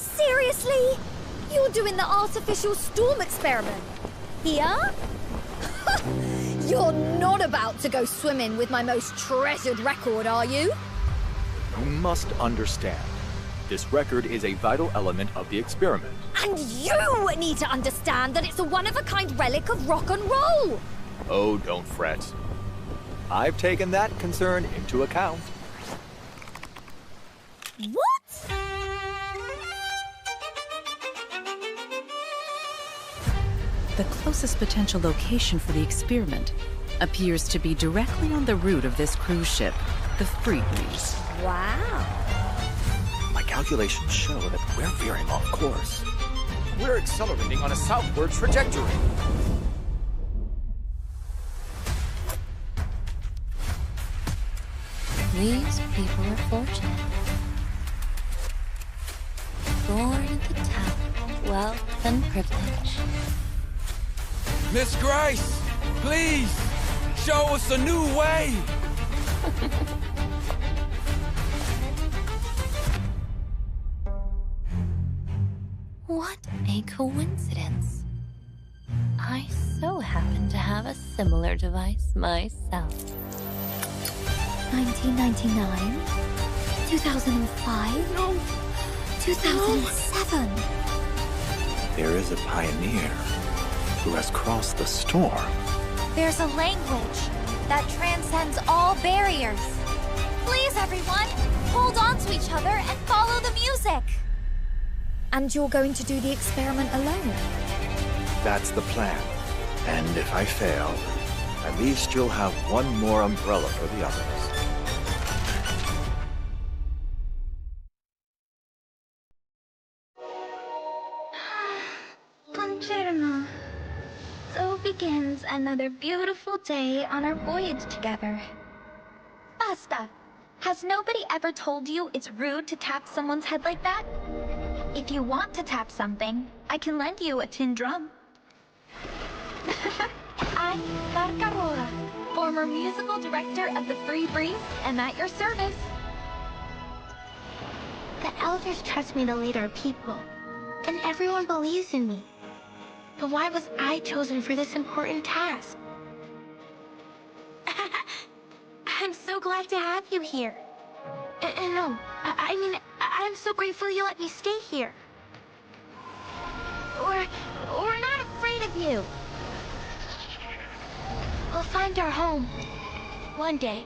Seriously? You're doing the artificial storm experiment? Here? You're not about to go swimming with my most treasured record, are you? You must understand. This record is a vital element of the experiment. And you need to understand that it's a one-of-a-kind relic of rock and roll! Oh, don't fret. I've taken that concern into account. What? The closest potential location for the experiment appears to be directly on the route of this cruise ship, the Free Breeze. Wow. My calculations show that we're veering off course. We're accelerating on a southward trajectory. These people are fortunate. Born at the top of wealth and privilege. Miss Grace, please, show us a new way. What a coincidence. I so happen to have a similar device myself. 1999, 2005, no. 2007. There is a pioneer who has crossed the storm. There's a language that transcends all barriers. Please, everyone, hold on to each other and follow the music. And you're going to do the experiment alone? That's the plan. And if I fail, at least you'll have one more umbrella for the others. Buongiorno. So begins another beautiful day on our voyage together. Basta! Has nobody ever told you it's rude to tap someone's head like that? If you want to tap something, I can lend you a tin drum. I'm Barcarola, former musical director of the Free Breeze, and at your service. The elders trust me to lead our people, and everyone believes in me. But why was I chosen for this important task? I'm so glad to have you here. No, I mean, I'm so grateful you let me stay here. We're not afraid of you. We'll find our home. One day.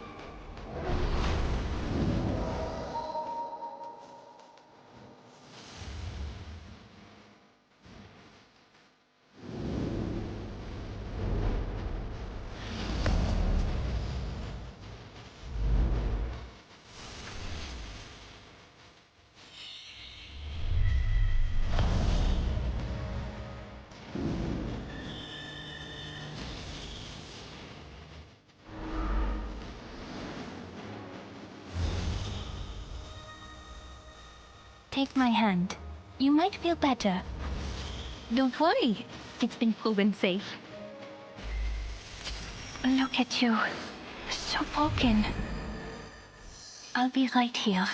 Take my hand. You might feel better. Don't worry. It's been proven safe. Look at you. So broken. I'll be right here.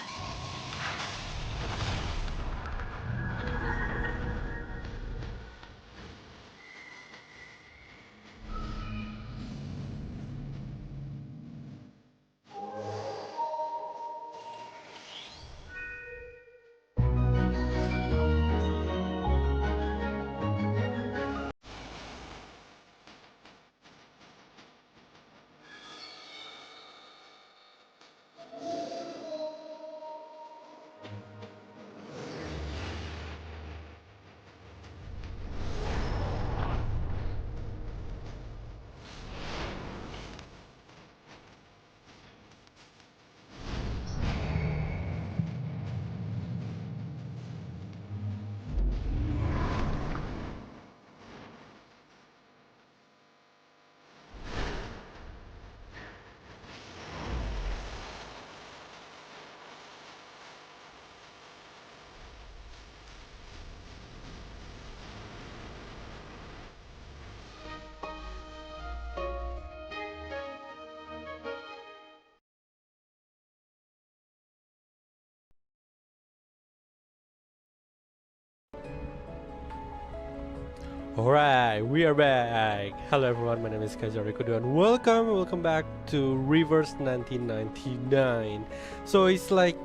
Alright, we are back. Hello everyone, my name is Kajarikudo and welcome back to Reverse 1999. So it's like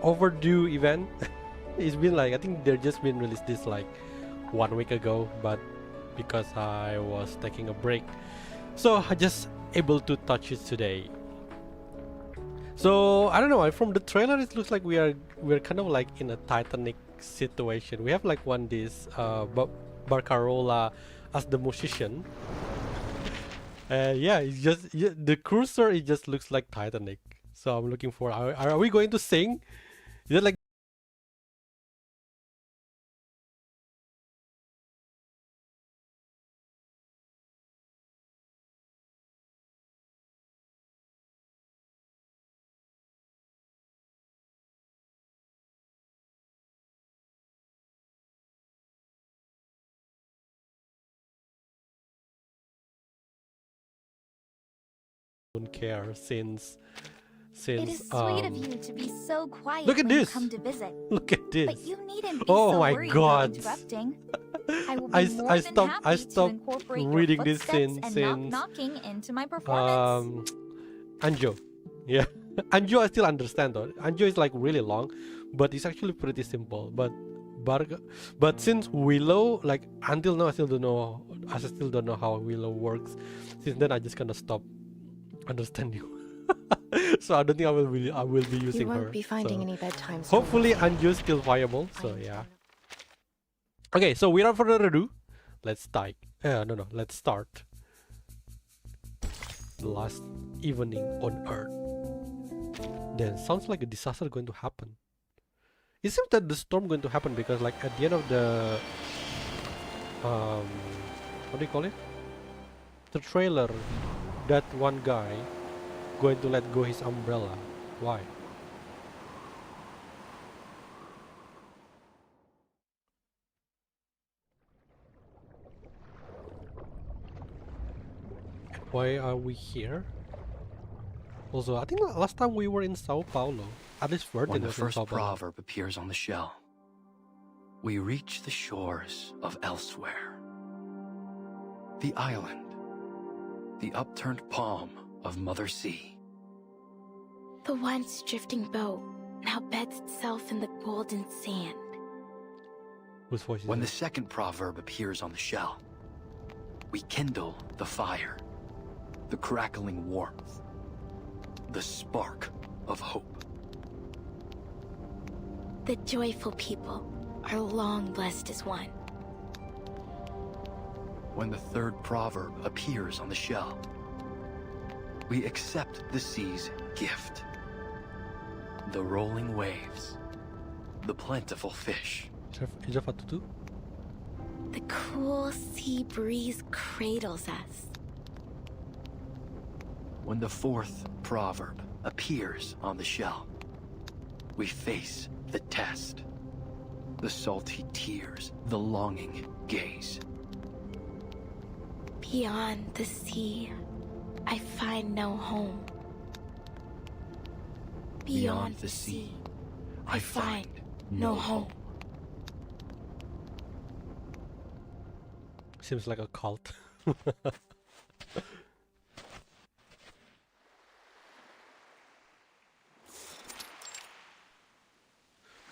overdue event. It's been like, I think they're just been released this like 1 week ago, but because I was taking a break, so I just able to touch it today. So I don't know, from the trailer it looks like we're kind of like in a Titanic situation. We have like this Barcarola as the musician. Yeah, it's just the cruiser. It just looks like Titanic. So I'm looking for. Are we going to sing? Is it like? Don't care since. It is sweet of you to be so quiet look at when this. you come to visit. Look at this. But you needn't be Oh so my worried God. about interrupting. I will be I more than stopped happy to incorporate reading your this footsteps since and knocking into my performance. Anjo. Yeah. Anjo I still understand though. Anjo is like really long, but it's actually pretty simple. But since Willow, like until now I still don't know how Willow works. Since then I just kinda stopped understanding. So I don't think I will be using her. You won't be finding any bedtime stories. Hopefully Anjo is still viable. So yeah. Okay, so without further ado, let's start. Let's start. The last evening on Earth. Then sounds like a disaster going to happen. It seems that the storm going to happen because like at the end of the what do you call it? The trailer, that one guy going to let go his umbrella. Why? Why are we here? Also, I think last time we were in Sao Paulo. At least When Vertin the was in first Sao Paulo. proverb appears on the shell, we reach the shores of elsewhere. The island, the upturned palm of Mother Sea. The once drifting boat now beds itself in the golden sand. Whose voice is When the that? second proverb appears on the shell, we kindle the fire, the crackling warmth, the spark of hope. The joyful people are long blessed as one. When the third proverb appears on the shell, we accept the sea's gift. The rolling waves, the plentiful fish. Is that Fatutu? The cool sea breeze cradles us. When the fourth proverb appears on the shell, we face the test. The salty tears, the longing gaze. Beyond the sea, I find no home. Beyond the sea, I find no home. Seems like a cult.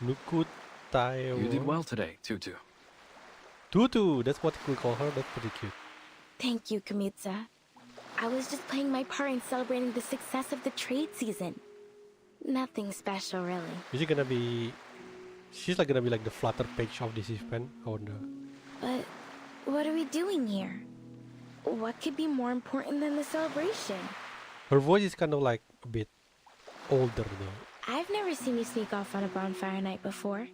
Nuku Taiwo. You did well today, Tutu. Tutu, that's what we call her. That's pretty cute. Thank you, Kamitsa. I was just playing my part in celebrating the success of the trade season. Nothing special, really. Is she gonna be? She's like gonna be like the flutter page of this event. I wonder. But what are we doing here? What could be more important than the celebration? Her voice is kind of like a bit older though. I've never seen you sneak off on a bonfire night before.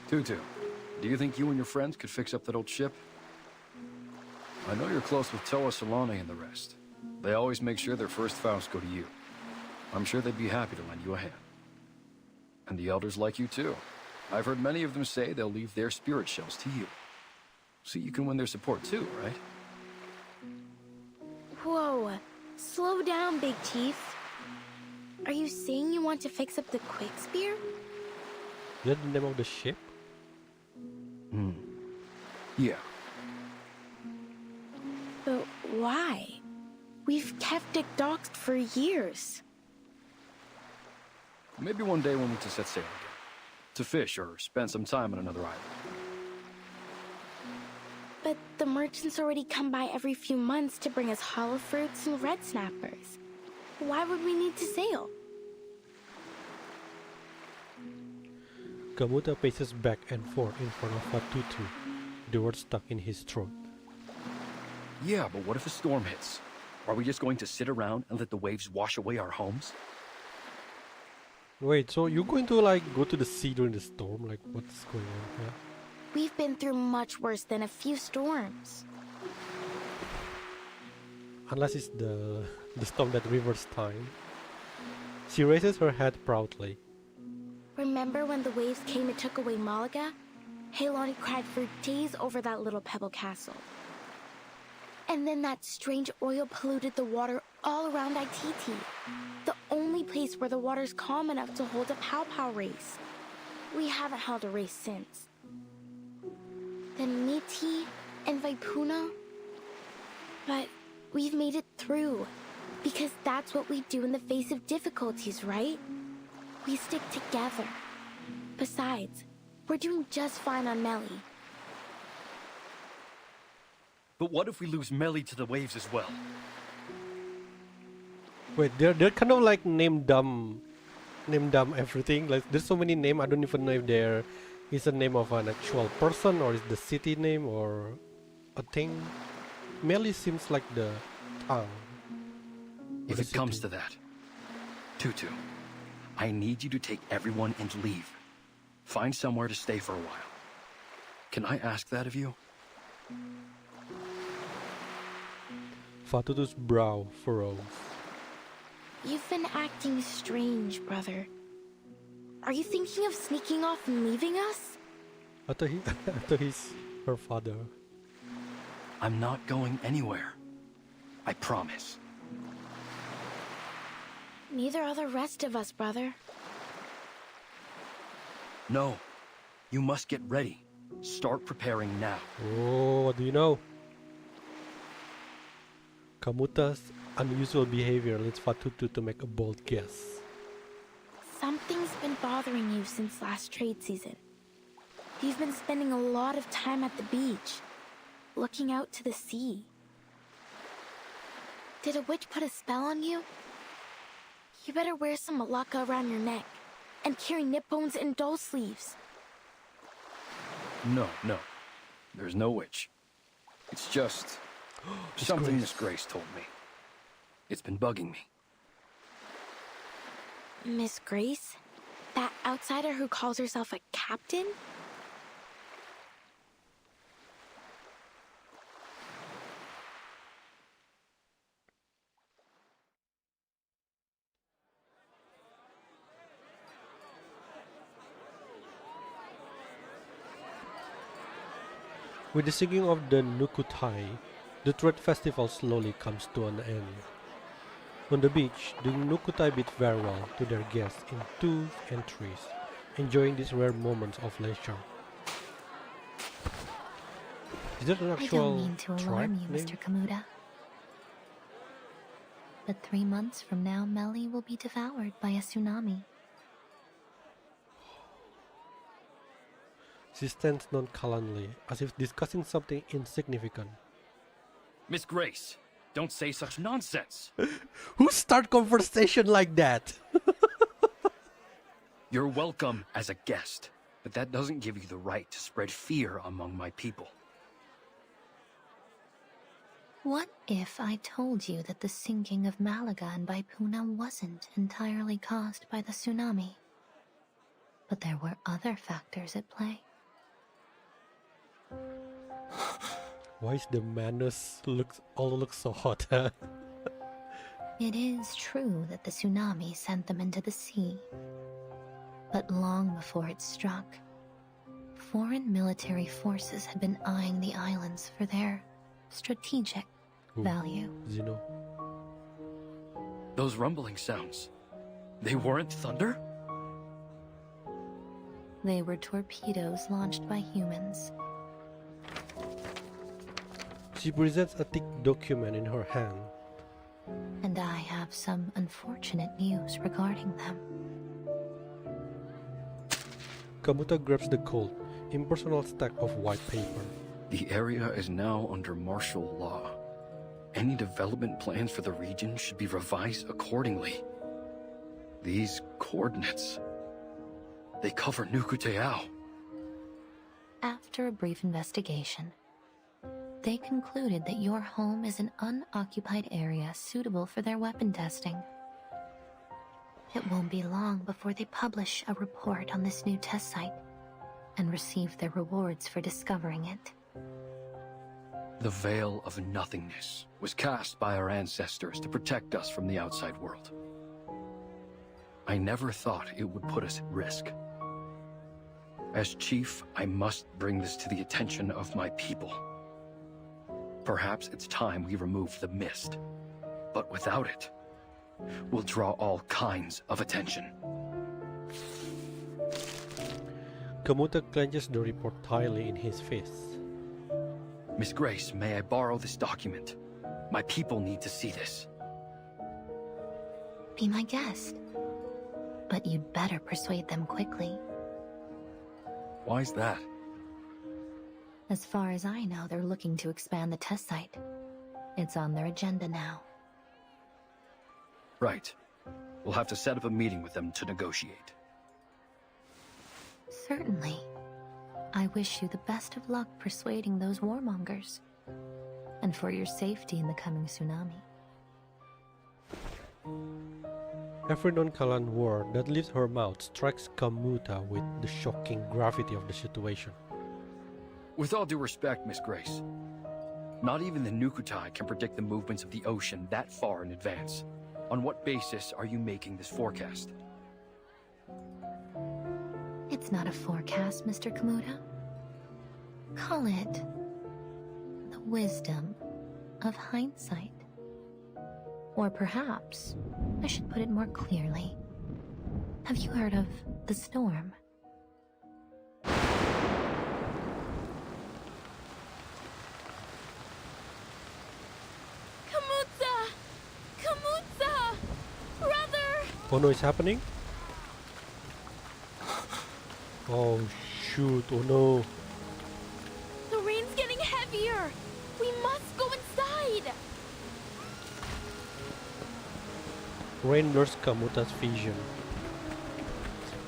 Tutu, do you think you and your friends could fix up that old ship? I know you're close with Toa Solane and the rest. They always make sure their first vows go to you. I'm sure they'd be happy to lend you a hand. And the elders like you too. I've heard many of them say they'll leave their spirit shells to you. So you can win their support too, right? Whoa, slow down, Big Chief. Are you saying you want to fix up the quick spear? Is that the name of the ship? Yeah. But why? We've kept it docked for years. Maybe one day we'll need to set sail again. To fish or spend some time on another island. But the merchants already come by every few months to bring us hollow fruits and red snappers. Why would we need to sail? Kamuta paces back and forth in front of Fatutu, the word stuck in his throat. Yeah, but what if a storm hits? Are we just going to sit around and let the waves wash away our homes? Wait, so you're going to like go to the sea during the storm? Like, what's going on here? We've been through much worse than a few storms. Unless it's the storm that reverses time. She raises her head proudly. Remember when the waves came and took away Malaga? Hailani cried for days over that little pebble castle. And then that strange oil polluted the water all around Ititi, the only place where the water's calm enough to hold a pow-pow race. We haven't held a race since. Then Miti and Vaipuna. But we've made it through, because that's what we do in the face of difficulties, right? We stick together. Besides, we're doing just fine on Melly. But what if we lose Melly to the waves as well? Wait, they're kind of like name dumb everything. Like there's so many names. I don't even know if there is a name of an actual person or is the city name or a thing. Melly seems like the town. If it comes to that, Tutu, I need you to take everyone and leave. Find somewhere to stay for a while. Can I ask that of you? Fatutu's brow furrows. You've been acting strange, brother. Are you thinking of sneaking off and leaving us? I thought he's her father. I'm not going anywhere. I promise. Neither are the rest of us, brother. No. You must get ready. Start preparing now. Oh, what do you know? Kamuta's unusual behavior leads Fatutu to make a bold guess. Something's been bothering you since last trade season. You've been spending a lot of time at the beach, looking out to the sea. Did a witch put a spell on you? You better wear some malacca around your neck and carry nip bones and doll sleeves. No. There's no witch. It's just something Miss Grace told me. It's been bugging me. Miss Grace? That outsider who calls herself a captain? With the singing of the Nukutai, the trade festival slowly comes to an end. On the beach, the Nukutai bid farewell to their guests in 2s and 3s, enjoying these rare moments of leisure. Is that an I actual don't mean to tribe alarm you, name? Mr. Kamuta. But 3 months from now, Melly will be devoured by a tsunami. She stands nonchalantly, as if discussing something insignificant. Miss Grace, don't say such nonsense. Who start conversation like that? You're welcome as a guest, but that doesn't give you the right to spread fear among my people. What if I told you that the sinking of Malaga and Vaipuna wasn't entirely caused by the tsunami, but there were other factors at play? Why is the Manus all look so hot? It is true that the tsunami sent them into the sea. But long before it struck, foreign military forces had been eyeing the islands for their strategic value. Zeno. Those rumbling sounds. They weren't thunder? They were torpedoes launched by humans. She presents a thick document in her hand. And I have some unfortunate news regarding them. Kamuta grabs the cold, impersonal stack of white paper. The area is now under martial law. Any development plans for the region should be revised accordingly. These coordinates, they cover Nukuteao. After a brief investigation, they concluded that your home is an unoccupied area suitable for their weapon testing. It won't be long before they publish a report on this new test site and receive their rewards for discovering it. The veil of nothingness was cast by our ancestors to protect us from the outside world. I never thought it would put us at risk. As chief, I must bring this to the attention of my people. Perhaps it's time we remove the mist, but without it, we'll draw all kinds of attention. Kamuta clenches the report tightly in his fist. Miss Grace, may I borrow this document? My people need to see this. Be my guest. But you'd better persuade them quickly. Why's that? As far as I know, they're looking to expand the test site. It's on their agenda now. Right. We'll have to set up a meeting with them to negotiate. Certainly. I wish you the best of luck persuading those warmongers. And for your safety in the coming tsunami. Every non-Kalan word that leaves her mouth strikes Kamuta with the shocking gravity of the situation. With all due respect, Miss Grace, not even the Nukutai can predict the movements of the ocean that far in advance. On what basis are you making this forecast? It's not a forecast, Mr. Kamuta. Call it the wisdom of hindsight. Or perhaps I should put it more clearly. Have you heard of the storm? Kamutza! Kamutza! Brother! Oh no, it's happening? Oh shoot, oh no. The rain's getting heavier! We must go inside! Rain blurs Kamuta's vision.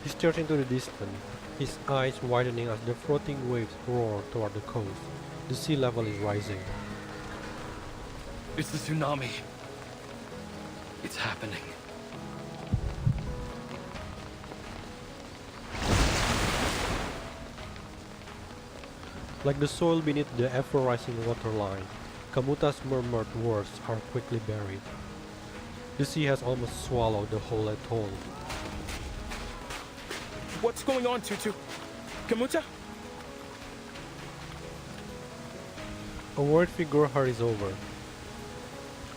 He stares into the distance, his eyes widening as the floating waves roar toward the coast. The sea level is rising. It's the tsunami. It's happening. Like the soil beneath the ever-rising waterline, Kamuta's murmured words are quickly buried. The sea has almost swallowed the whole atoll. What's going on, Tutu? Kamuta? A worried figure hurries over.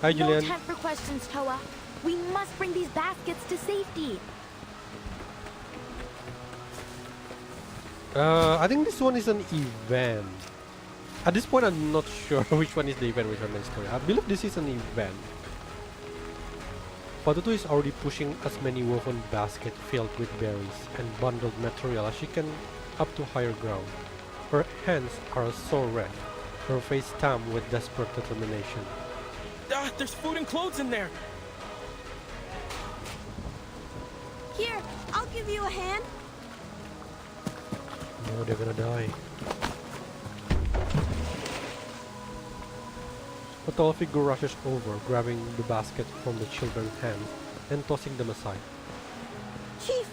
Hi, No Julian. time for questions, Toa. We must bring these baskets to safety. I think this one is an event. At this point, I'm not sure which one is the event, which one is story. I believe this is an event. Patutu is already pushing as many woven baskets filled with berries and bundled material as she can up to higher ground. Her hands are so red, her face stamped with desperate determination. Ah, there's food and clothes in there. Here, I'll give you a hand. No, they're gonna die. A tall figure rushes over, grabbing the basket from the children's hands and tossing them aside. Chief,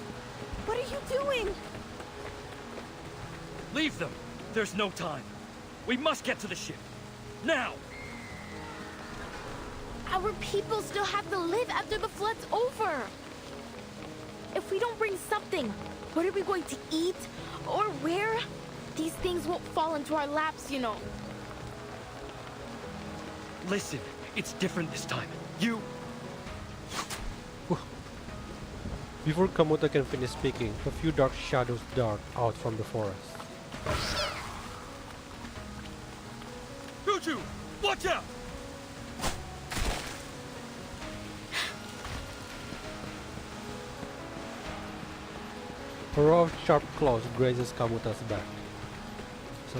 what are you doing? Leave them. There's no time. We must get to the ship. Now! Our people still have to live after the flood's over. If we don't bring something, what are we going to eat? Or where? These things won't fall into our laps, you know. Listen, it's different this time. You... Before Kamuta can finish speaking, a few dark shadows dart out from the forest. Tutu, watch out! A row of sharp claws grazes Kamuta's back.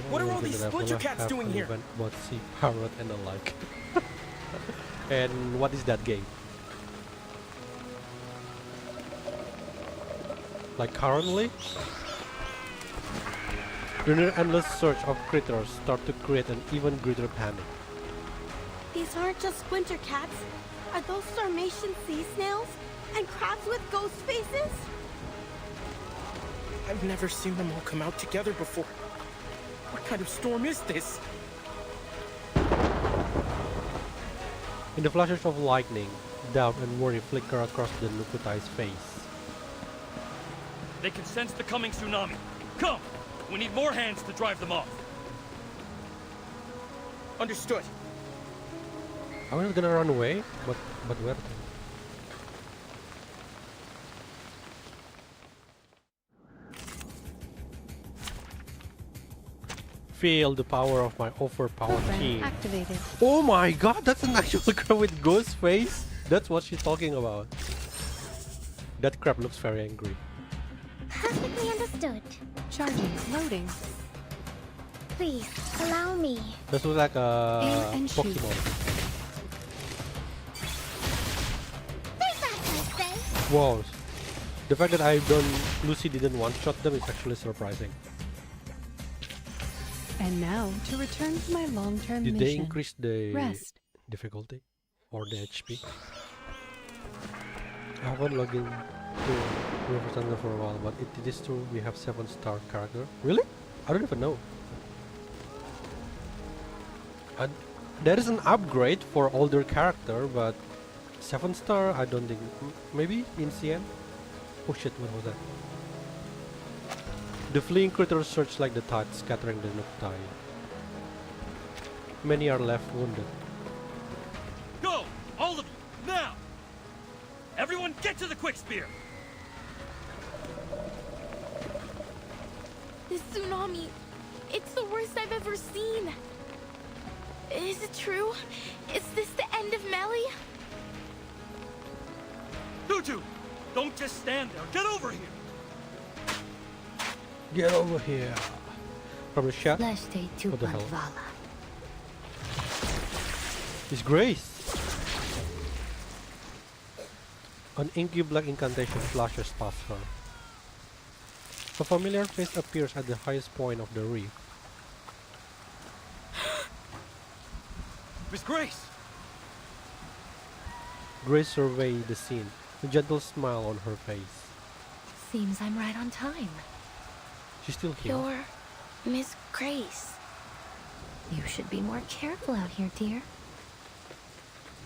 What are all these splinter cats doing here? About sea parrot and the like. And what is that game? Like currently? The endless search of critters start to create an even greater panic. These aren't just splinter cats. Are those Sarmatian sea snails? And crabs with ghost faces? I've never seen them all come out together before. What kind of storm is this? In the flashes of lightning, doubt and worry flicker across the Nukutai's face. They can sense the coming tsunami. Come! We need more hands to drive them off. Understood. I was gonna run away, but where? Feel the power of my overpowered team. Activated. Oh my god, that's an actual crab with ghost face. That's what she's talking about. That crab looks very angry. Perfectly understood. Charging. Loading. Please, allow me. This looks like a Aim and shoot. Pokemon. There's that, I say. Wow. The fact that Lucy didn't one-shot them is actually surprising. And now to return to my long-term mission. Did they increase the Rest. difficulty or the HP? I haven't logged in to River Thunder for a while, but it is true we have 7-star character. Really? I don't even know. And there is an upgrade for older character, but 7-star I don't think. Maybe in CN? Oh shit, what was that? The fleeing critters surge like the tide, scattering the Nuktai. Many are left wounded. Go! All of you! Now! Everyone get to the quick spear! This tsunami, it's the worst I've ever seen. Is it true? Is this the end of Melly? Tutu! Don't just stand there! Get over here! Get over here! From the shot? Leste tu What the hell? Padvala. His Grace! An inky black incantation flashes past her. A familiar face appears at the highest point of the reef. Miss Grace! Grace surveyed the scene, a gentle smile on her face. Seems I'm right on time. She's still here. You're Miss Grace. You should be more careful out here, dear.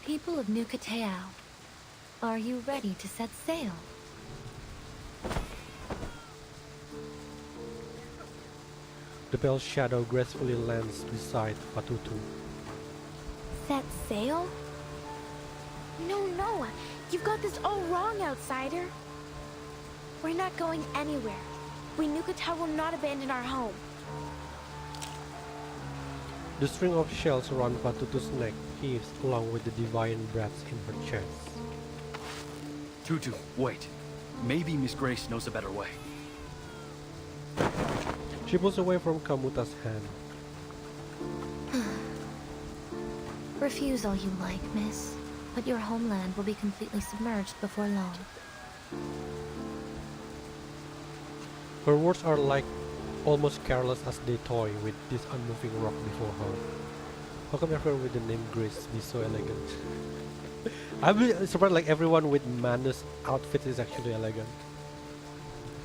People of New Kateao, are you ready to set sail? The pale shadow gracefully lands beside Fatutu. Set sail? No, you've got this all wrong, outsider. We're not going anywhere. We Nukata will not abandon our home. The string of shells around Fatutu's neck heaves along with the divine breaths in her chest. Tutu, wait. Maybe Miss Grace knows a better way. She pulls away from Kamuta's hand. Refuse all you like, miss, but your homeland will be completely submerged before long. Her words are like almost careless as they toy with this unmoving rock before her. How come everyone with the name Grace be so elegant? I'm surprised like everyone with Manus outfit is actually elegant.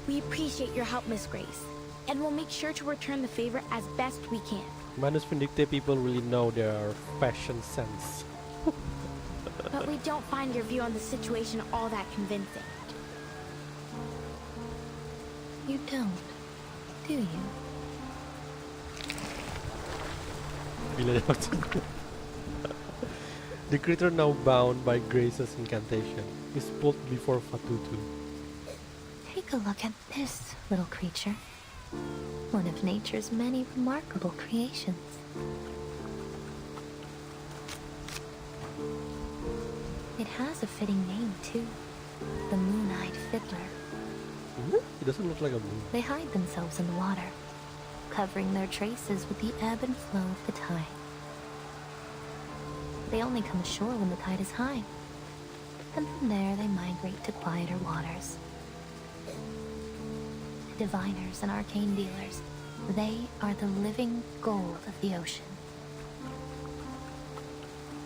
We appreciate your help, Miss Grace, and we'll make sure to return the favor as best we can. Manus Vindicte people really know their fashion sense. But we don't find your view on the situation all that convincing. You don't, do you? The creature, now bound by Grace's incantation, is pulled before Fatutu. Take a look at this little creature. One of nature's many remarkable creations. It has a fitting name, too. The Moon-Eyed Fiddler. It doesn't look like a moon. They hide themselves in the water, covering their traces with the ebb and flow of the tide. They only come ashore when the tide is high, and from there they migrate to quieter waters. Diviners and arcane dealers, they are the living gold of the ocean.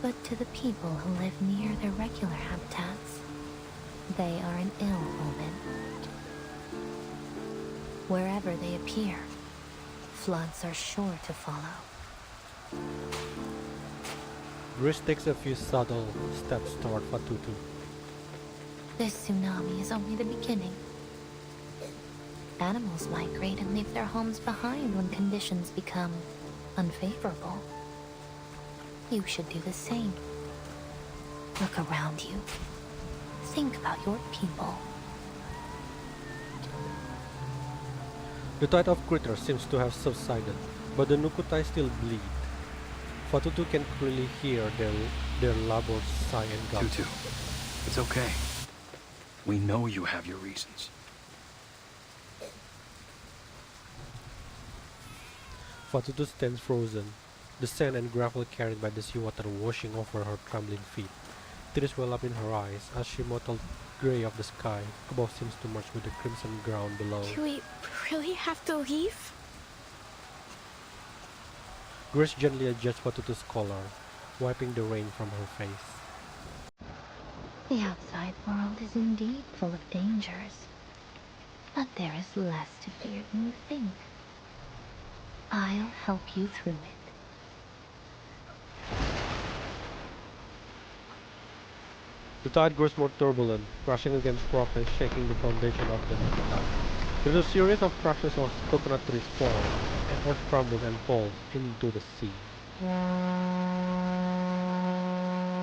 But to the people who live near their regular habitats, they are an ill omen. Wherever they appear, floods are sure to follow. Grace takes a few subtle steps toward Fatutu. This tsunami is only the beginning. Animals migrate and leave their homes behind when conditions become unfavorable. You should do the same. Look around you. Think about your people. The tide of critters seems to have subsided, but the Nukutai still bleed. Fatutu can clearly hear their labors sigh and gasp. Tutu, it's okay. We know you have your reasons. Fatutu stands frozen, the sand and gravel carried by the seawater washing over her trembling feet. Tears well up in her eyes as she mottled gray of the sky above seems to merge with the crimson ground below. Do we really have to leave? Grace gently adjusts Fatutu's collar, wiping the rain from her face. The outside world is indeed full of dangers, but there is less to fear than you think. I'll help you through it. The tide grows more turbulent, crashing against rock and shaking the foundation of the Nukutai. There is a series of crashes as coconut trees fall, and earth crumbles and falls into the sea.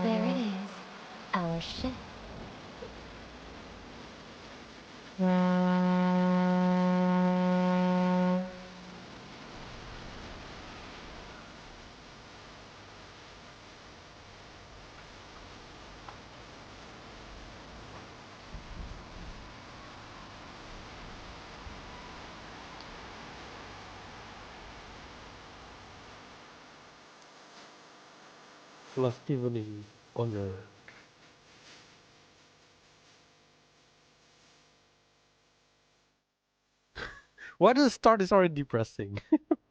There it is, our ship. Last evening on Earth. Why does the start is already depressing?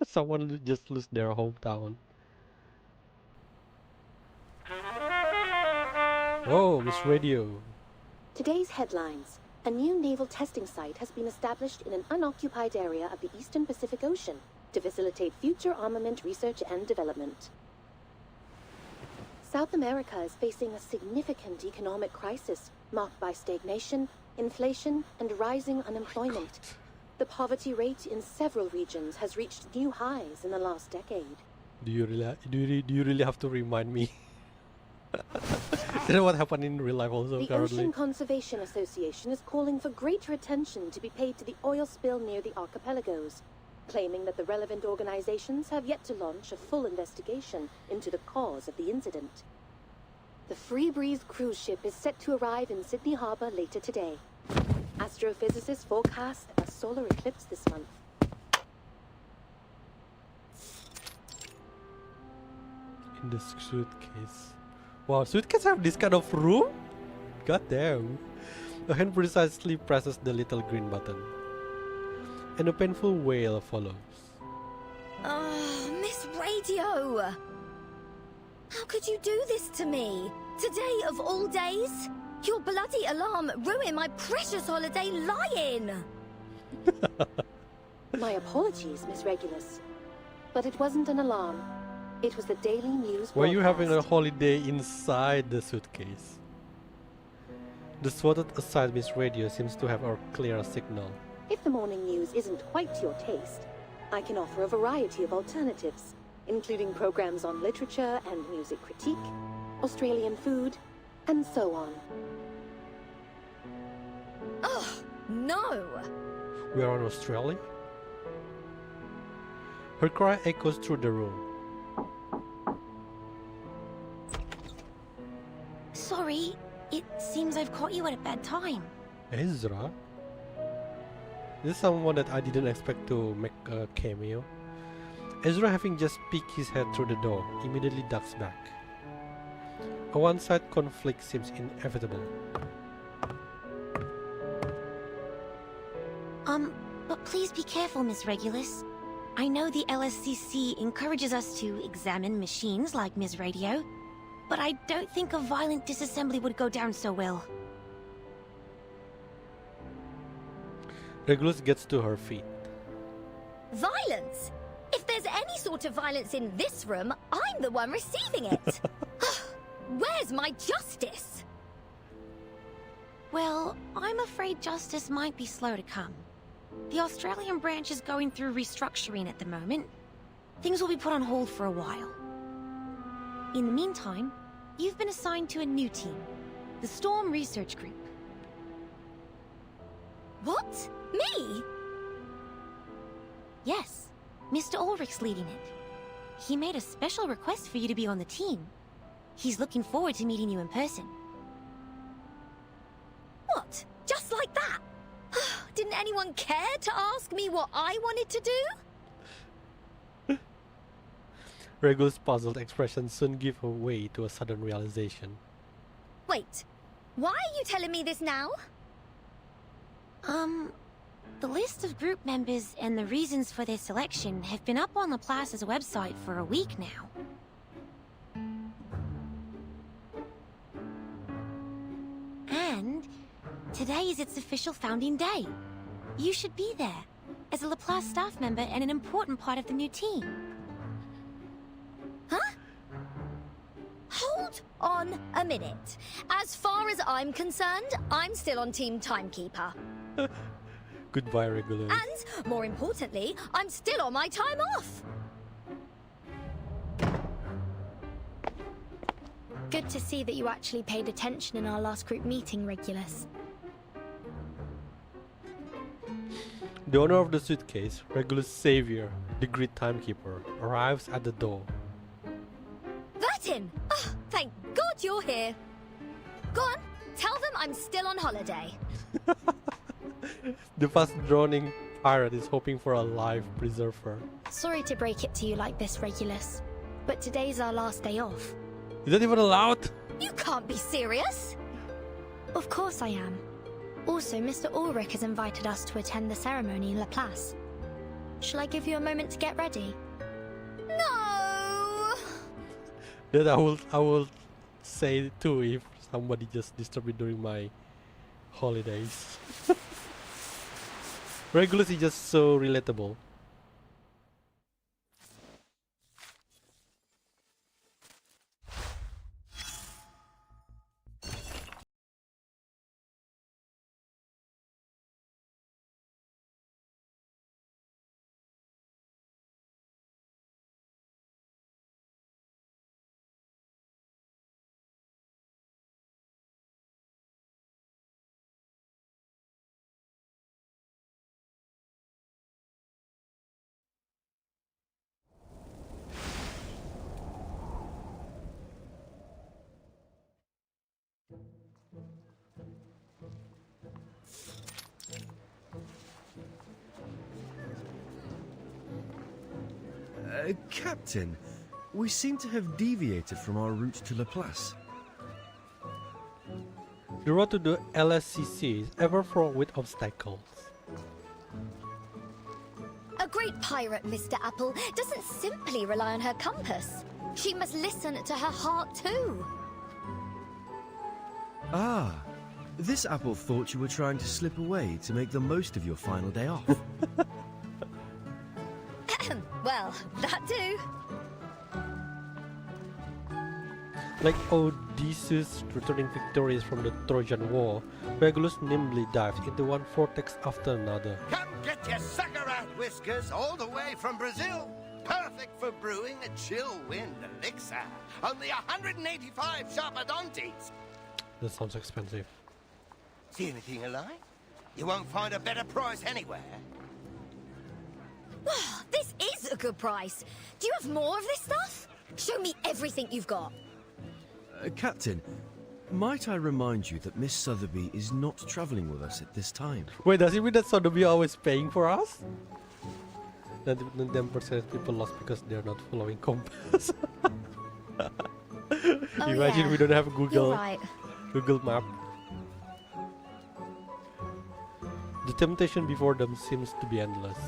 Someone just lose their hometown. Oh, Miss Radio. Today's headlines. A new naval testing site has been established in an unoccupied area of the Eastern Pacific Ocean to facilitate future armament research and development. South America is facing a significant economic crisis marked by stagnation, inflation, and rising unemployment. The poverty rate in several regions has reached new highs in the last decade. Do you really have to remind me? Is that what happened in real life also The currently? Ocean Conservation Association is calling for greater attention to be paid to the oil spill near the archipelagos, claiming that the relevant organizations have yet to launch a full investigation into the cause of the incident. The Free Breeze cruise ship is set to arrive in Sydney Harbour later today. Astrophysicists forecast a solar eclipse this month. In the suitcase. Wow, suitcases have this kind of room? God damn. A hand precisely presses the little green button. And a painful wail follows. Oh, Miss Radio! How could you do this to me? Today of all days? Your bloody alarm ruined my precious holiday lying! My apologies, Miss Regulus. But it wasn't an alarm. It was the Daily News Why are you having a broadcast. holiday inside the suitcase? The swatted aside Miss Radio seems to have a clear signal. If the morning news isn't quite to your taste, I can offer a variety of alternatives, including programs on literature and music critique, Australian food, and so on. Ugh! No! We are on Australia? Her cry echoes through the room. Sorry, it seems I've caught you at a bad time. Ezra? This is someone that I didn't expect to make a cameo. Ezra, having just peeked his head through the door, immediately ducks back. A one-side conflict seems inevitable. But please be careful, Miss Regulus. I know the LSCC encourages us to examine machines like Ms. Radio, but I don't think a violent disassembly would go down so well. Regulus gets to her feet. Violence? If there's any sort of violence in this room, I'm the one receiving it. Where's my justice? Well, I'm afraid justice might be slow to come. The Australian branch is going through restructuring at the moment. Things will be put on hold for a while. In the meantime, you've been assigned to a new team, the Storm Research Group. What? Me? Yes, Mr. Ulrich's leading it. He made a special request for you to be on the team. He's looking forward to meeting you in person. What? Just like that? Didn't anyone care to ask me what I wanted to do? Regulus' puzzled expression soon give way to a sudden realization. Wait, why are you telling me this now? The list of group members and the reasons for their selection have been up on Laplace's website for a week now. And today is its official founding day. You should be there, as a Laplace staff member and an important part of the new team. Huh? Hold on a minute. As far as I'm concerned, I'm still on Team Timekeeper. Goodbye, Regulus. And, more importantly, I'm still on my time off. Good to see that you actually paid attention in our last group meeting, Regulus. The owner of the suitcase, Regulus' savior, the Great Timekeeper, arrives at the door. Vertin! Oh, thank God you're here. Go on, tell them I'm still on holiday. The fast-droning pirate is hoping for a life preserver. Sorry to break it to you like this, Regulus, but today's our last day off. Is that even allowed? You can't be serious. Of course I am. Also, Mr. Ulrich has invited us to attend the ceremony in Laplace. Shall I give you a moment to get ready? No! That I will say too if somebody just disturbed me during my holidays. Regulus is just so relatable. Captain, we seem to have deviated from our route to Laplace. The road to the LSCC is ever fraught with obstacles. A great pirate, Mr. Apple, doesn't simply rely on her compass. She must listen to her heart too. Ah, this Apple thought you were trying to slip away to make the most of your final day off. Well, that too. Like Odysseus returning victorious from the Trojan War, Regulus nimbly dives into one vortex after another. Come get your sucker-out whiskers all the way from Brazil. Perfect for brewing a chill wind elixir. Only 185 sharp odontes. That sounds expensive. See anything alive? You won't find a better price anywhere. This is a good price. Do you have more of this stuff? Show me everything you've got. Captain, might I remind you that Miss Sotheby is not traveling with us at this time? Wait, does it mean that Sotheby always paying for us? 10% people lost because they're not following compass. Imagine we don't have Google Map. The temptation before them seems to be endless.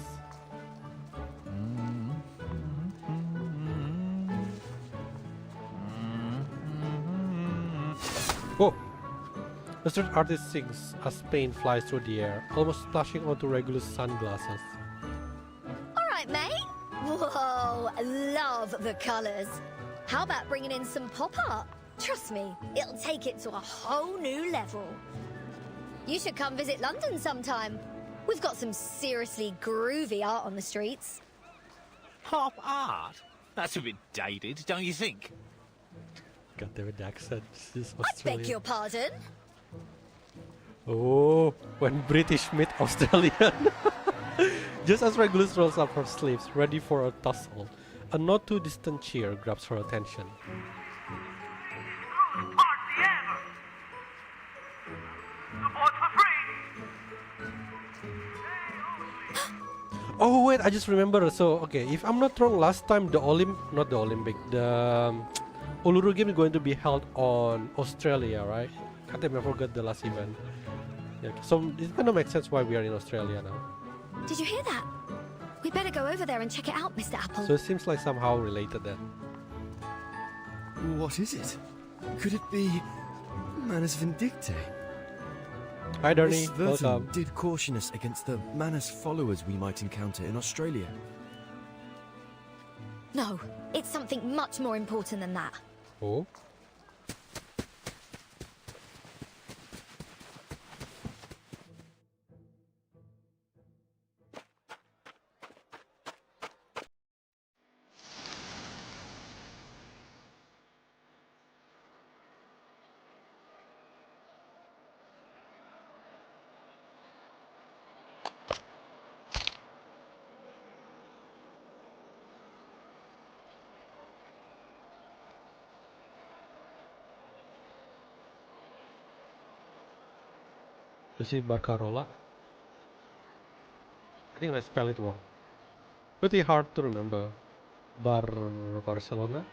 Oh! The street artist sings as paint flies through the air, almost splashing onto Regulus' sunglasses. Alright, mate. Whoa, love the colours. How about bringing in some pop art? Trust me, it'll take it to a whole new level. You should come visit London sometime. We've got some seriously groovy art on the streets. Pop art? That's a bit dated, don't you think? God damn it, the accent. This is I Australian. beg your pardon? Oh, when British meet Australian. Just as Regulus rolls up her sleeves, ready for a tussle, a not too distant cheer grabs her attention. Oh wait, I just remember. So okay, if I'm not wrong, last time the Uluru game is going to be held on Australia, right? God damn, I forgot the last event. Yeah, so it kind of makes sense why we are in Australia now. Did you hear that? We better go over there and check it out, Mr. Apple. So it seems like somehow related then. What is it? Could it be Manus Vindictae? Hi, Darnie. Miss Verton Welcome. did caution us against the Manus followers we might encounter in Australia. No, it's something much more important than that. Oh? Is it Barcarola? I think I spell it wrong. Pretty hard to remember. Barcelona?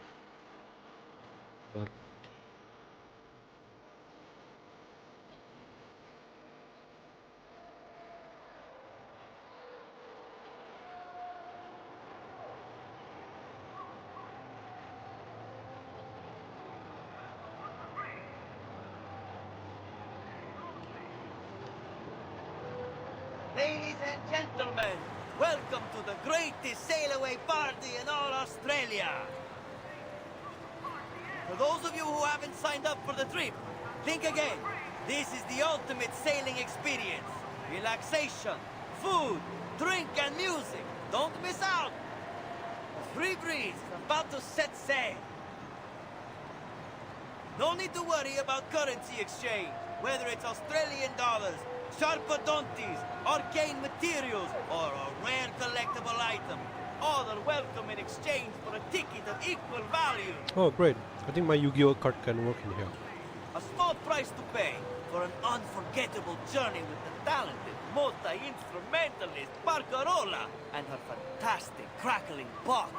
Ladies and gentlemen, welcome to the greatest sail-away party in all Australia. For those of you who haven't signed up for the trip, think again. This is the ultimate sailing experience. Relaxation, food, drink and music. Don't miss out. A free breeze is about to set sail. No need to worry about currency exchange, whether it's Australian dollars, Sharpodontes, arcane materials, or a rare collectible item. All are welcome in exchange for a ticket of equal value. Oh great, I think my Yu-Gi-Oh card can work in here. A small price to pay for an unforgettable journey with the talented multi-instrumentalist Barcarola and her fantastic crackling box.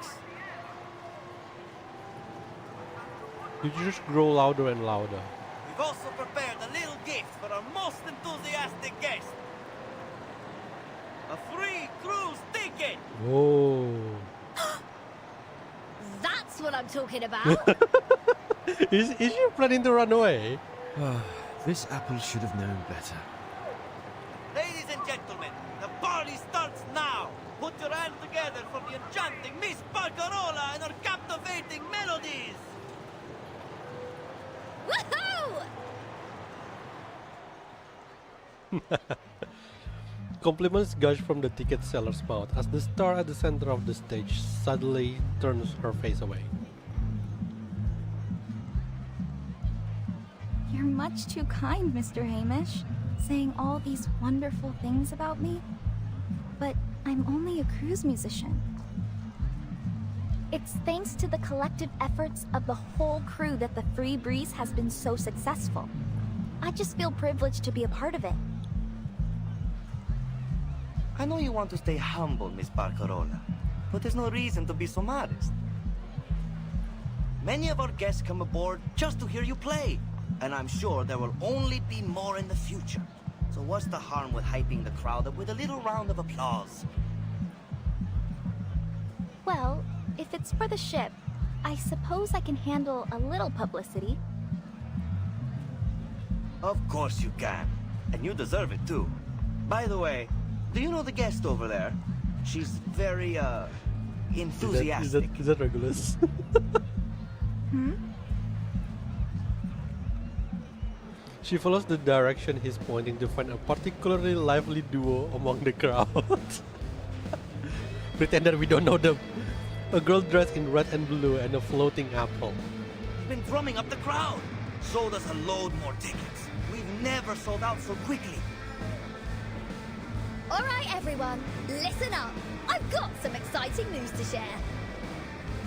You just grow louder and louder. We've also prepared a little gift for our most enthusiastic guest. A free cruise ticket! Oh. That's what I'm talking about. Is she planning to run away? This apple should have known better. Ladies and gentlemen, the party starts now! Put your hands together for the enchanting Miss Barcarola and her captivating melodies! Woohoo! Compliments gush from the ticket seller's mouth as the star at the center of the stage suddenly turns her face away. You're much too kind, Mr. Hamish. saying all these wonderful things about me, but I'm only a cruise musician. It's thanks to the collective efforts of the whole crew that the Free Breeze has been so successful. I just feel privileged to be a part of it. I know you want to stay humble, Miss Barcarola, but there's no reason to be so modest. Many of our guests come aboard just to hear you play, and I'm sure there will only be more in the future. So what's the harm with hyping the crowd up with a little round of applause? Well, if it's for the ship, I suppose I can handle a little publicity. Of course you can, and you deserve it too. By the way, do you know the guest over there? She's very, enthusiastic. Is that Regulus? She follows the direction he's pointing to find a particularly lively duo among the crowd. Pretend that we don't know them. A girl dressed in red and blue and a floating apple. Been drumming up the crowd. Sold us a load more tickets. We've never sold out so quickly. Alright everyone, listen up. I've got some exciting news to share.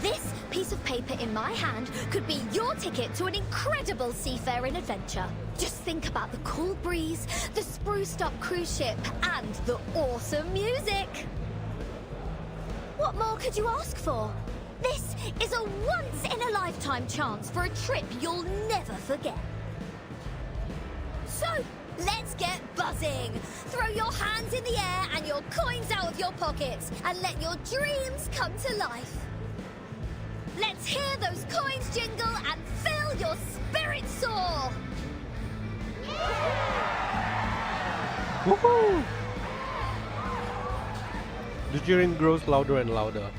This piece of paper in my hand could be your ticket to an incredible seafaring adventure. Just think about the cool breeze, the spruced up cruise ship, and the awesome music. What more could you ask for? This is a once-in-a-lifetime chance for a trip you'll never forget. So, let's get buzzing! Throw your hands in the air and your coins out of your pockets, and let your dreams come to life. Let's hear those coins jingle and fill your spirit soar! Woohoo! The cheering grows louder and louder.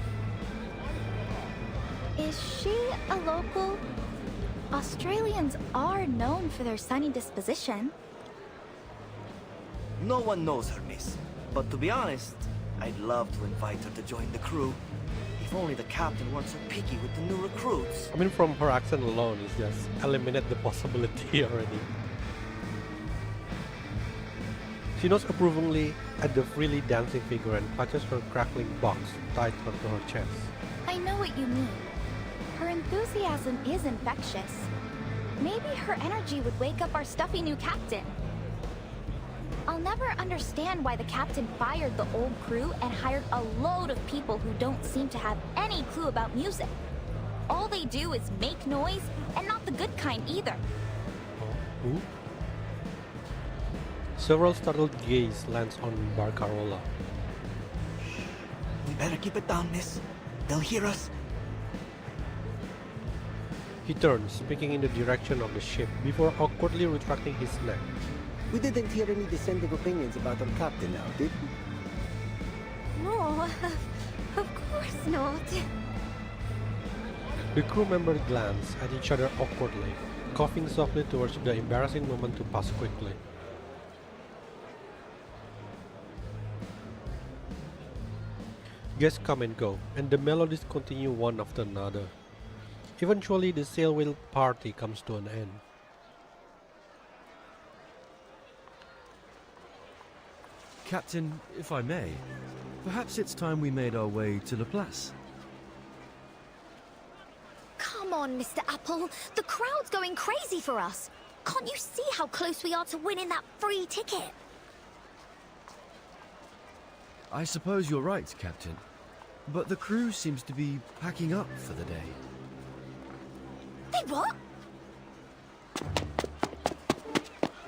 Is she a local? Australians are known for their sunny disposition. No one knows her, miss. But to be honest, I'd love to invite her to join the crew. If only the captain weren't so picky with the new recruits. I mean, from her accent alone, it's just eliminate the possibility already. She nods approvingly at the freely dancing figure and clutches her crackling box tight onto her chest. I know what you mean. Her enthusiasm is infectious. Maybe her energy would wake up our stuffy new captain. I'll never understand why the captain fired the old crew and hired a load of people who don't seem to have any clue about music. All they do is make noise, and not the good kind either. Who? Several startled gaze lands on Barcarola. We better keep it down, miss. They'll hear us. He turns, speaking in the direction of the ship, before awkwardly retracting his neck. We didn't hear any dissenting opinions about our captain now, did we? No, of course not. The crew members glance at each other awkwardly, coughing softly towards the embarrassing moment to pass quickly. Guests come and go, and the melodies continue one after another. Eventually, the sail wheel party comes to an end. Captain, if I may, perhaps it's time we made our way to La Place. Come on, Mr. Apple. The crowd's going crazy for us. Can't you see how close we are to winning that free ticket? I suppose you're right, Captain. But the crew seems to be packing up for the day. They what?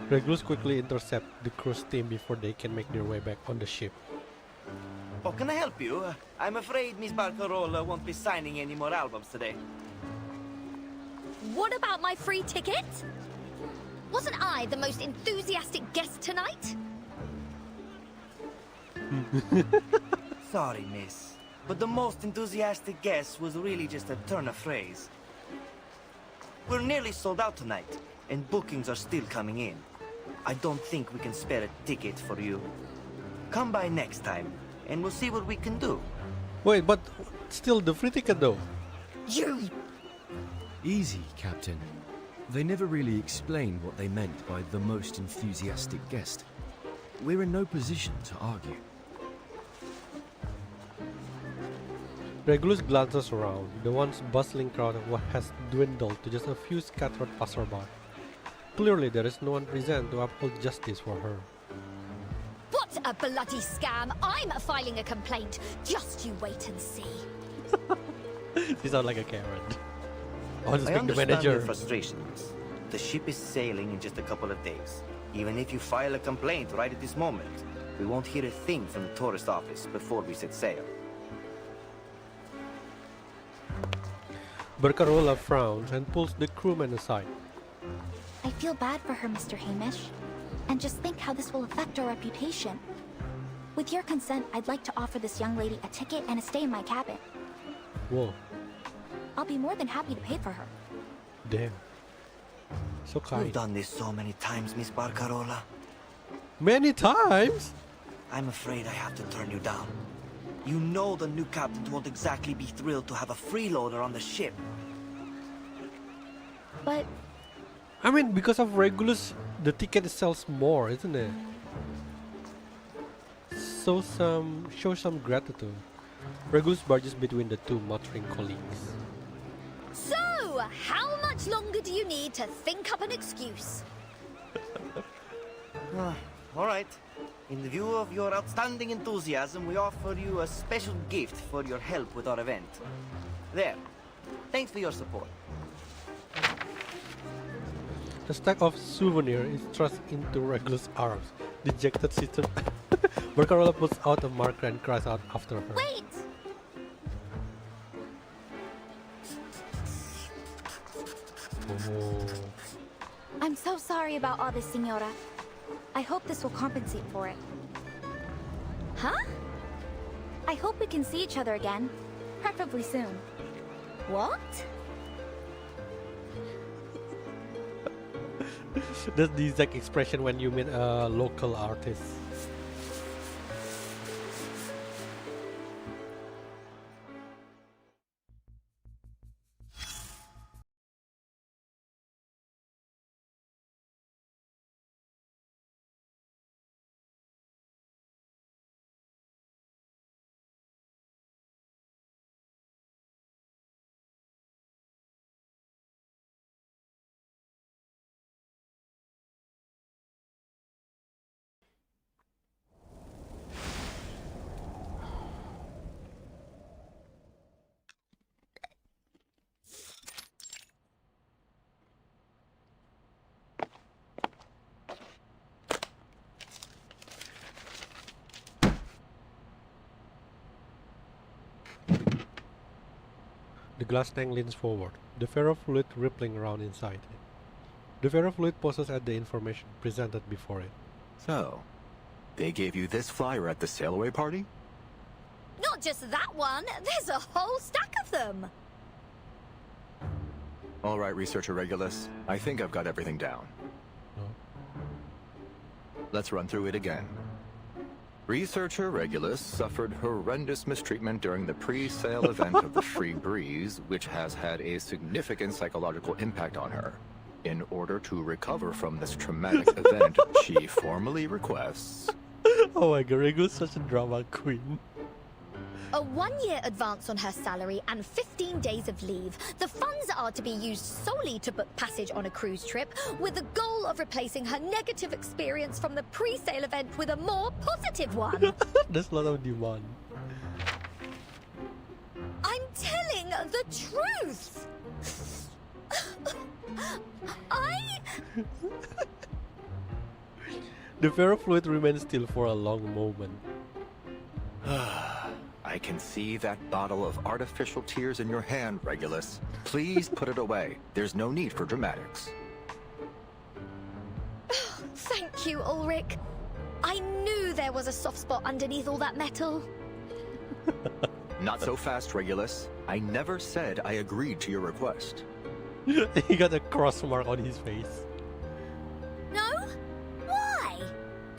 Regulus quickly intercept the cruise team before they can make their way back on the ship. Oh, can I help you? I'm afraid Miss Barcarola won't be signing any more albums today. What about my free ticket? Wasn't I the most enthusiastic guest tonight? Sorry, miss. But the most enthusiastic guess was really just a turn of phrase. We're nearly sold out tonight, and bookings are still coming in. I don't think we can spare a ticket for you. Come by next time, and we'll see what we can do. Wait, but still the free ticket though? You! Easy, Captain. They never really explained what they meant by the most enthusiastic guest. We're in no position to argue. Regulus glances around. The once bustling crowd has dwindled to just a few scattered passerby. Clearly, there is no one present to uphold justice for her. What a bloody scam! I'm filing a complaint. Just you wait and see. She sounds like a Karen. I want to I speak to understand manager. your frustrations. The ship is sailing in just a couple of days. Even if you file a complaint right at this moment, we won't hear a thing from the tourist office before we set sail. Barcarola frowns and pulls the crewman aside. I feel bad for her, Mr. Hamish. And just think how this will affect our reputation. With your consent, I'd like to offer this young lady a ticket and a stay in my cabin. Whoa, I'll be more than happy to pay for her. damn. So kind. You've done this so many times, Miss Barcarola. Many times? I'm afraid I have to turn you down. You know the new captain won't exactly be thrilled to have a freeloader on the ship. But... I mean, because of Regulus, the ticket sells more, isn't it? So show some gratitude. Regulus barges between the two muttering colleagues. So, how much longer do you need to think up an excuse? All right. In view of your outstanding enthusiasm, we offer you a special gift for your help with our event. There. Thanks for your support. A stack of souvenirs is thrust into Regulus' arms. Dejected sister. Barcarola pulls out a marker and cries out after her. Wait! Oh. I'm so sorry about all this, Senora. I hope this will compensate for it. Huh? I hope we can see each other again. Preferably soon. What? That's the exact expression when you meet a local artist. The glass tank leans forward, the ferrofluid rippling around inside it. The ferrofluid pauses at the information presented before it. So, they gave you this flyer at the sail-away party? Not just that one, there's a whole stack of them! All right, Researcher Regulus. I think I've got everything down. Let's run through it again. Researcher Regulus suffered horrendous mistreatment during the pre-sale event of the Free Breeze, which has had a significant psychological impact on her. In order to recover from this traumatic event, she formally requests... Oh my god, Regulus is such a drama queen. A 1-year advance on her salary and 15 days of leave. The funds are to be used solely to book passage on a cruise trip, with the goal of replacing her negative experience from the pre-sale event with a more positive one. There's a lot of demand. I'm telling the truth! The ferrofluid remains still for a long moment. I can see that bottle of artificial tears in your hand, Regulus. Please put it away. There's no need for dramatics. Thank you, Ulrich. I knew there was a soft spot underneath all that metal. Not so fast, Regulus. I never said I agreed to your request. He got a cross mark on his face. No? Why?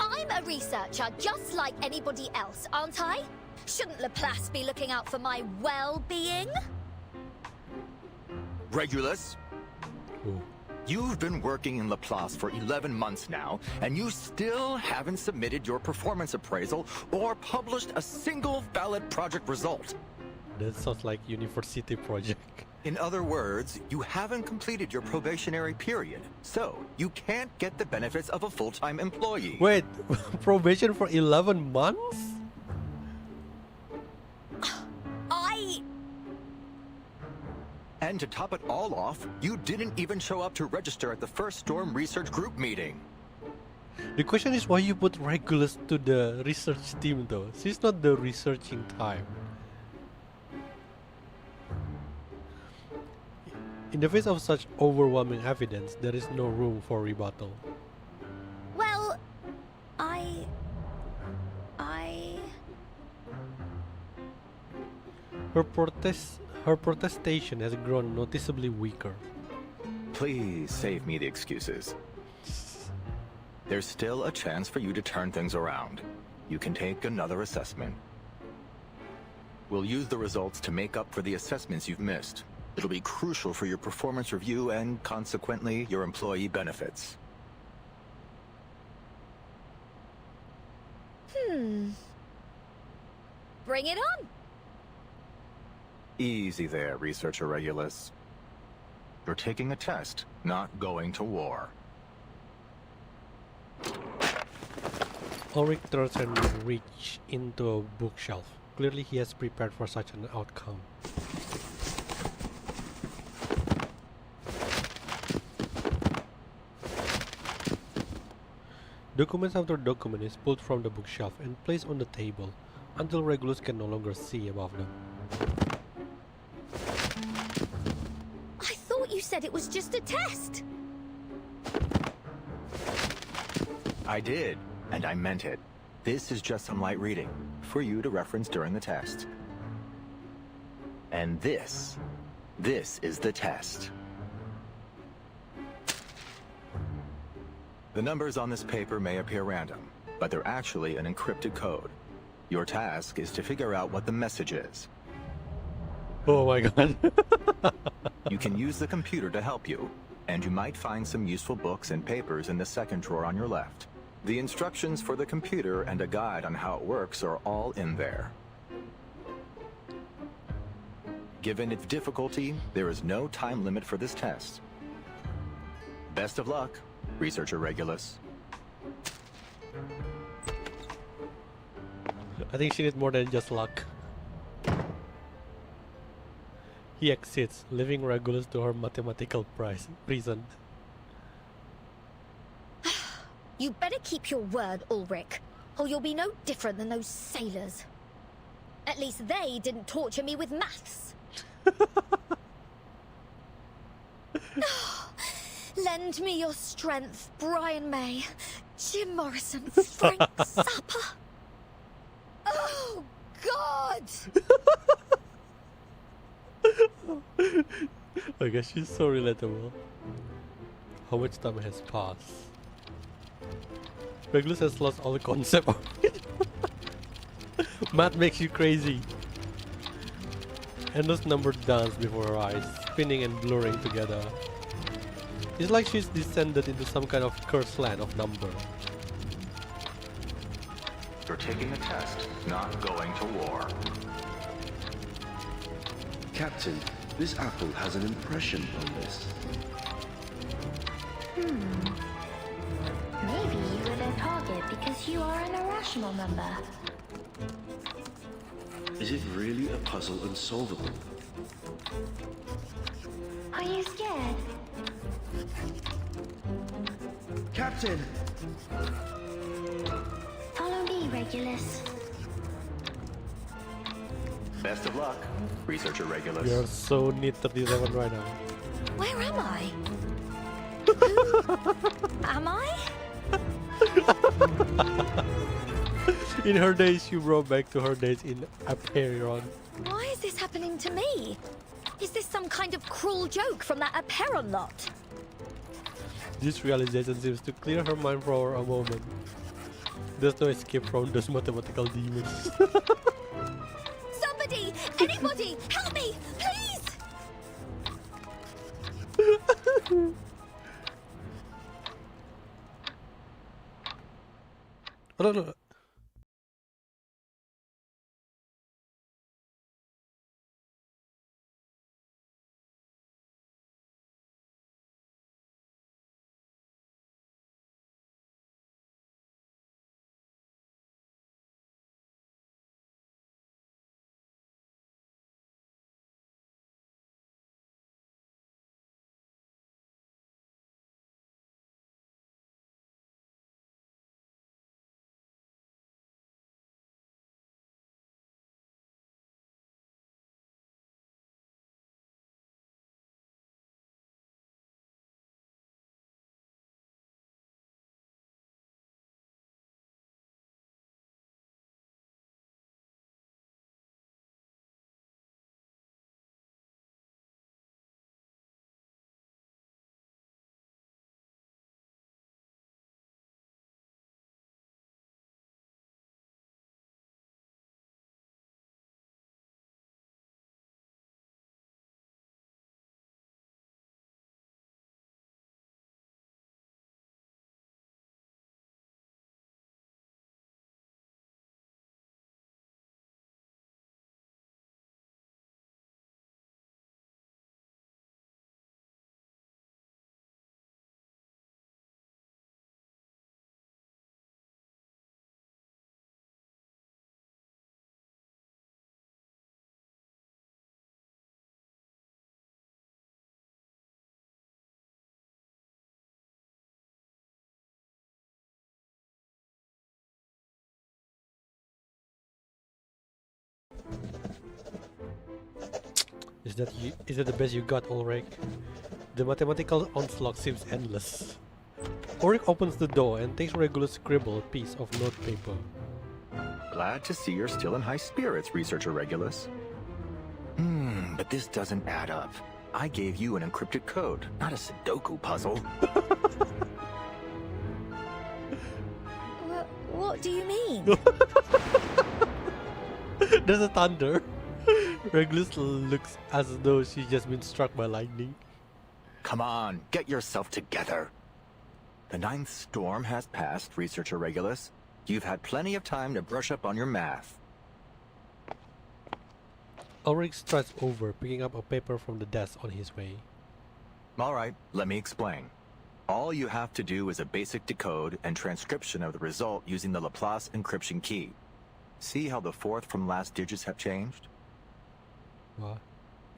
I'm a researcher just like anybody else, aren't I? Shouldn't Laplace be looking out for my well-being? Regulus? Ooh. You've been working in Laplace for 11 months now, and you still haven't submitted your performance appraisal or published a single valid project result. That sounds like university project. In other words, you haven't completed your probationary period, so you can't get the benefits of a full-time employee. Wait, probation for 11 months? And to top it all off, you didn't even show up to register at the first Storm Research Group meeting. The question is why you put Regulus to the research team though? She's not the researching time. In the face of such overwhelming evidence, there is no room for rebuttal. Well, Her protestation has grown noticeably weaker. Please save me the excuses. There's still a chance for you to turn things around. You can take another assessment. We'll use the results to make up for the assessments you've missed. It'll be crucial for your performance review and, consequently, your employee benefits. Bring it on. Easy there, Researcher Regulus. You're taking a test, not going to war. Ulrich turns and reaches into a bookshelf. Clearly he has prepared for such an outcome. Document after document is pulled from the bookshelf and placed on the table until Regulus can no longer see above them. I thought you said it was just a test. I did, and I meant it. This is just some light reading, for you to reference during the test. And this is the test. The numbers on this paper may appear random, but they're actually an encrypted code. Your task is to figure out what the message is. Oh my god. You can use the computer to help you, and you might find some useful books and papers in the second drawer on your left. The instructions for the computer and a guide on how it works are all in there. Given its difficulty, there is no time limit for this test. Best of luck, Researcher Regulus. I think she needs more than just luck. He exits, leaving Regulus to her mathematical prison. You better keep your word, Ulrich, or you'll be no different than those sailors. At least they didn't torture me with maths. Lend me your strength, Brian May, Jim Morrison, Frank Zappa. Oh, God! I guess she's so relatable. How much time has passed? Regulus has lost all the concept of it. Math makes you crazy. Endless numbers dance before her eyes, spinning and blurring together. It's like she's descended into some kind of cursed land of number. You're taking a test, not going to war. Captain, this apple has an impression on this. Maybe you were their target because you are an irrational number. Is it really a puzzle unsolvable? Are you scared? Captain! Follow me, Regulus. Best of luck, Researcher Regulus. You're so neat 37 right now. Where am I? Am I? In her days, she brought back to her days in Apeiron. Why is this happening to me? Is this some kind of cruel joke from that Apeiron lot? This realization seems to clear her mind for a moment. There's no escape from those mathematical demons. Somebody! Anybody! Help me! Please! No. Is that the best you got, Ulrich? The mathematical onslaught seems endless. Ulrich opens the door and takes Regulus' scribbled piece of notepaper. Glad to see you're still in high spirits, Researcher Regulus. But this doesn't add up. I gave you an encrypted code, not a Sudoku puzzle. What do you mean? There's a thunder. Regulus looks as though she's just been struck by lightning. Come on, get yourself together. The 9th storm has passed, Researcher Regulus. You've had plenty of time to brush up on your math. Ulrich strides over, picking up a paper from the desk on his way. All right, let me explain. All you have to do is a basic decode and transcription of the result using the Laplace encryption key. See how the 4th from last digits have changed? What?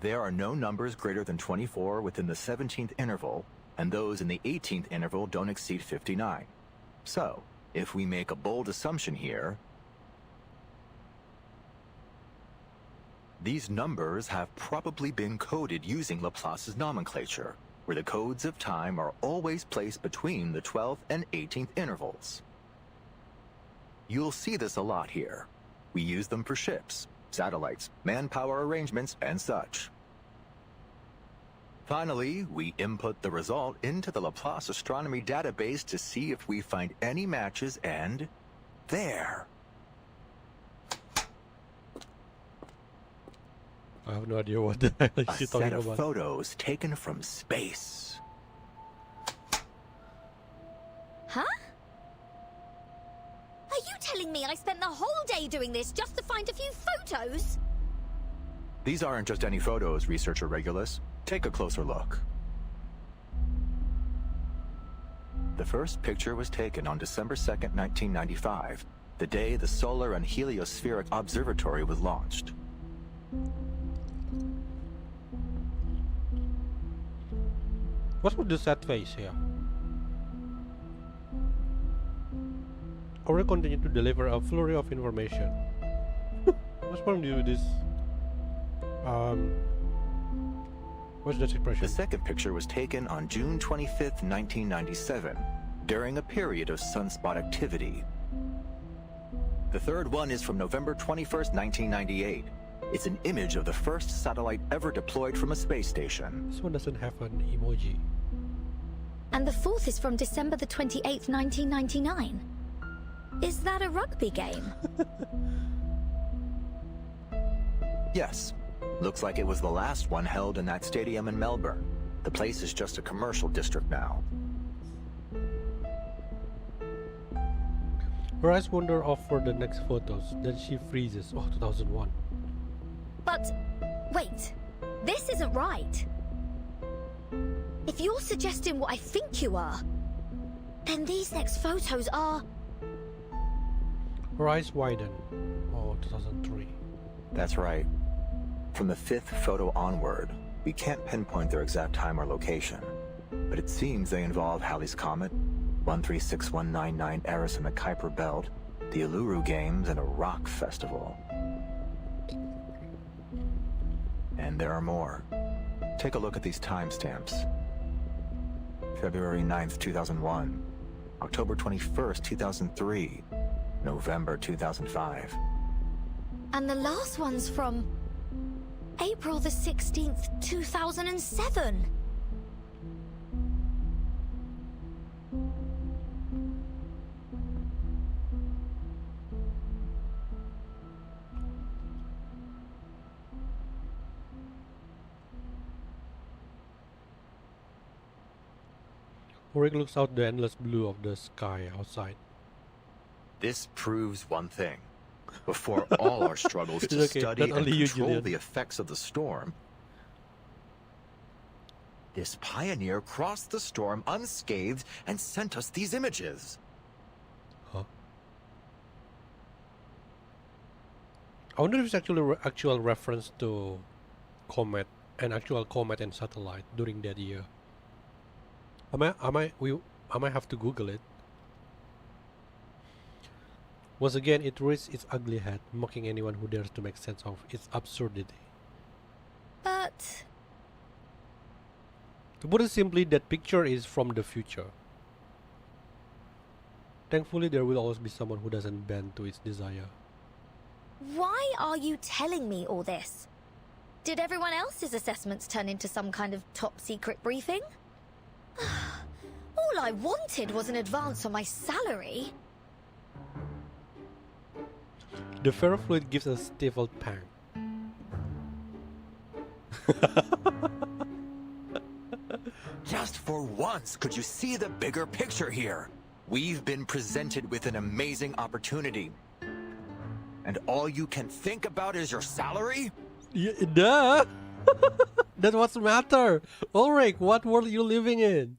There are no numbers greater than 24 within the 17th interval, and those in the 18th interval don't exceed 59. So, if we make a bold assumption here, these numbers have probably been coded using Laplace's nomenclature, where the codes of time are always placed between the 12th and 18th intervals. You'll see this a lot here. We use them for ships, satellites, manpower arrangements, and such. Finally, we input the result into the Laplace astronomy database to see if we find any matches, and there. I have no idea what the hell is she A talking set of about. photos taken from space. Huh? Are you telling me I spent the whole day doing this just to find a few photos? These aren't just any photos, Researcher Regulus. Take a closer look. The first picture was taken on December 2nd, 1995, the day the Solar and Heliospheric Observatory was launched. What's with the sad face here? Ulrich continued to deliver a flurry of information. What's wrong with this? What's that expression? The second picture was taken on June 25th, 1997, during a period of sunspot activity. The third one is from November 21st, 1998. It's an image of the first satellite ever deployed from a space station. This one doesn't have an emoji. And the 4th is from December the 28th, 1999. Is that a rugby game? Yes. Looks like it was the last one held in that stadium in Melbourne. The place is just a commercial district now. Her eyes wander off for the next photos, then she freezes. Oh, 2001. But, wait. This isn't right. If you're suggesting what I think you are, then these next photos are... Her eyes widen. Oh, 2003. That's right. From the 5th photo onward, we can't pinpoint their exact time or location, but it seems they involve Halley's Comet, 136199 Eris in the Kuiper Belt, the Uluru Games, and a rock festival. And there are more. Take a look at these timestamps. February 9th, 2001, October 21st, 2003, November 2005. And the last one's from April the 16th, 2007. Ulrich looks out the endless blue of the sky outside. This proves one thing. Before all our struggles to Okay, study not and only you, control Julian. the effects of the storm, this pioneer crossed the storm unscathed and sent us these images. Huh? I wonder if it's actually actual reference to comet, an actual comet and satellite during that year. I might have to Google it. Once again, it raises its ugly head, mocking anyone who dares to make sense of its absurdity. But... To put it simply, that picture is from the future. Thankfully, there will always be someone who doesn't bend to its desire. Why are you telling me all this? Did everyone else's assessments turn into some kind of top-secret briefing? All I wanted was an advance on my salary. The ferrofluid gives a stifled pang. Just for once, could you see the bigger picture here? We've been presented with an amazing opportunity. And all you can think about is your salary? Yeah, duh! That's what's the matter. Ulrich, what world are you living in?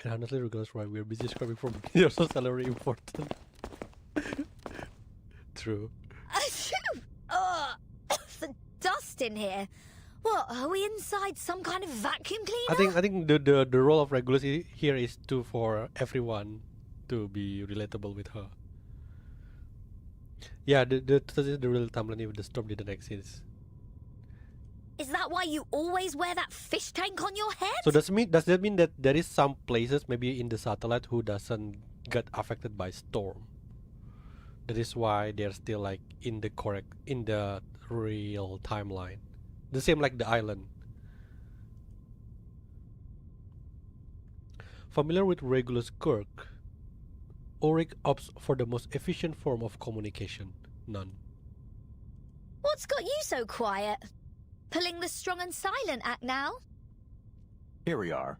And honestly, regardless, right, we're busy scrubbing from your salary important. True. The dust in here. What, are we inside some kind of vacuum cleaner? I think the role of Regulus here is to for everyone to be relatable with her. Yeah, the real timeline if the storm didn't exist. Is that why you always wear that fish tank on your head? So does that mean that there is some places maybe in the satellite who doesn't get affected by storm? That is why they're still like in the real timeline. The same like the island. Familiar with Regulus Kirk, Ulrich opts for the most efficient form of communication, none. What's got you so quiet? Pulling the strong and silent act now? Here we are.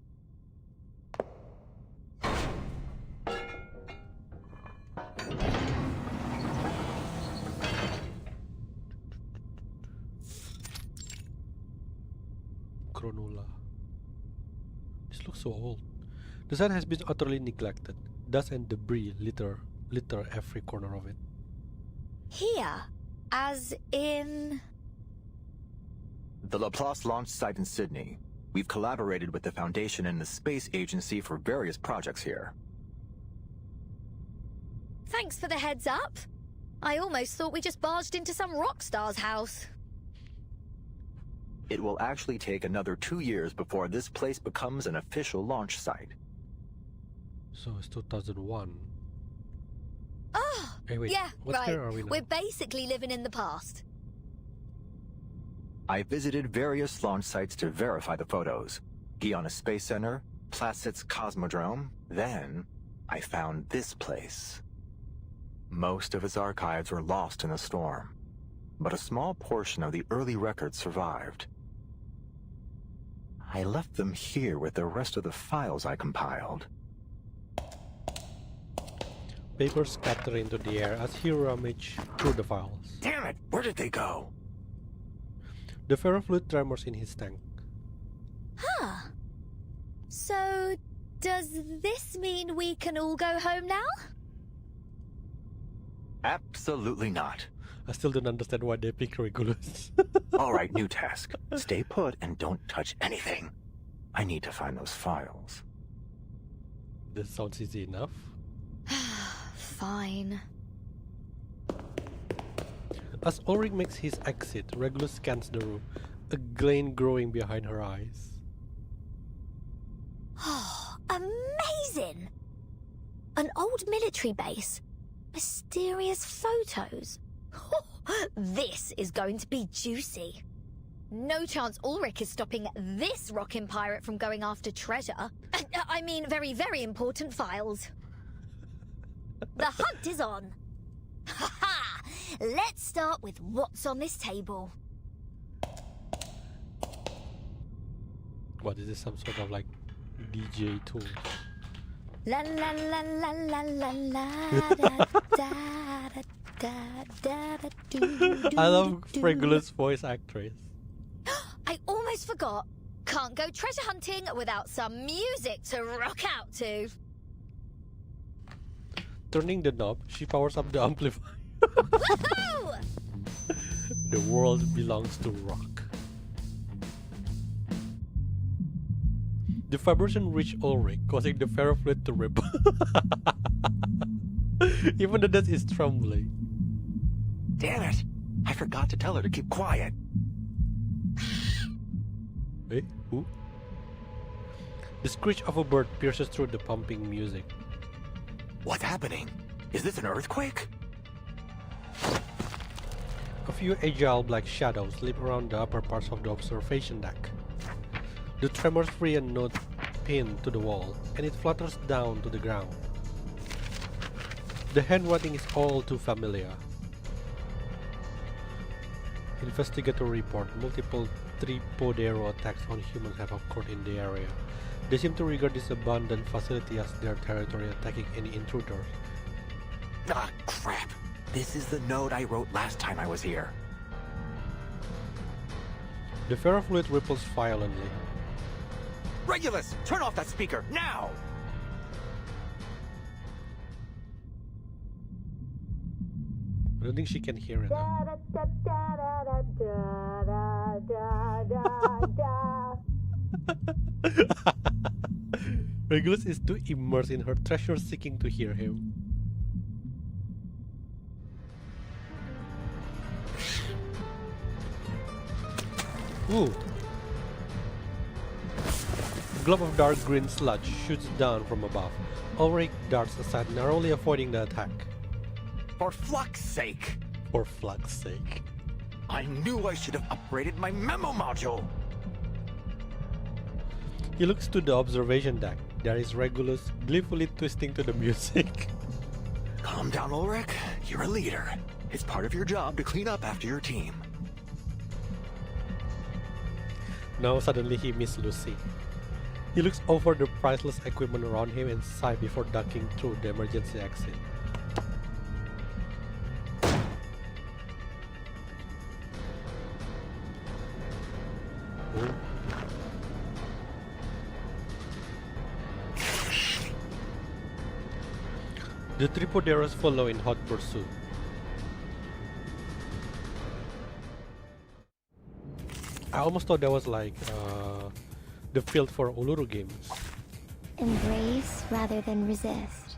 Chronula. This looks so old. The site has been utterly neglected. Dust and debris litter every corner of it. Here? As in... The Laplace launch site in Sydney. We've collaborated with the Foundation and the Space Agency for various projects here. Thanks for the heads up. I almost thought we just barged into some rock star's house. It will actually take another 2 years before this place becomes an official launch site. So it's 2001. Oh, Hey, wait, yeah, what right. year are we now? We're basically living in the past. I visited various launch sites to verify the photos. Guiana Space Center, Placid's Cosmodrome. Then, I found this place. Most of its archives were lost in the storm, but a small portion of the early records survived. I left them here with the rest of the files I compiled. Papers scatter into the air as he rummages through the files. Damn it! Where did they go? The ferrofluid tremors in his tank. Huh. So, does this mean we can all go home now? Absolutely not. I still don't understand why they pick Regulus. All right, new task. Stay put and don't touch anything. I need to find those files. This sounds easy enough. Fine. As Ulrich makes his exit, Regulus scans the room, a gleam growing behind her eyes. Oh, amazing! An old military base. Mysterious photos. This is going to be juicy. No chance Ulrich is stopping this rockin' pirate from going after treasure. I mean, very, very important files. The hunt is on. Ha ha! Let's start with what's on this table. What is this, some sort of like DJ tool? La la la la la la la da da da da da do. I love Regulus' voice actress. I almost forgot. Can't go treasure hunting without some music to rock out to. Turning the knob, she powers up the amplifier. Woohoo! The world belongs to rock. The vibration reached Ulrich, causing the ferrofluid to ripple. Even the desk is trembling. Damn it! I forgot to tell her to keep quiet. Eh? Who? The screech of a bird pierces through the pumping music. What's happening? Is this an earthquake? A few agile black shadows leap around the upper parts of the observation deck. The tremors free a note pinned to the wall, and it flutters down to the ground. The handwriting is all too familiar. Investigatory report. Multiple Tripodero attacks on humans have occurred in the area. They seem to regard this abandoned facility as their territory, attacking any intruders. Ah, crap! This is the note I wrote last time I was here. The ferrofluid ripples violently. Regulus, turn off that speaker, now! I don't think she can hear it. Regulus is too immersed in her treasure seeking to hear him. Ooh. A glob of dark green sludge shoots down from above. Ulrich darts aside, narrowly avoiding the attack. For fuck's sake! For fuck's sake. I knew I should have upgraded my memo module! He looks to the observation deck. There is Regulus gleefully twisting to the music. Calm down, Ulrich. You're a leader. It's part of your job to clean up after your team. Now suddenly he misses Lucy. He looks over the priceless equipment around him and sighs before ducking through the emergency exit. Oh. The Tripoderos follow in hot pursuit. I almost thought that was like the field for Uluru games. Embrace rather than resist.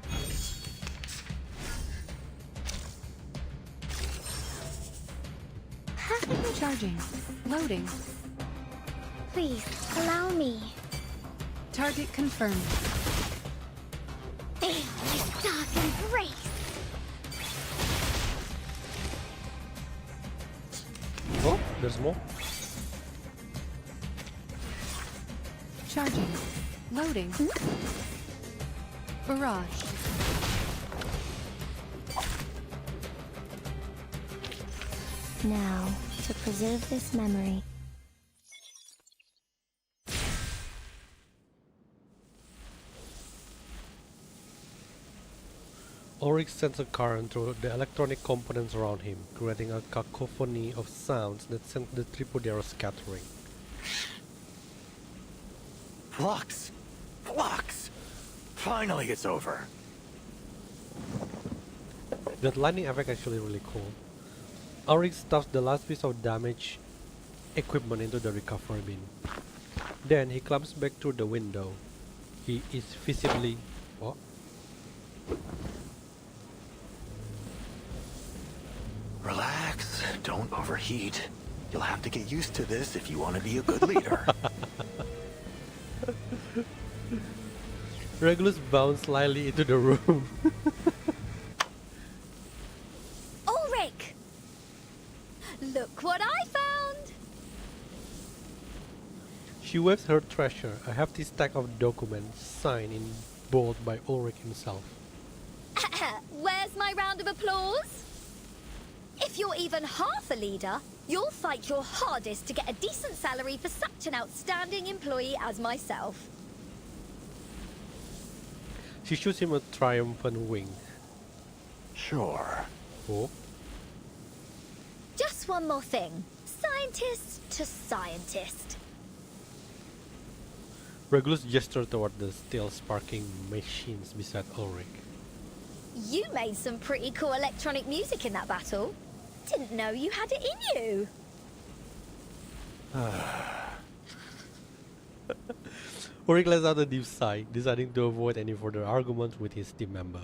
Charging. Loading. Please, allow me. Target confirmed. This dark embrace. Oh, there's more. Charging. Loading. Barrage. Now, to preserve this memory. Ulrich sends a current through the electronic components around him, creating a cacophony of sounds that sent the Tripodero scattering. Flux! Flux! Finally it's over! That lightning effect actually really cool. Ulrich stuffs the last piece of damaged equipment into the recovery bin. Then he climbs back through the window. He is visibly... What? Relax, don't overheat. You'll have to get used to this if you want to be a good leader. Regulus bounced slightly into the room. Ulrich! Look what I found! She waves her treasure, a hefty stack of documents signed in bold by Ulrich himself. Where's my round of applause? If you're even half a leader, you'll fight your hardest to get a decent salary for such an outstanding employee as myself. She shoots him a triumphant wink. Sure. Oh? Just one more thing. Scientist to scientist. Regulus gestured toward the still sparking machines beside Ulrich. You made some pretty cool electronic music in that battle. Didn't know you had it in you. Ulrich lets out a deep sigh, deciding to avoid any further arguments with his team member.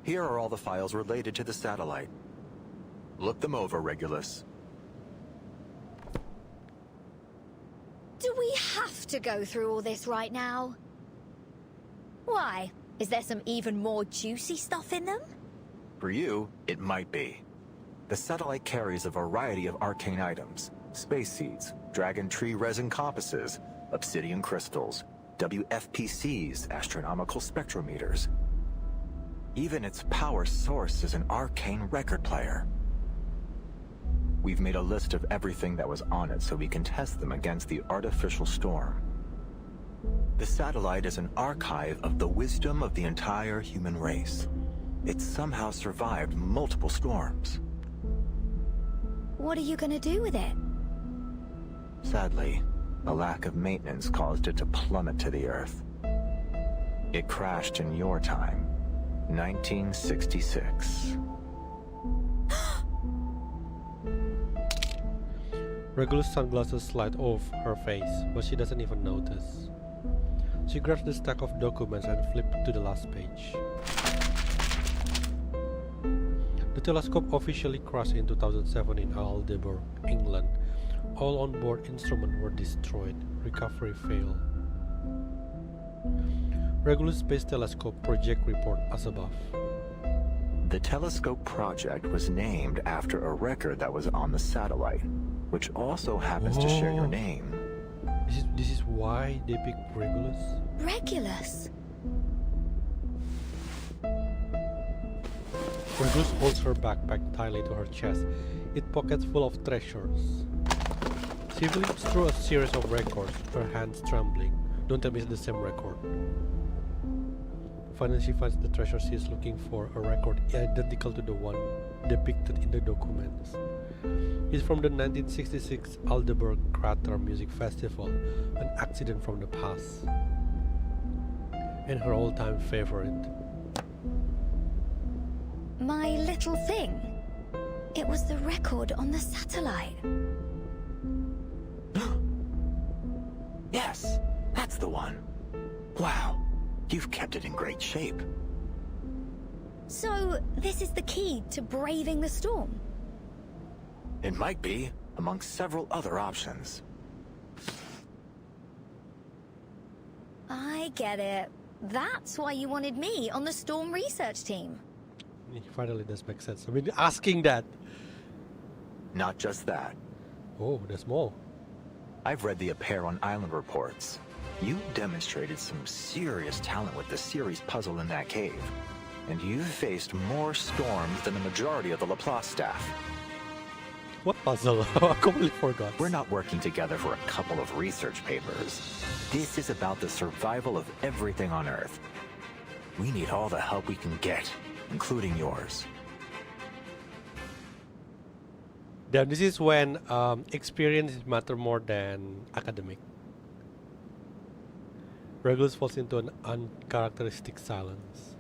Here are all the files related to the satellite. Look them over, Regulus. Do we have to go through all this right now? Why? Is there some even more juicy stuff in them? For you, it might be. The satellite carries a variety of arcane items. Space seeds, dragon tree resin compasses, obsidian crystals, WFPCs, astronomical spectrometers. Even its power source is an arcane record player. We've made a list of everything that was on it so we can test them against the artificial storm. The satellite is an archive of the wisdom of the entire human race. It somehow survived multiple storms. What are you gonna do with it? Sadly, a lack of maintenance caused it to plummet to the Earth. It crashed in your time, 1966. Regulus' sunglasses slide off her face, but she doesn't even notice. She grabs the stack of documents and flips to the last page. The telescope officially crashed in 2007 in Aldeburgh, England. All on-board instruments were destroyed. Recovery failed. Regulus Space Telescope project report as above. The telescope project was named after a record that was on the satellite, which also happens to share your name. This is why they picked Regulus? Regulus? Regulus holds her backpack tightly to her chest, its pockets full of treasures. She flips through a series of records, her hands trembling. Don't tell me it's the same record. Finally, she finds the treasure she is looking for, a record identical to the one depicted in the documents. It's from the 1966 Aldeburgh Crater Music Festival, an accident from the past. And her all-time favorite. My little thing. It was the record on the satellite. Yes, that's the one. Wow, you've kept it in great shape. So, this is the key to braving the storm? It might be, amongst several other options. I get it. That's why you wanted me on the Storm research team. Finally, this makes sense. I've been asking that. Not just that. Oh, there's more. I've read the Appear on Island reports. You demonstrated some serious talent with the series puzzle in that cave. And you've faced more storms than the majority of the Laplace staff. What puzzle? I completely forgot. We're not working together for a couple of research papers. This is about the survival of everything on Earth. We need all the help we can get, including yours. Then this is when experience matter more than academic. Regulus falls into an uncharacteristic silence.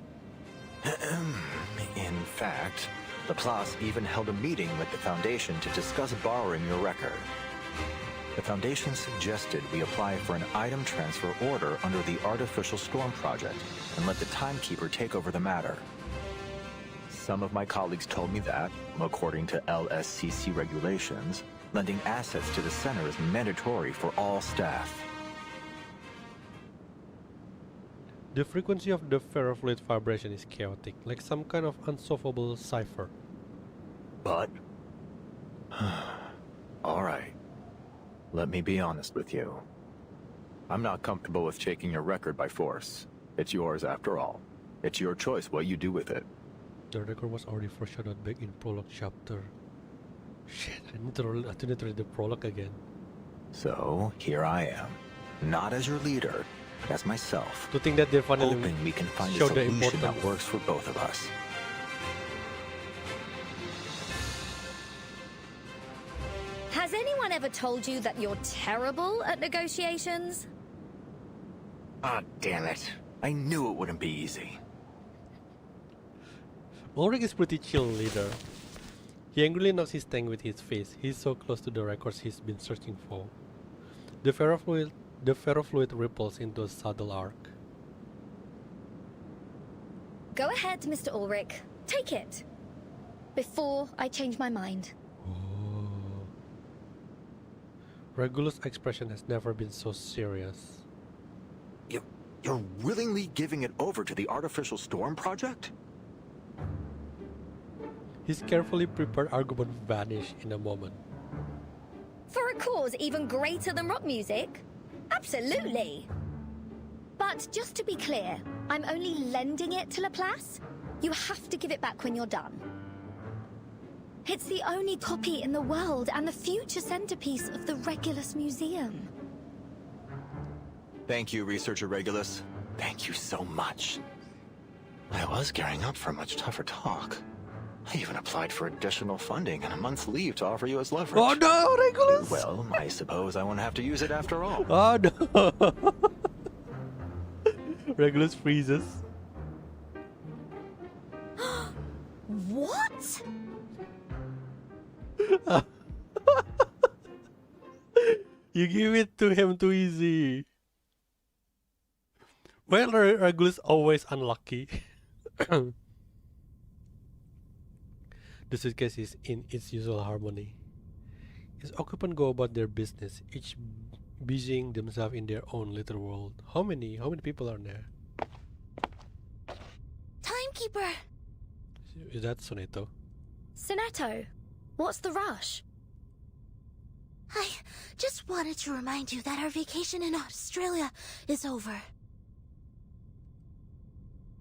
In fact, Laplace even held a meeting with the Foundation to discuss borrowing your record. The Foundation suggested we apply for an item transfer order under the Artificial Storm Project and let the Timekeeper take over the matter. Some of my colleagues told me that, according to LSCC regulations, lending assets to the center is mandatory for all staff. The frequency of the ferrofluid vibration is chaotic, like some kind of unsolvable cipher. But... Alright. Let me be honest with you. I'm not comfortable with taking your record by force. It's yours after all. It's your choice what you do with it. The record was already foreshadowed back in prologue chapter. Shit, I need to read the prologue again. So, here I am. Not as your leader, but as myself. To think that they finally hoping we can find a show the solution that importance. works for both of us. Has anyone ever told you that you're terrible at negotiations? Ah, damn it. I knew it wouldn't be easy. Ulrich is pretty chill leader. He angrily knocks his tank with his face. He's so close to the records he's been searching for. The ferrofluid ripples into a subtle arc. Go ahead, Mr. Ulrich. Take it. Before I change my mind. Regulus' expression has never been so serious. You're willingly giving it over to the Artificial Storm Project? His carefully prepared argument vanished in a moment. For a cause even greater than rock music? Absolutely. But just to be clear, I'm only lending it to Laplace. You have to give it back when you're done. It's the only copy in the world and the future centerpiece of the Regulus Museum. Thank you, Researcher Regulus. Thank you so much. I was gearing up for a much tougher talk. I even applied for additional funding and a month's leave to offer you as leverage. Oh no, Regulus! Well, I suppose I won't have to use it after all. Oh no! Regulus freezes. What? You give it to him too easy. Well, Regulus always unlucky. The suitcase is in its usual harmony. Its occupants go about their business, each busying themselves in their own little world. How many people are there? Timekeeper! Is that Soneto? Soneto, what's the rush? I just wanted to remind you that our vacation in Australia is over.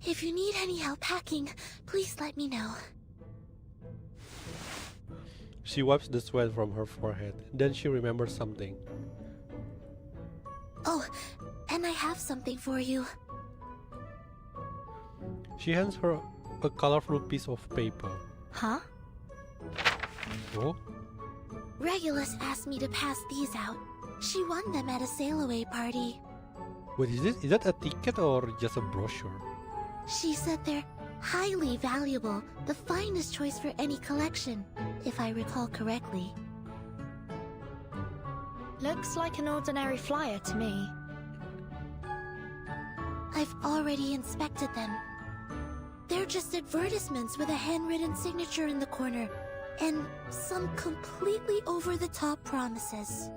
If you need any help packing, please let me know. She wipes the sweat from her forehead. Then she remembers something. Oh, and I have something for you. She hands her a colorful piece of paper. Huh? Oh? Regulus asked me to pass these out. She won them at a sail-away party. Wait, is that a ticket or just a brochure? She said they're highly valuable, the finest choice for any collection, if I recall correctly. Looks like an ordinary flyer to me. I've already inspected them. They're just advertisements with a handwritten signature in the corner. and some completely over-the-top promises.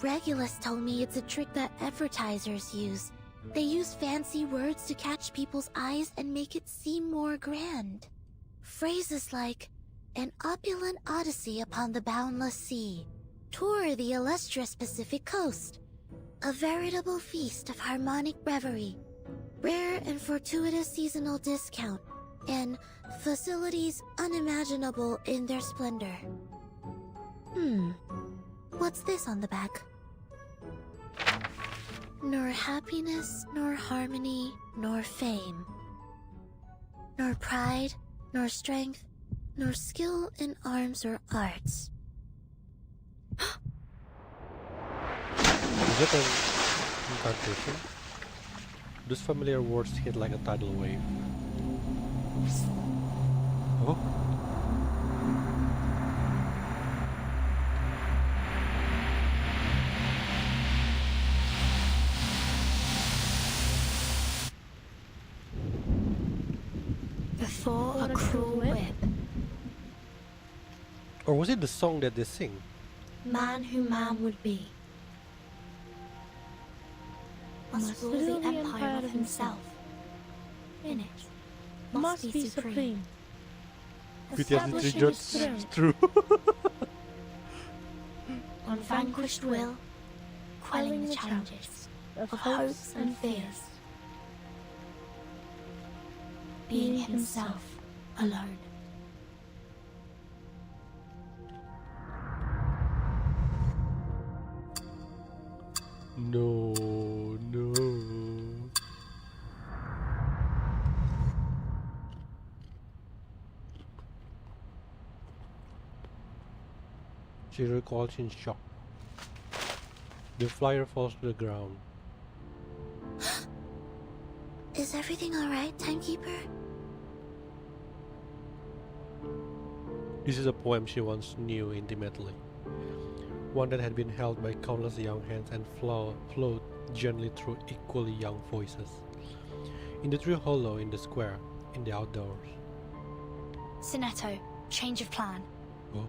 Regulus told me it's a trick that advertisers use. They use fancy words to catch people's eyes and make it seem more grand. Phrases like, an opulent odyssey upon the boundless sea, tour the illustrious Pacific coast, a veritable feast of harmonic reverie, rare and fortuitous seasonal discount, and facilities unimaginable in their splendor. What's this on the back? Nor happiness, nor harmony, nor fame. Nor pride, nor strength, nor skill in arms or arts. Is it an incantation? Those familiar words hit like a tidal wave. Oh? Before a cruel whip, Or was it the song that they sing? man who man would be must rule the empire of himself. In it, must be supreme. PTSD it's true. On vanquished will, quelling the challenges of hopes and fears. Being himself alone. No, no. She recoils in shock. The flyer falls to the ground. Is everything alright, Timekeeper? This is a poem she once knew intimately. One that had been held by countless young hands and flowed gently through equally young voices. In the tree hollow in the square, in the outdoors. Sinetto, change of plan. Oh?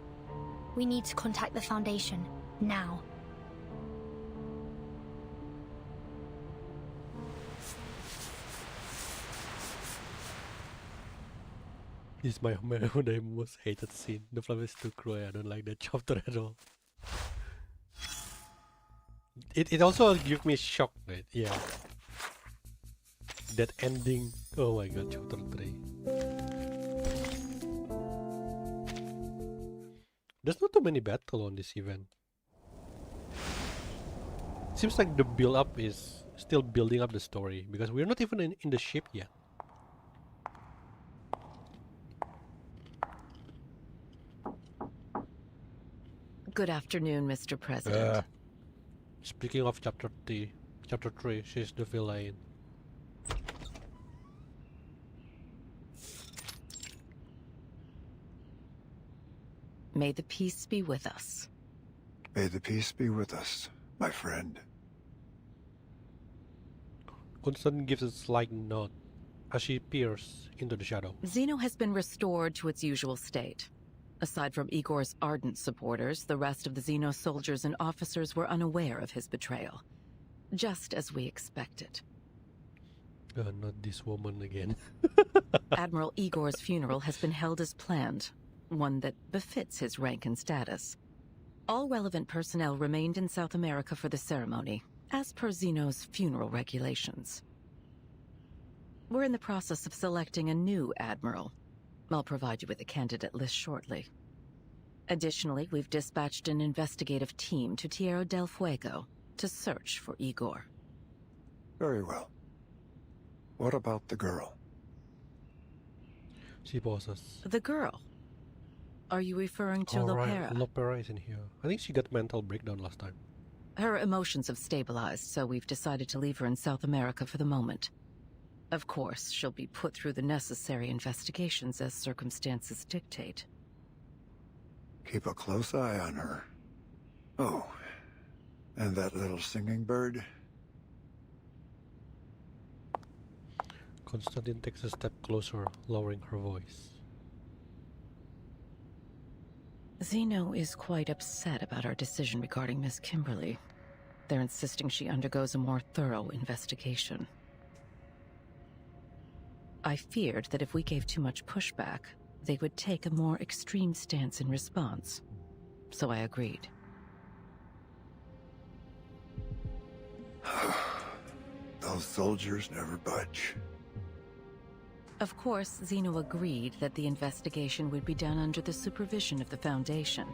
We need to contact the Foundation, now. This is my most hated scene. The flower is too cruel. I don't like that chapter at all. It also gives me shock, right? Yeah. That ending. Oh my god, chapter 3. There's not too many battles on this event. Seems like the build up is still building up the story because we're not even in the ship yet. Good afternoon, Mr. President. Speaking of chapter 3, she's the villain. May the peace be with us. May the peace be with us, my friend. Constance gives a slight nod as she peers into the shadow. Xeno has been restored to its usual state. Aside from Igor's ardent supporters, the rest of the Xeno soldiers and officers were unaware of his betrayal. Just as we expected. Not this woman again. Admiral Igor's funeral has been held as planned, one that befits his rank and status. All relevant personnel remained in South America for the ceremony, as per Xeno's funeral regulations. We're in the process of selecting a new admiral. I'll provide you with a candidate list shortly. Additionally, we've dispatched an investigative team to Tierra del Fuego to search for Igor. Very well. What about the girl? She pauses. The girl? Are you referring to Lopera? Right. Lopera is in here. I think she got mental breakdown last time. Her emotions have stabilized, so we've decided to leave her in South America for the moment. Of course, she'll be put through the necessary investigations as circumstances dictate. Keep a close eye on her. Oh, and that little singing bird? Constantine takes a step closer, lowering her voice. Zeno is quite upset about our decision regarding Miss Kimberly. They're insisting she undergoes a more thorough investigation. I feared that if we gave too much pushback, they would take a more extreme stance in response. So I agreed. Those soldiers never budge. Of course, Zeno agreed that the investigation would be done under the supervision of the Foundation.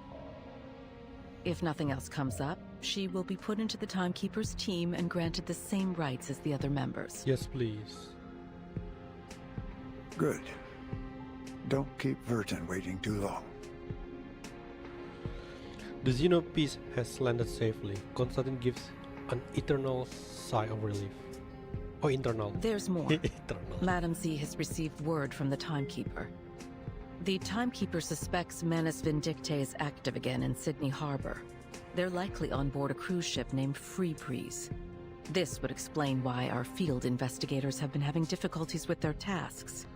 If nothing else comes up, she will be put into the Timekeeper's team and granted the same rights as the other members. Yes, please. Good. Don't keep Verton waiting too long. The Zeno piece has landed safely. Constantine gives an eternal sigh of relief. Oh, internal. There's more. Eternal. Madam Z has received word from the Timekeeper. The Timekeeper suspects Manus Vindictae is active again in Sydney Harbor. They're likely on board a cruise ship named Free Breeze. This would explain why our field investigators have been having difficulties with their tasks.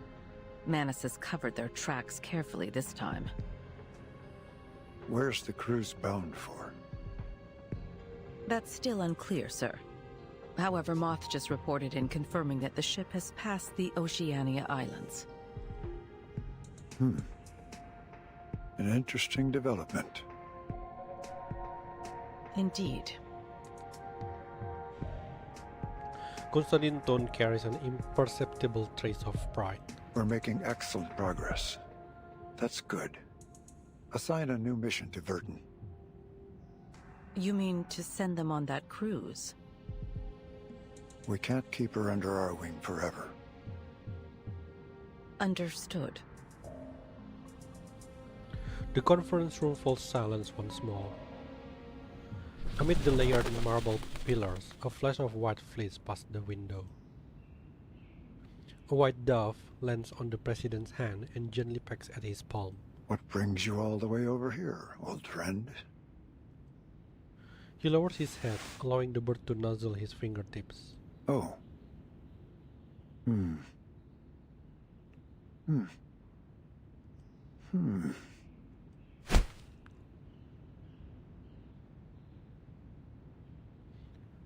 Manus has covered their tracks carefully this time. Where's the cruise bound for? That's still unclear, sir. However, Moth just reported in confirming that the ship has passed the Oceania Islands. An interesting development. Indeed. Constantine's tone carries an imperceptible trace of pride. We're making excellent progress. That's good. Assign a new mission to Verton. You mean to send them on that cruise? We can't keep her under our wing forever. Understood. The conference room falls silent once more. Amid the layered marble pillars, a flash of white flits past the window. A white dove lands on the president's hand and gently pecks at his palm. What brings you all the way over here, old friend? He lowers his head, allowing the bird to nuzzle his fingertips. Oh.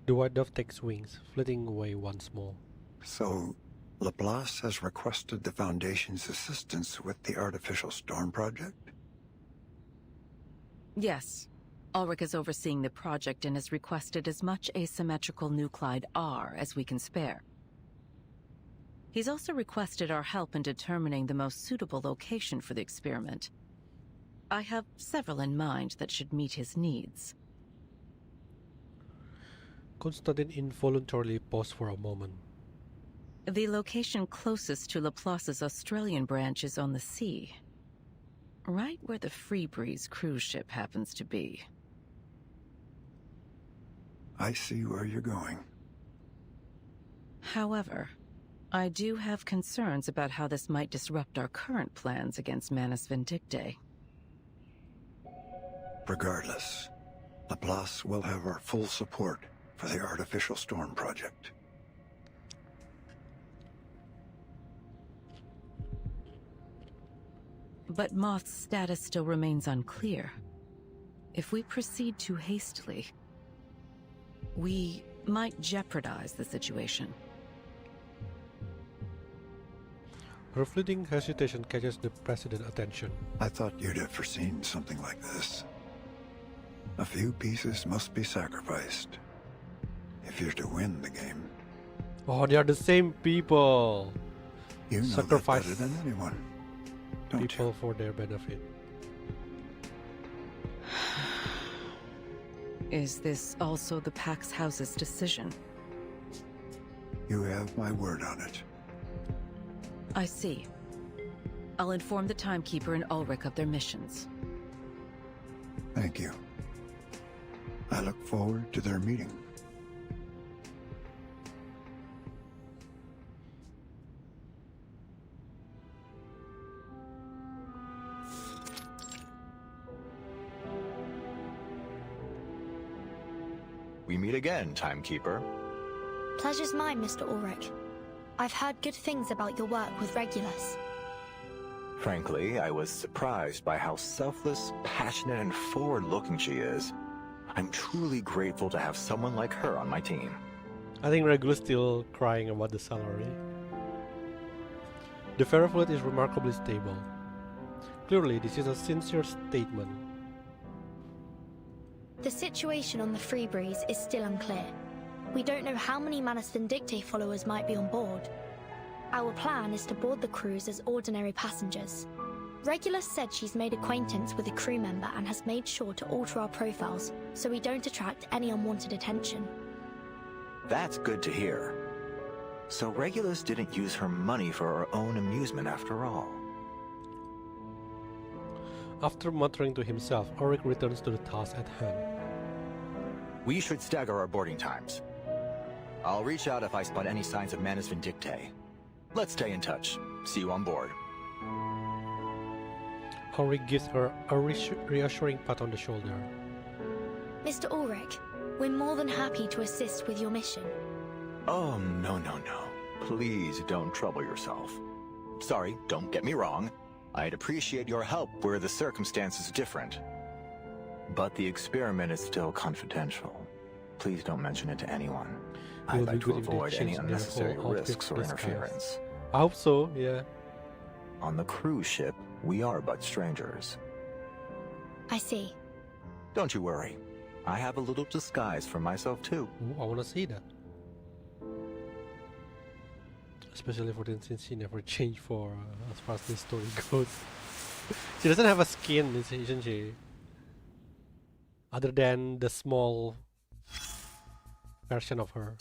The white dove takes wings, flitting away once more. So, Laplace has requested the Foundation's assistance with the Artificial Storm Project? Yes. Ulrich is overseeing the project and has requested as much asymmetrical nuclide R as we can spare. He's also requested our help in determining the most suitable location for the experiment. I have several in mind that should meet his needs. Constantine involuntarily paused for a moment. The location closest to Laplace's Australian branch is on the sea. Right where the Free Breeze cruise ship happens to be. I see where you're going. However, I do have concerns about how this might disrupt our current plans against Manus Vindictae. Regardless, Laplace will have our full support for the Artificial Storm Project. But Moth's status still remains unclear. If we proceed too hastily, we might jeopardize the situation. Her fleeting hesitation catches the president's attention. I thought you'd have foreseen something like this. A few pieces must be sacrificed if you're to win the game. Oh, they are the same people. You know Sacrifice that better than anyone, don't people for their benefit. Is this also the Pax House's decision? You have my word on it. I see. I'll inform the Timekeeper and Ulrich of their missions. Thank you. I look forward to their meeting. We meet again, Timekeeper. Pleasure's mine, Mr. Ulrich. I've heard good things about your work with Regulus. Frankly, I was surprised by how selfless, passionate, and forward-looking she is. I'm truly grateful to have someone like her on my team. I think Regulus still crying about the salary. The fairy float is remarkably stable. Clearly, this is a sincere statement. The situation on the Free Breeze is still unclear. We don't know how many Manus Vindictae followers might be on board. Our plan is to board the cruise as ordinary passengers. Regulus said she's made acquaintance with a crew member and has made sure to alter our profiles so we don't attract any unwanted attention. That's good to hear. So Regulus didn't use her money for her own amusement after all. After muttering to himself, Auric returns to the task at hand. We should stagger our boarding times. I'll reach out if I spot any signs of Manus Vindictae. Let's stay in touch. See you on board. Auric gives her a reassuring pat on the shoulder. Mr. Ulrich, we're more than happy to assist with your mission. Oh, no. Please don't trouble yourself. Sorry, don't get me wrong. I'd appreciate your help were the circumstances different. But the experiment is still confidential. Please don't mention it to anyone. I'd like to avoid any unnecessary risks or interference. I hope so, yeah. On the cruise ship, we are but strangers. I see. Don't you worry. I have a little disguise for myself too. Ooh, I want to see that. Especially since she never changed for as far as this story goes. She doesn't have a skin, isn't she? Other than the small version of her.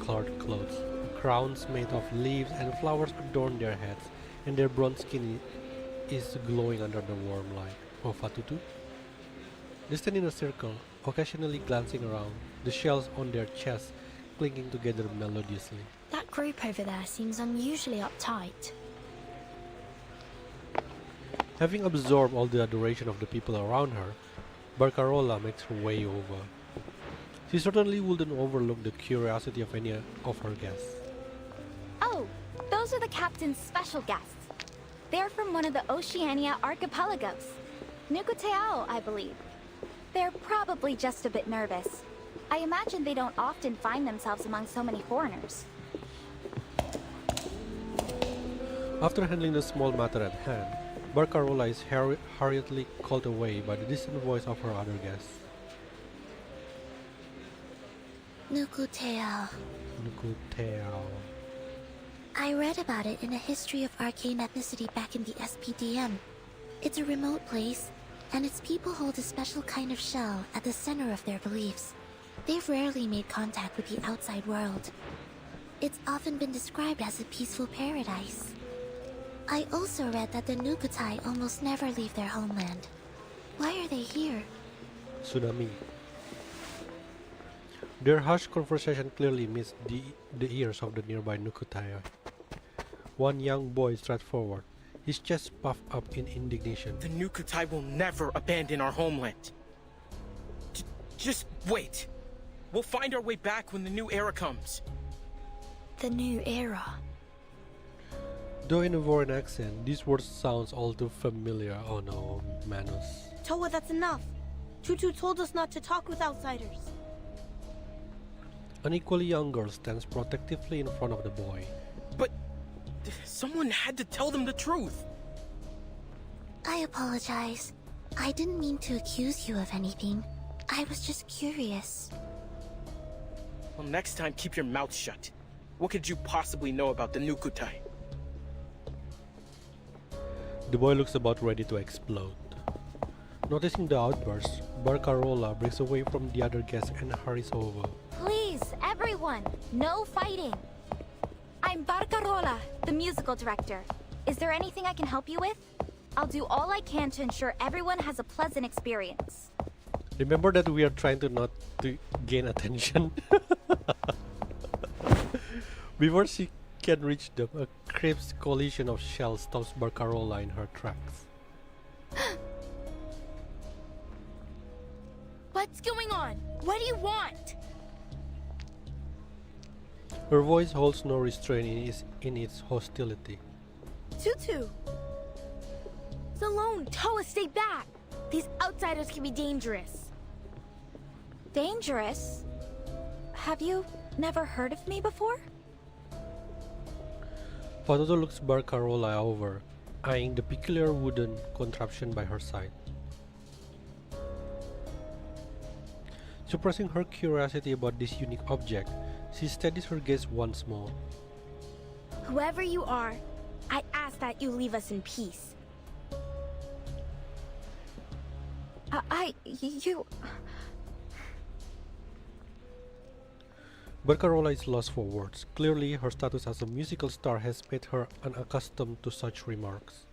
colored clothes. Crowns made of leaves and flowers adorn their heads, and their bronze skin is glowing under the warm light. Oh, Fatutu? They stand in a circle, occasionally glancing around, the shells on their chests clinking together melodiously. That group over there seems unusually uptight. Having absorbed all the adoration of the people around her, Barcarola makes her way over. She certainly wouldn't overlook the curiosity of any of her guests. Oh, those are the captain's special guests. They're from one of the Oceania archipelagos. Nukuteao, I believe. They're probably just a bit nervous. I imagine they don't often find themselves among so many foreigners. After handling the small matter at hand, Barcarola is hurriedly called away by the distant voice of her other guests. Nukuteo. Nukuteo. I read about it in a history of arcane ethnicity back in the SPDM. It's a remote place, and its people hold a special kind of shell at the center of their beliefs. They've rarely made contact with the outside world. It's often been described as a peaceful paradise. I also read that the Nukutai almost never leave their homeland. Why are they here? Tsunami. Their hushed conversation clearly missed the ears of the nearby Nukutai. One young boy strides forward, his chest puffed up in indignation. The Nukutai will never abandon our homeland. Just wait. We'll find our way back when the new era comes. The new era. Though in a foreign accent, these words sounds all too familiar. Oh no, Manus. Toa, that's enough. Tutu told us not to talk with outsiders. An equally young girl stands protectively in front of the boy. But someone had to tell them the truth. I apologize. I didn't mean to accuse you of anything. I was just curious. Well, next time keep your mouth shut. What could you possibly know about the Nukutai? The boy looks about ready to explode. Noticing the outburst, Barcarola breaks away from the other guests and hurries over. Please, everyone, no fighting. I'm Barcarola, the musical director. Is there anything I can help you with? I'll do all I can to ensure everyone has a pleasant experience. Remember that we are trying to not to gain attention. Before she can reach them, a crisp collision of shells stops Barcarola in her tracks. What's going on? What do you want? Her voice holds no restraint in its hostility. Tutu! Alone! Toa, stay back! These outsiders can be dangerous. Dangerous? Have you never heard of me before? Fatutu looks Barcarola over, eyeing the peculiar wooden contraption by her side. Suppressing her curiosity about this unique object, she steadies her gaze once more. Whoever you are, I ask that you leave us in peace. You... Barcarola is lost for words. Clearly, her status as a musical star has made her unaccustomed to such remarks.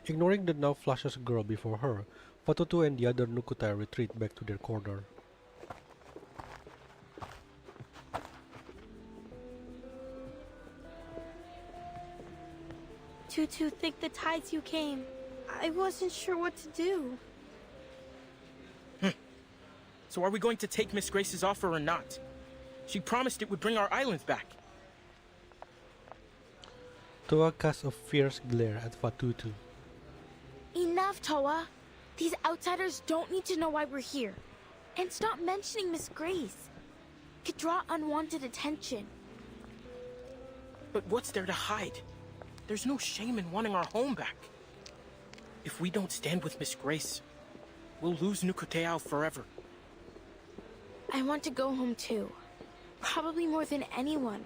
Ignoring the now flushes girl before her, Fatutu and the other Nukutai retreat back to their corner. Tutu, thank the tides you came. I wasn't sure what to do. So are we going to take Miss Grace's offer or not? She promised it would bring our islands back. Toa casts a fierce glare at Fatutu. Enough, Toa. These outsiders don't need to know why we're here. And stop mentioning Miss Grace. Could draw unwanted attention. But what's there to hide? There's no shame in wanting our home back. If we don't stand with Miss Grace, we'll lose Nukuteao forever. I want to go home too. Probably more than anyone.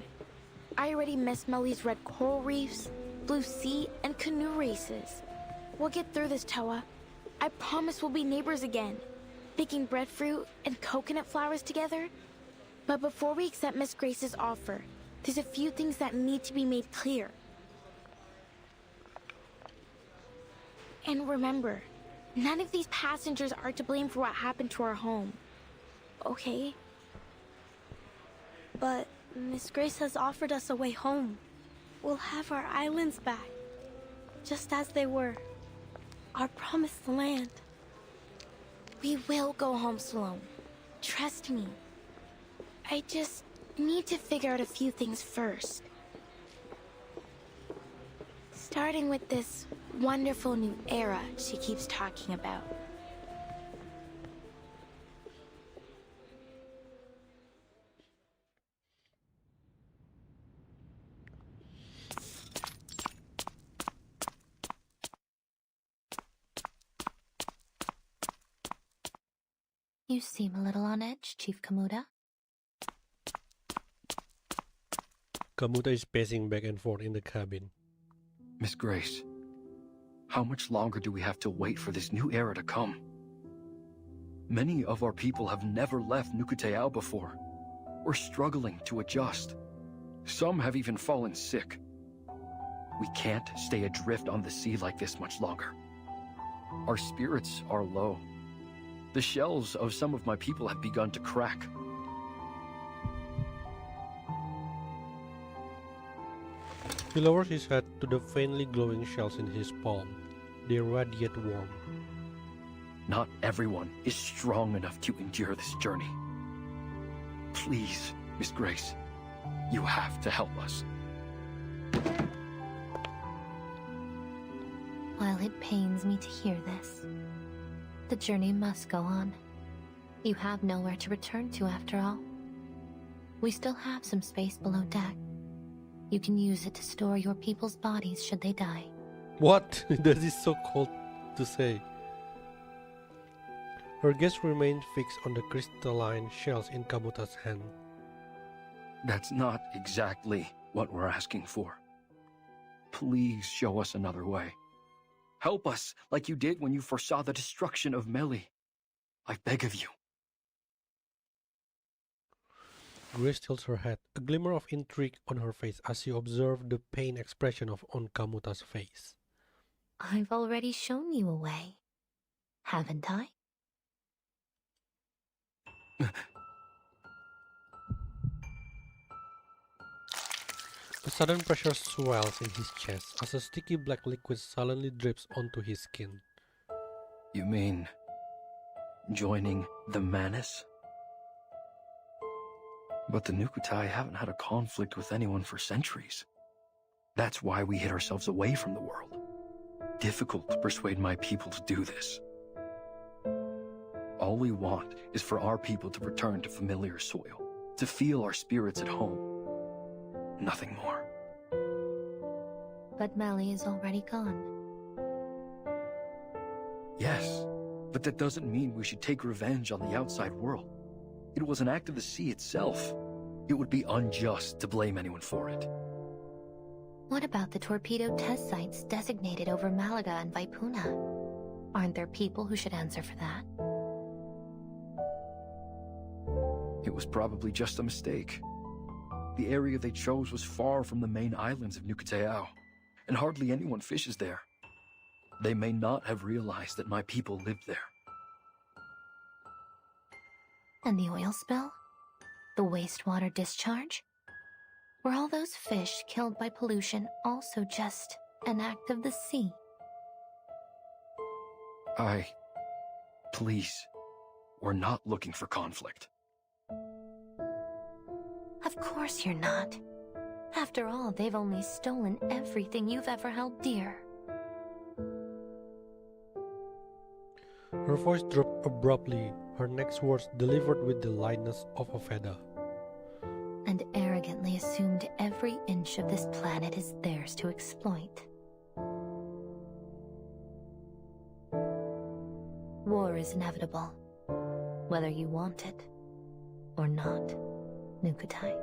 I already miss Melly's red coral reefs, blue sea, and canoe races. We'll get through this, Toa. I promise we'll be neighbors again. Picking breadfruit and coconut flowers together. But before we accept Miss Grace's offer, there's a few things that need to be made clear. And remember, none of these passengers are to blame for what happened to our home. Okay? But Miss Grace has offered us a way home. We'll have our islands back, just as they were. Our promised land. We will go home, Sloane. Trust me. I just need to figure out a few things first. Starting with this wonderful new era she keeps talking about. You seem a little on edge, Chief Kamuta. Kamuta is pacing back and forth in the cabin. Miss Grace, how much longer do we have to wait for this new era to come? Many of our people have never left Nukuteao before. We're struggling to adjust. Some have even fallen sick. We can't stay adrift on the sea like this much longer. Our spirits are low. The shells of some of my people have begun to crack. He lowers his head to the faintly glowing shells in his palm. They radiate warmth. Not everyone is strong enough to endure this journey. Please, Miss Grace, you have to help us. While it pains me to hear this, the journey must go on. You have nowhere to return to after all. We still have some space below deck. You can use it to store your people's bodies should they die. What? That is so cold to say. Her gaze remained fixed on the crystalline shells in Kamuta's hand. That's not exactly what we're asking for. Please show us another way. Help us like you did when you foresaw the destruction of Meli. I beg of you. Grace tilts her head, a glimmer of intrigue on her face as she observed the pain expression on Kamuta's face. I've already shown you a way, haven't I? A sudden pressure swells in his chest as a sticky black liquid suddenly drips onto his skin. You mean joining the Manus? But the Nukutai haven't had a conflict with anyone for centuries. That's why we hid ourselves away from the world. Difficult to persuade my people to do this. All we want is for our people to return to familiar soil, to feel our spirits at home. Nothing more. But Meli is already gone. Yes, but that doesn't mean we should take revenge on the outside world. It was an act of the sea itself. It would be unjust to blame anyone for it. What about the torpedo test sites designated over Malaga and Vaipuna? Aren't there people who should answer for that? It was probably just a mistake. The area they chose was far from the main islands of Nukuteao, and hardly anyone fishes there. They may not have realized that my people lived there. And the oil spill? The wastewater discharge? Were all those fish killed by pollution also just an act of the sea? Please, we're not looking for conflict. Of course you're not. After all, they've only stolen everything you've ever held dear. Her voice dropped abruptly, her next words delivered with the lightness of a feather. And arrogantly assumed every inch of this planet is theirs to exploit. War is inevitable, whether you want it or not, Nukutai.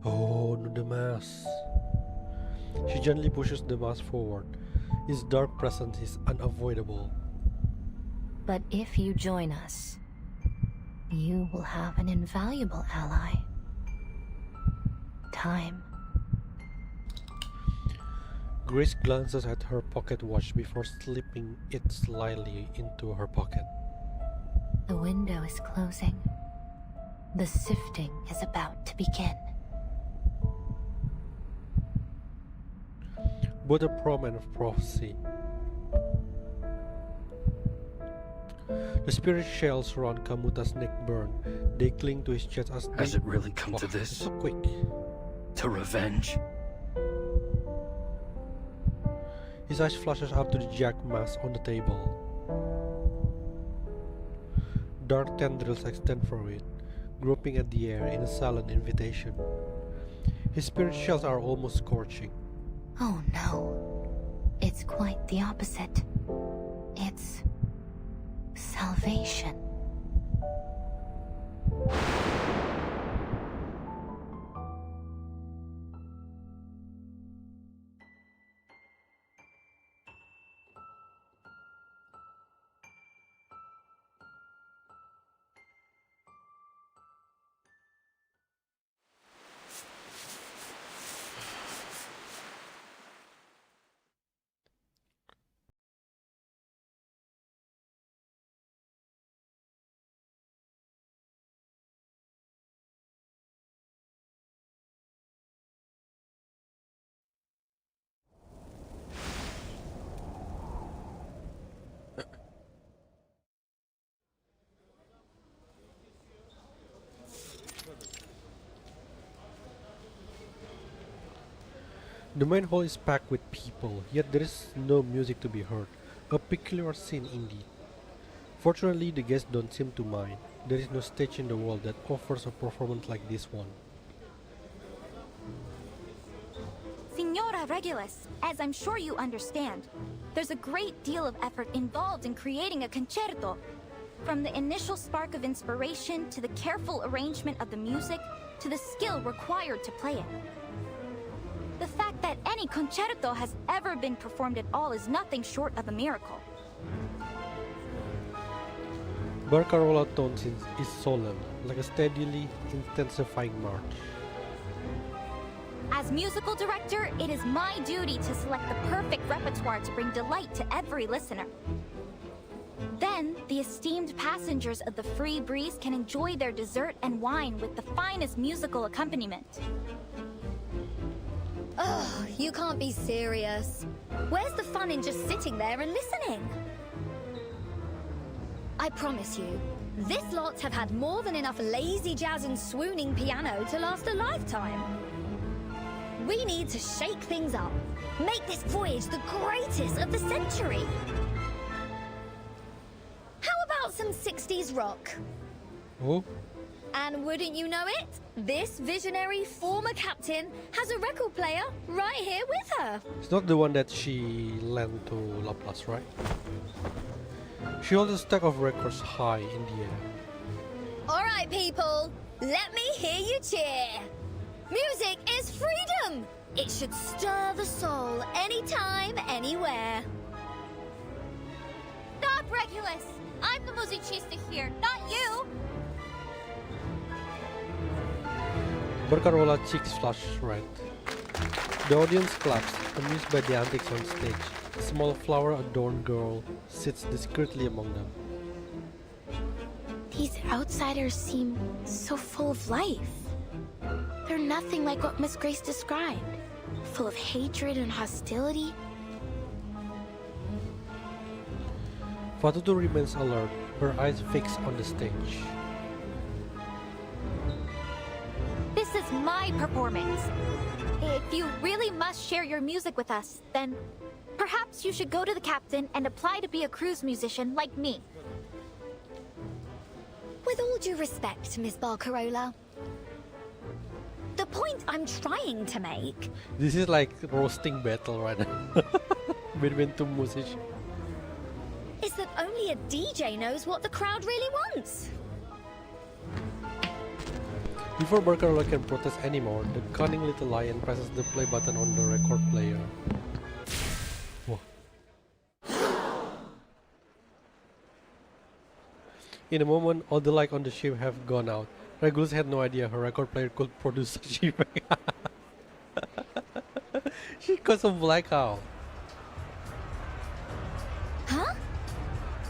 Oh, no, the mask. She gently pushes the mask forward. His dark presence is unavoidable. But if you join us, you will have an invaluable ally. Time. Grace glances at her pocket watch before slipping it slyly into her pocket. The window is closing. The sifting is about to begin. Both a prom and a prophecy. The spirit shells around Kamuta's neck burn. They cling to his chest as Has it really come to this? So quick. To revenge? His eyes flashes up to the jack mask on the table. Dark tendrils extend from it, groping at the air in a silent invitation. His spirit shells are almost scorching. Oh no. It's quite the opposite. It's salvation. The main hall is packed with people, yet there is no music to be heard. A peculiar scene indeed. Fortunately, the guests don't seem to mind. There is no stage in the world that offers a performance like this one. Signora Regulus, as I'm sure you understand, there's a great deal of effort involved in creating a concerto. From the initial spark of inspiration to the careful arrangement of the music to the skill required to play it. The fact that any concerto has ever been performed at all is nothing short of a miracle. Barcarola tone is solemn, like a steadily intensifying march. As musical director, it is my duty to select the perfect repertoire to bring delight to every listener. Then, the esteemed passengers of the Free Breeze can enjoy their dessert and wine with the finest musical accompaniment. Ugh, you can't be serious. Where's the fun in just sitting there and listening? I promise you, this lot have had more than enough lazy jazz and swooning piano to last a lifetime. We need to shake things up. Make this voyage the greatest of the century. How about some 60s rock? Oh? And wouldn't you know it, this visionary former captain has a record player right here with her. It's not the one that she lent to Laplace, right? She holds a stack of records high in the air. All right, people, let me hear you cheer. Music is freedom. It should stir the soul anytime, anywhere. Stop, Regulus! I'm the musicista here, not you! Barcarola cheeks flush red. The audience claps, amused by the antics on stage. A small flower-adorned girl sits discreetly among them. These outsiders seem so full of life. They're nothing like what Miss Grace described. Full of hatred and hostility. Fatutu remains alert, her eyes fixed on the stage. This is my performance. If you really must share your music with us, then perhaps you should go to the captain and apply to be a cruise musician like me. With all due respect, Miss Barcarola, the point I'm trying to make... This is like roasting battle right now. Between two musicians. ...is that only a DJ knows what the crowd really wants. Before Barcarola can protest anymore, the cunning little lion presses the play button on the record player. Whoa. In a moment, all the light on the ship have gone out. Regulus had no idea her record player could produce such effect. She caused a blackout. Huh?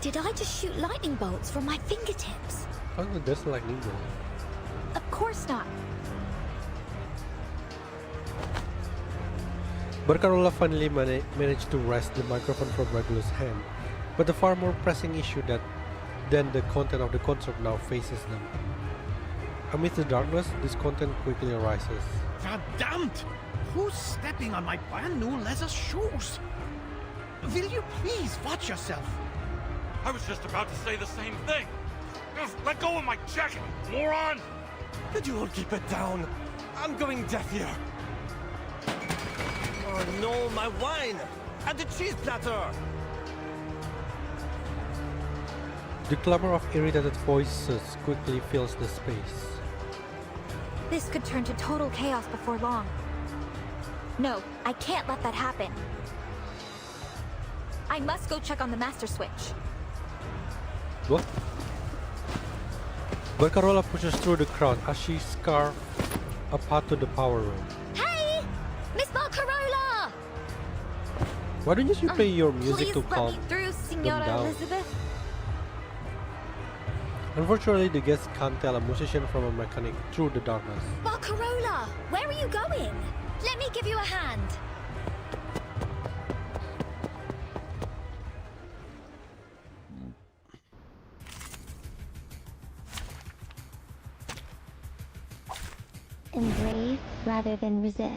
Did I just shoot lightning bolts from my fingertips? Oh, there's lightning bolt. Of course not. Barcarola finally managed to wrest the microphone from Regulus' hand, but the far more pressing issue than the content of the concert now faces them. Amidst the darkness, this content quickly arises. Verdammt! Who's stepping on my brand new leather shoes? Will you please watch yourself? I was just about to say the same thing. Just let go of my jacket, moron! Could you all keep it down? I'm going deaf here. Oh no, my wine! And the cheese platter! The clamor of irritated voices quickly fills the space. This could turn to total chaos before long. No, I can't let that happen. I must go check on the master switch. What? Barcarola pushes through the crowd as she scarves a path to the power room. Hey! Miss Barcarola! Why don't you play your music Please to let calm me through, them Signora down? Elizabeth. Unfortunately, the guests can't tell a musician from a mechanic through the darkness. Barcarola, where are you going? Let me give you a hand. Embrace rather than resist.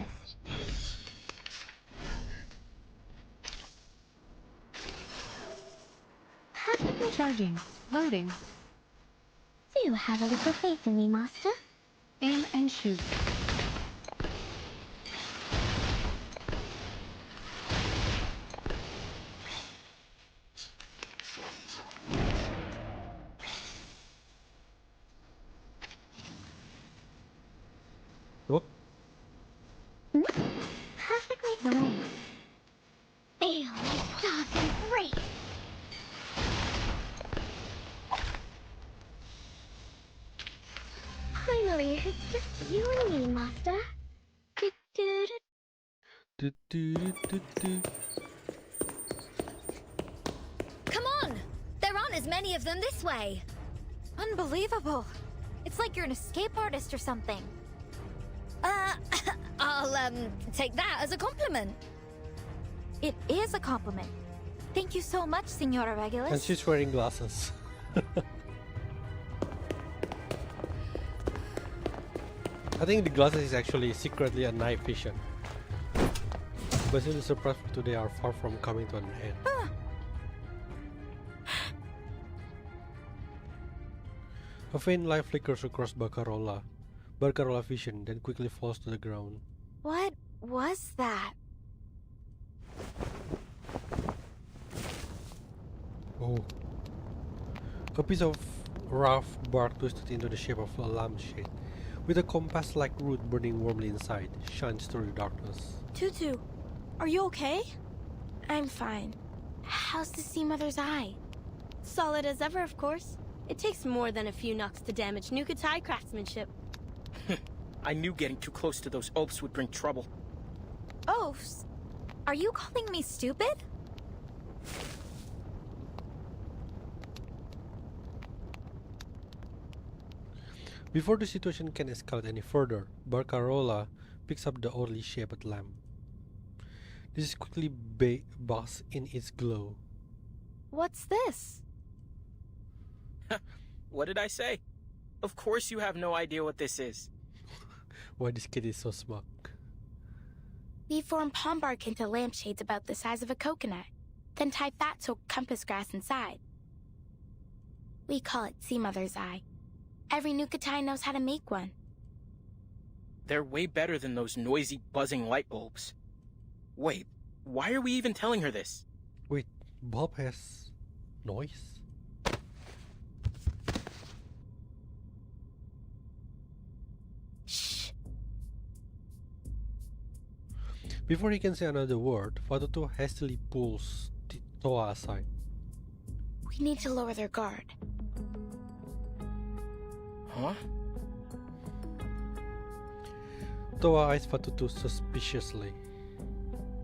Charging. Loading. Do you have a little faith in me, Master? Aim and shoot. What? Perfectly fine. Feel like stars embrace. Finally, it's just you and me, Master. Come on! There aren't as many of them this way. Unbelievable. It's like you're an escape artist or something. I'll, take that as a compliment. It is a compliment. Thank you so much, Signora Regulus. And she's wearing glasses. I think the glasses is actually secretly a night vision. But still, the surprise for today are far from coming to an end. A faint light flickers across Barcarola vision, then quickly falls to the ground. What was that? Oh. A piece of rough bark twisted into the shape of a lampshade, with a compass-like root burning warmly inside, shines through the darkness. Tutu, are you okay? I'm fine. How's the Sea Mother's eye? Solid as ever, of course. It takes more than a few knocks to damage Nukatai craftsmanship. I knew getting too close to those oafs would bring trouble. Oafs? Are you calling me stupid? Before the situation can escalate any further, Barcarola picks up the oddly shaped lamp. This is quickly basks in its glow. What's this? What did I say? Of course you have no idea what this is. Why this kid is so smug. We form palm bark into lampshades about the size of a coconut, then tie fat-soaked compass grass inside. We call it Sea Mother's eye. Every Nukatai knows how to make one. They're way better than those noisy, buzzing light bulbs. Wait, why are we even telling her this? Wait, bulb has noise? Before he can say another word, Fatutu hastily pulls Toa aside. We need to lower their guard. Huh? Toa eyes Fatutu suspiciously.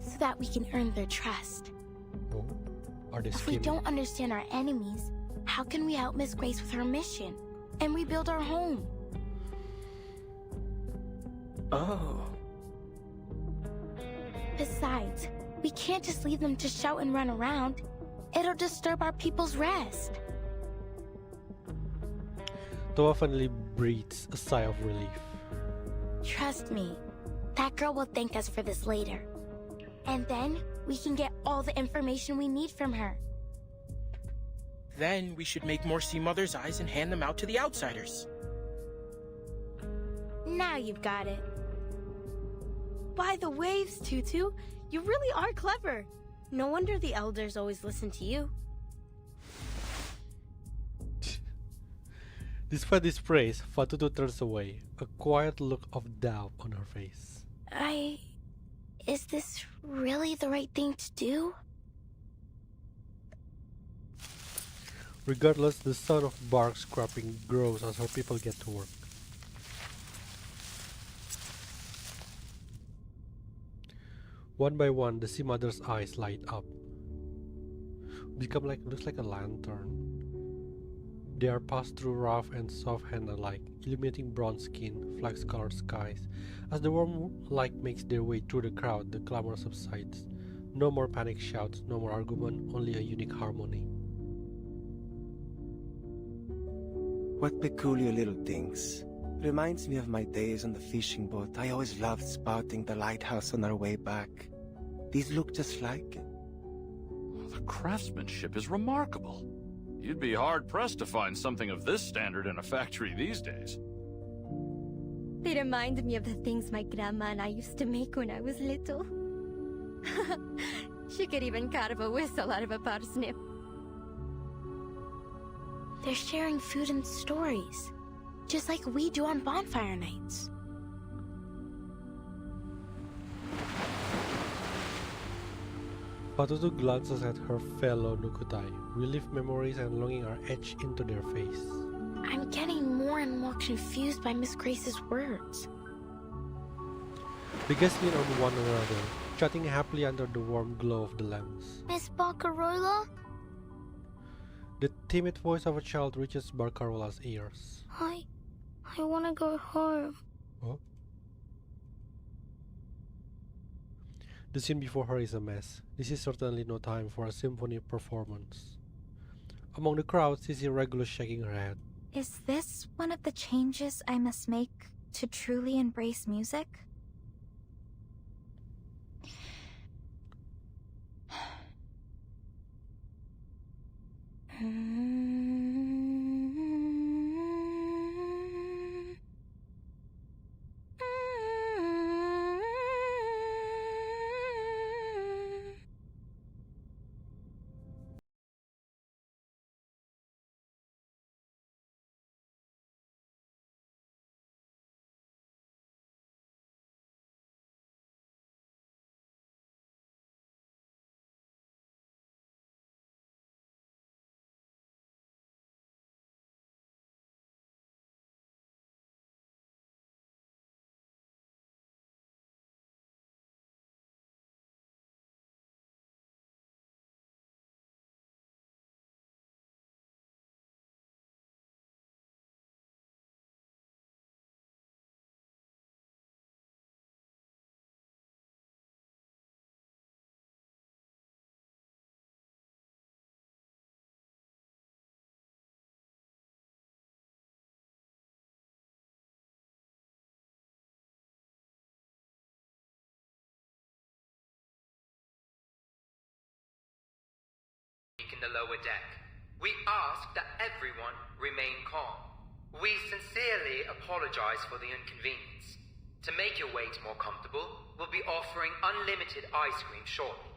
So that we can earn their trust. Oh, are they If we scheming? don't understand our enemies, how can we help Miss Grace with her mission and rebuild our home? Oh. Besides, we can't just leave them to shout and run around. It'll disturb our people's rest. Toa finally breathes a sigh of relief. Trust me, that girl will thank us for this later. And then we can get all the information we need from her. Then we should make more Sea Mother's eyes and hand them out to the outsiders. Now you've got it. By the waves, Tutu, you really are clever. No wonder the elders always listen to you. Despite this praise, Fatutu turns away, a quiet look of doubt on her face. Is this really the right thing to do? Regardless, the sound of bark scraping grows as her people get to work. One by one, the Sea Mother's eyes light up. Looks like a lantern. They are passed through rough and soft hand alike, illuminating bronze skin, flax-colored skies. As the warm light makes their way through the crowd, the clamor subsides. No more panic shouts, no more argument, only a unique harmony. What peculiar little things. Reminds me of my days on the fishing boat. I always loved spotting the lighthouse on our way back. These look just like it. The craftsmanship is remarkable. You'd be hard-pressed to find something of this standard in a factory these days. They remind me of the things my grandma and I used to make when I was little. She could even carve a whistle out of a parsnip. They're sharing food and stories, just like we do on bonfire nights. Fatutu glances at her fellow Nukutai. Relief, memories, and longing are etched into their face. I'm getting more and more confused by Miss Grace's words. They gaze in on one another, chatting happily under the warm glow of the lamps. Miss Barcarola? The timid voice of a child reaches Barcarola's ears. I want to go home. Oh? The scene before her is a mess. This is certainly no time for a symphony performance. Among the crowd, she sees Regulus shaking her head. Is this one of the changes I must make to truly embrace music? In the lower deck, we ask that everyone remain calm. We sincerely apologize for the inconvenience. To make your wait more comfortable, we'll be offering unlimited ice cream shortly.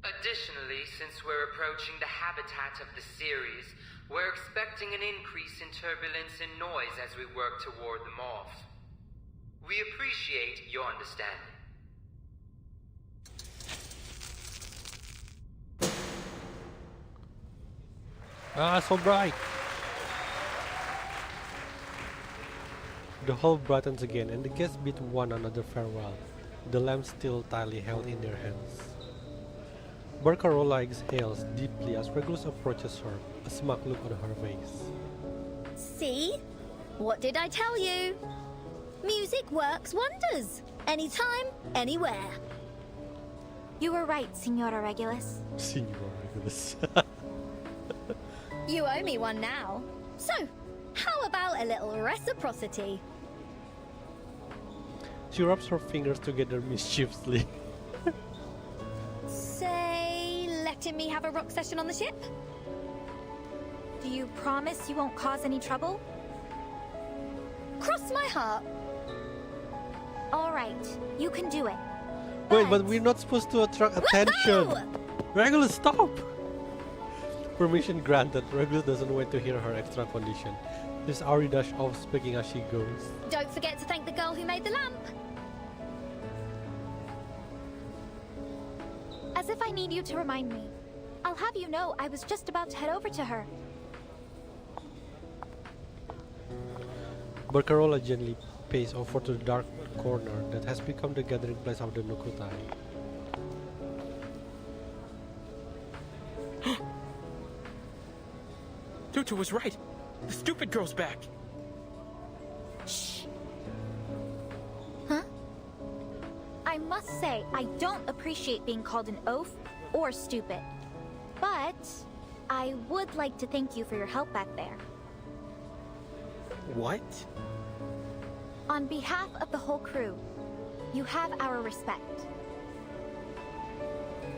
Additionally, since we're approaching the habitat of the series, we're expecting an increase in turbulence and noise as we work to ward them off. We appreciate your understanding. Ah, so bright! The hall brightens again, and the guests bid one another farewell, the lamp still tightly held in their hands. Barcarola exhales deeply as Regulus approaches her, a smug look on her face. See? What did I tell you? Music works wonders. Anytime, anywhere. You were right, Signora Regulus. Signora Regulus. You owe me one now. So, how about a little reciprocity? She rubs her fingers together mischievously. Say, letting me have a rock session on the ship? Do you promise you won't cause any trouble? Cross my heart. All right, you can do it. Wait, but we're not supposed to attract attention. Regulus, stop! Permission granted. Regulus doesn't wait to hear her extra condition. This Ari dash off, speaking as she goes. Don't forget to thank the girl who made the lamp. As if I need you to remind me. I'll have you know I was just about to head over to her. Barcarola gently pays over to the dark corner that has become the gathering place of the Nukutai. Tutu was right. The stupid girl's back. Shh. Huh? I must say, I don't appreciate being called an oaf or stupid. But I would like to thank you for your help back there. What? On behalf of the whole crew, you have our respect.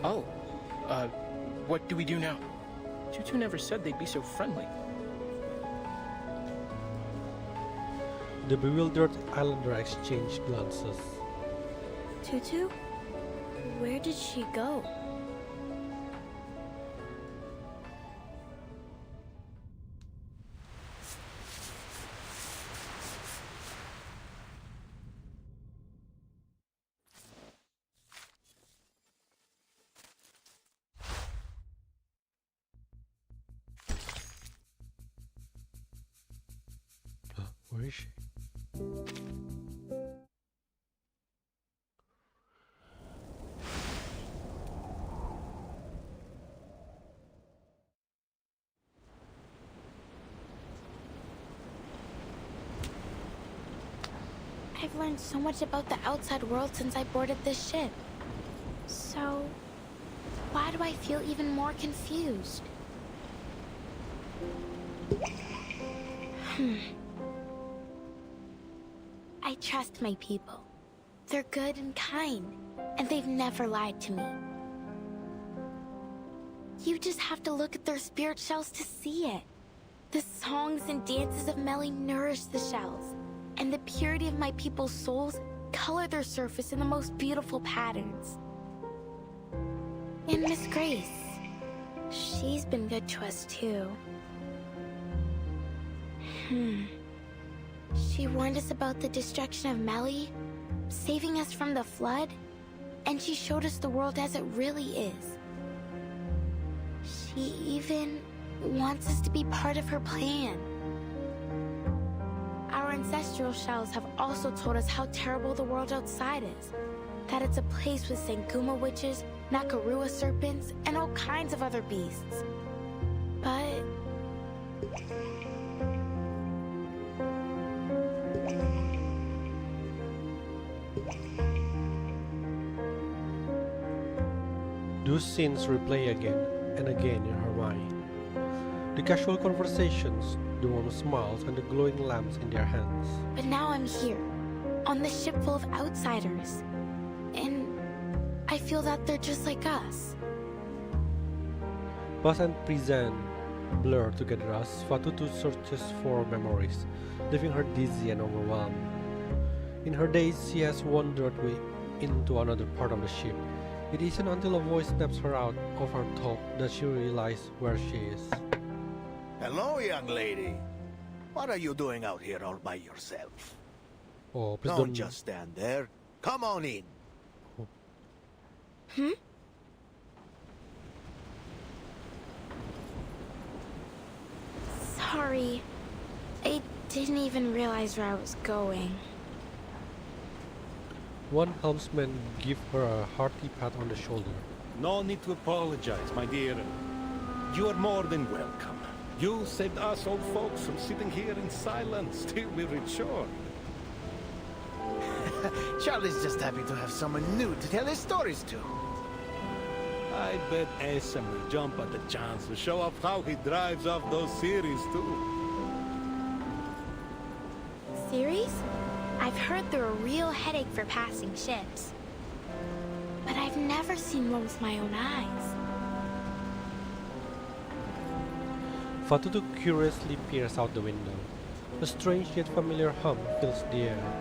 Oh. What do we do now? Tutu never said they'd be so friendly. The bewildered islander exchanged glances. Tutu? Where did she go? Where is she? I've learned so much about the outside world since I boarded this ship. So, why do I feel even more confused? I trust my people. They're good and kind, and they've never lied to me. You just have to look at their spirit shells to see it. The songs and dances of Melly nourish the shells, and the purity of my people's souls color their surface in the most beautiful patterns. And Miss Grace, she's been good to us too. She warned us about the destruction of Melly, saving us from the flood, and she showed us the world as it really is. She even wants us to be part of her plan. Our ancestral shells have also told us how terrible the world outside is. That it's a place with Sanguma witches, Nakarua serpents, and all kinds of other beasts. But... Those scenes replay again and again in her mind. The casual conversations, the warm smiles, and the glowing lamps in their hands. But now I'm here, on this ship full of outsiders. And I feel that they're just like us. Past and present blur together as Fatutu searches for memories, leaving her dizzy and overwhelmed. In her days, she has wandered into another part of the ship. It isn't until a voice snaps her out of her thought that she realizes where she is. Hello, young lady. What are you doing out here all by yourself? Oh, please don't just stand there. Come on in. Sorry. I didn't even realize where I was going. One helmsman give her a hearty pat on the shoulder. No need to apologize, my dear. You are more than welcome. You saved us old folks from sitting here in silence till we reach shore. Charlie's just happy to have someone new to tell his stories to. I bet Esam will jump at the chance to show off how he drives off those series too. Series? I've heard they're a real headache for passing ships. But I've never seen one with my own eyes. Fatutu curiously peers out the window. A strange yet familiar hum fills the air.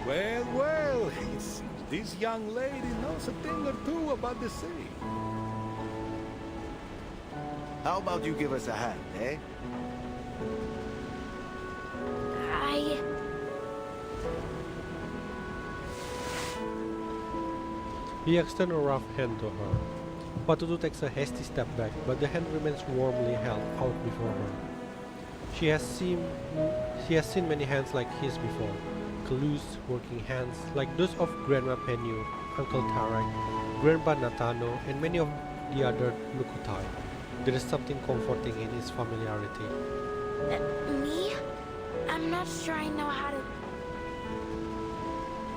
Well, well, it seems this young lady knows a thing or two about the sea. How about you give us a hand, eh? He extends a rough hand to her. Fatutu takes a hasty step back, but the hand remains warmly held out before her. She has seen many hands like his before. Close working hands like those of Grandma Penyu, Uncle Tarek, Grandpa Natano, and many of the other Nukutai. There is something comforting in his familiarity. Me? I'm not sure I know how to...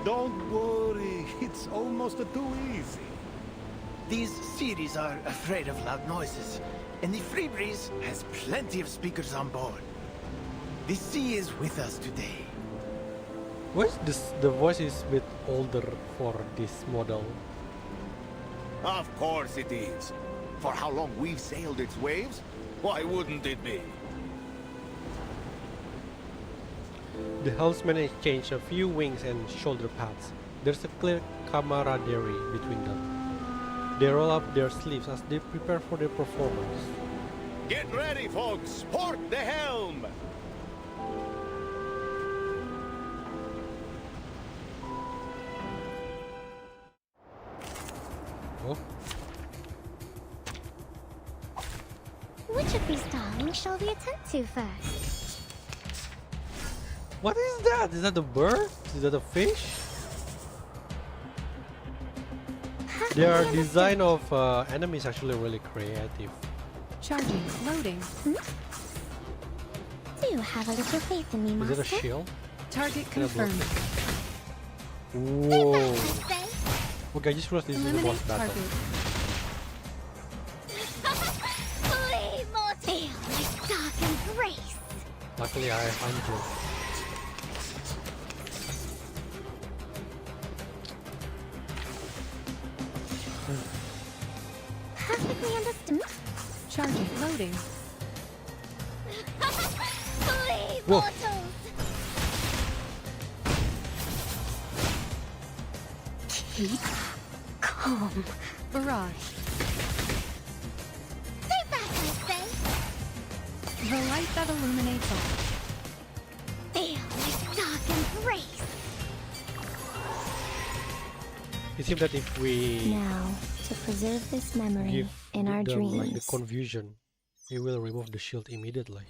Don't worry, it's almost too easy. These series are afraid of loud noises, and the Free Breeze has plenty of speakers on board. The sea is with us today. Why is this? The voice is a bit older for this model. Of course it is. For how long we've sailed its waves, why wouldn't it be? The helmsmen exchange a few wings and shoulder pats. There's a clear camaraderie between them. They roll up their sleeves as they prepare for their performance. Get ready, folks! Port the helm! Oh. Which of these darlings shall we attend to first? What is that? Is that a bird? Is that a fish? Their design of enemies actually really creative. Charging, loading. Do you have a little faith in me, Is Master? it a shield? Target confirmed. Whoa. Okay, I just realized this is a boss battle. Flee, mortal, with dark embrace. Luckily, I have Andrew. Perfectly understood. Charging, loading. Flee, Whoa. mortals. Keep calm. Barrage. Stay back, I say. The light that illuminates all. Feel my dark embrace. It seems that if we Now, to preserve this memory give in our them dreams. like the confusion, it will remove the shield immediately.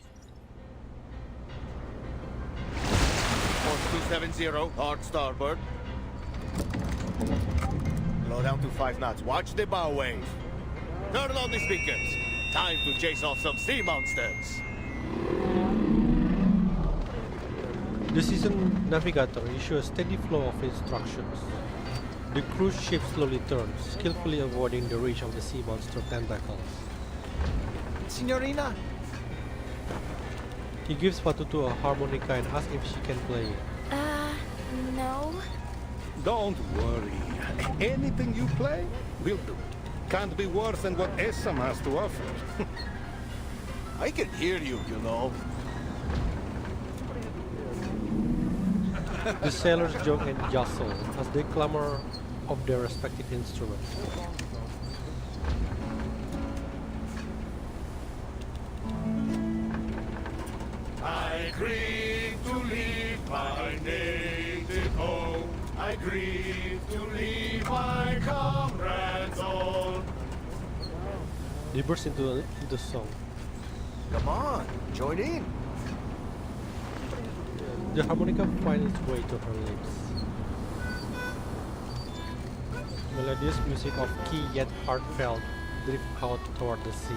Course 270, hard starboard. Slow down to 5 knots. Watch the bow wave. Turn on the speakers. Time to chase off some sea monsters. The seasoned navigator issues a steady flow of instructions. The cruise ship slowly turns, skillfully avoiding the reach of the sea monster tentacles. Signorina? He gives Fatutu a harmonica and asks if she can play it. No. Don't worry. Anything you play, we'll do. Can't be worse than what Esam has to offer. I can hear you, you know. The sailors joke and jostle as they clamor of their respective instruments. I grieve to leave my native home. I grieve to leave my comrades all. They burst into song. Come on, join in. The harmonica finds its way to her lips. Melodious music of key yet heartfelt drift out toward the sea.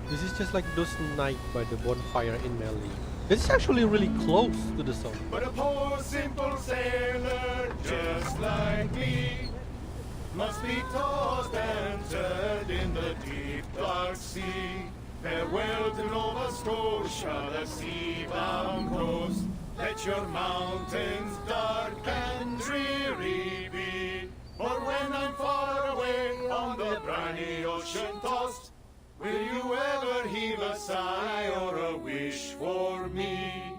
This is just like those night by the bonfire in Melly. This is actually really close to the song. But a poor simple sailor just like me must be tossed and turned in the deep dark sea. Farewell to Nova Scotia, the sea-bound coast. Let your mountains dark and dreary be. For when I'm far away on the briny ocean tossed, will you ever heave a sigh or a wish for me?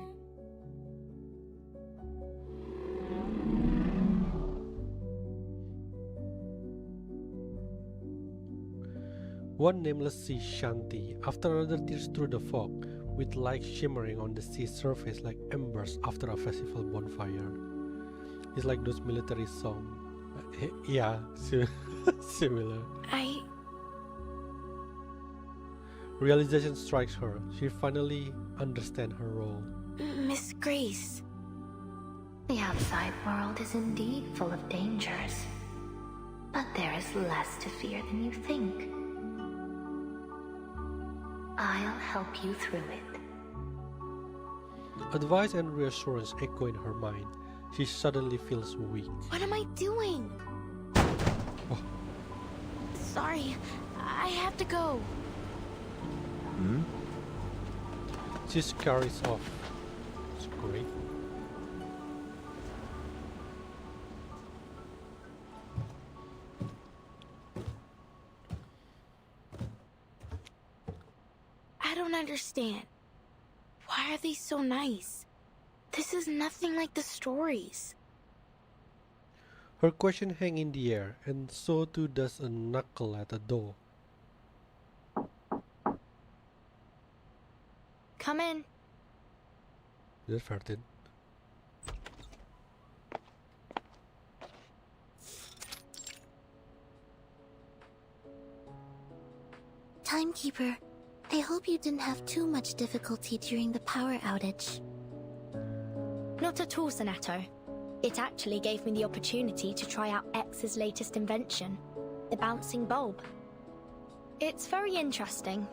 One nameless sea shanty after another tears through the fog, with light shimmering on the sea surface like embers after a festival bonfire. It's like those military songs. Yeah, similar. Realization strikes her. She finally understands her role. Miss Grace. The outside world is indeed full of dangers, but there is less to fear than you think. I'll help you through it. Advice and reassurance echo in her mind. She suddenly feels weak. What am I doing? Oh. Sorry, I have to go. She scurries off. It's great. I don't understand. Why are they so nice? This is nothing like the stories. Her question hangs in the air, and so too does a knuckle at the door. Come in. Is that Fertin? Timekeeper, I hope you didn't have too much difficulty during the power outage. Not at all, Sonato. It actually gave me the opportunity to try out X's latest invention, the bouncing bulb. It's very interesting.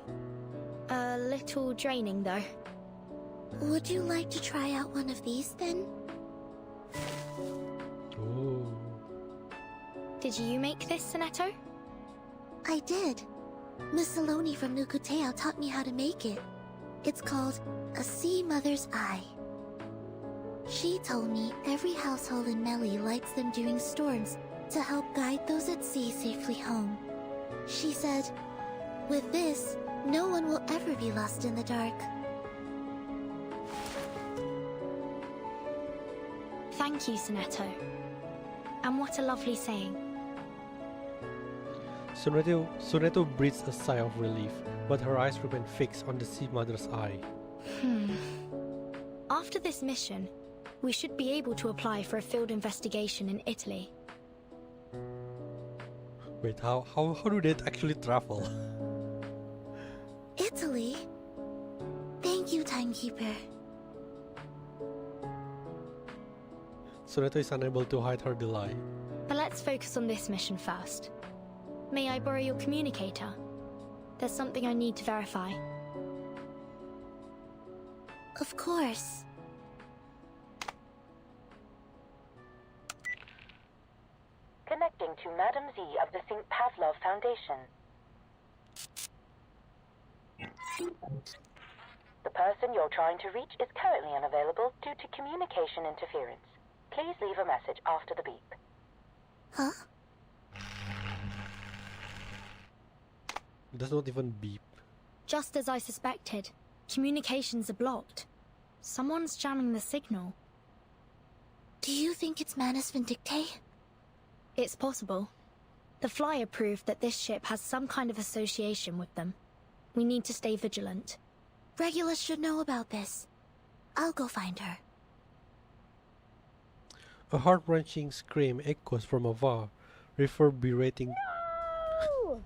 A little draining, though. Would you like to try out one of these, then? Oh. Did you make this, Sonato? I did. Miss Saloni from Nukuteo taught me how to make it. It's called a Sea Mother's Eye. She told me every household in Melly lights them during storms to help guide those at sea safely home. She said, with this, no one will ever be lost in the dark. Thank you, Sonato. And what a lovely saying. Soneto breathes a sigh of relief, but her eyes remain fixed on the Sea Mother's eye. After this mission, we should be able to apply for a field investigation in Italy. Wait, how do they actually travel? Italy? Thank you, Timekeeper. Soneto is unable to hide her delight. But let's focus on this mission first. May I borrow your communicator? There's something I need to verify. Of course. Connecting to Madam Z of the St. Pavlov Foundation. The person you're trying to reach is currently unavailable due to communication interference. Please leave a message after the beep. Huh? It does not even beep. Just as I suspected, communications are blocked. Someone's jamming the signal. Do you think it's Manus Vindicte? It's possible. The flyer proved that this ship has some kind of association with them. We need to stay vigilant. Regulus should know about this. I'll go find her. A heart-wrenching scream echoes from afar, reverberating. No!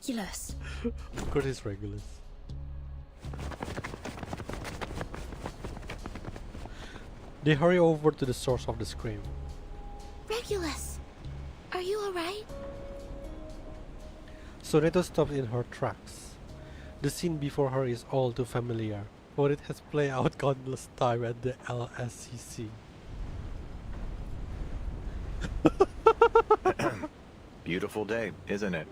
Regulus. Of course it's Regulus. They hurry over to the source of the scream. Regulus, are you alright? Soneto stops in her tracks. The scene before her is all too familiar, for it has played out countless times at the LSCC. Beautiful day, isn't it?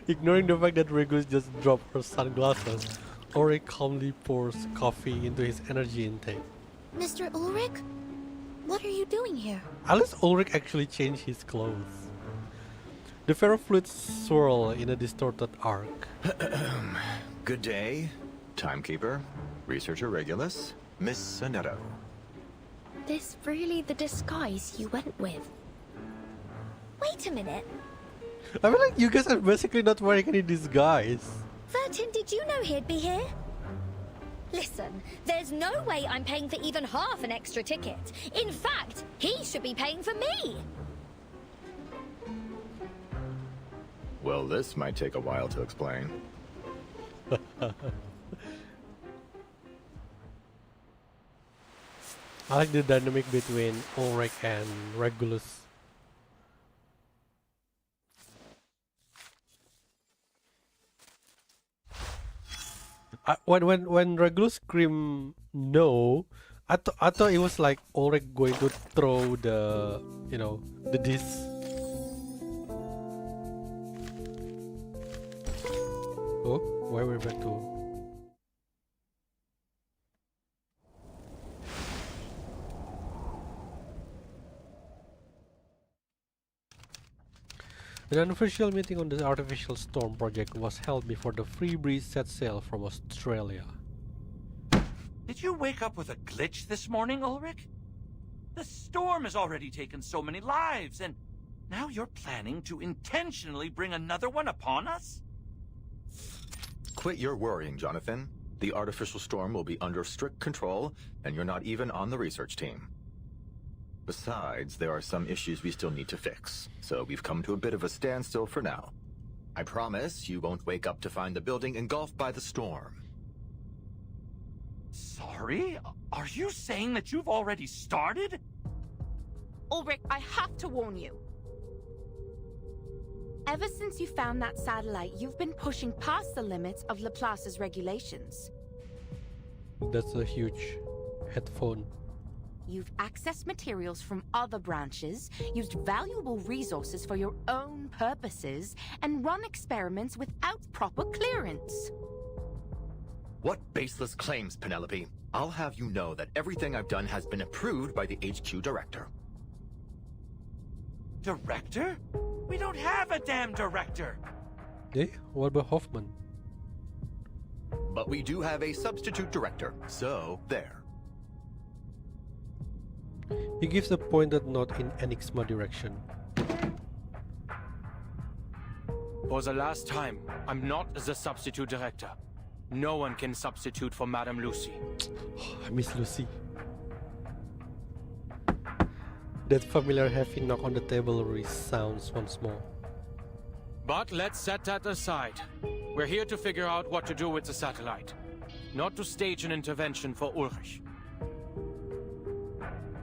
Ignoring the fact that Regulus just dropped her sunglasses, Ulrich calmly pours coffee into his energy intake. Mr. Ulrich? What are you doing here? At least Ulrich actually changed his clothes. The ferrofluids swirl in a distorted arc. Good day, timekeeper, researcher Regulus, Miss Soneto. This really the disguise you went with? Wait a minute. I feel like you guys are basically not wearing any disguise. Vertin, did you know he'd be here? Listen, there's no way I'm paying for even half an extra ticket. In fact, he should be paying for me. Well, this might take a while to explain. I like the dynamic between Ulrich and Regulus. When Regulus screamed no, I thought it was like Ulrich going to throw the the disc. Oh, where we're back to. An unofficial meeting on the artificial storm project was held before the Free Breeze set sail from Australia. Did you wake up with a glitch this morning, Ulrich? The storm has already taken so many lives, and now you're planning to intentionally bring another one upon us? Quit your worrying, Jonathan. The artificial storm will be under strict control, and you're not even on the research team. Besides, there are some issues we still need to fix, so we've come to a bit of a standstill for now. I promise you won't wake up to find the building engulfed by the storm. Sorry? Are you saying that you've already started? Ulrich, I have to warn you. Ever since you found that satellite, you've been pushing past the limits of Laplace's regulations. That's a huge headphone. You've accessed materials from other branches, used valuable resources for your own purposes, and run experiments without proper clearance. What baseless claims, Penelope? I'll have you know that everything I've done has been approved by the HQ director. Director? We don't have a damn director! Eh? What about Hoffman? But we do have a substitute director, so there. He gives a pointed nod in Enigma direction. For the last time, I'm not the substitute director. No one can substitute for Madame Lucy. I miss Lucy. That familiar heavy knock on the table resounds once more. But let's set that aside. We're here to figure out what to do with the satellite. Not to stage an intervention for Ulrich.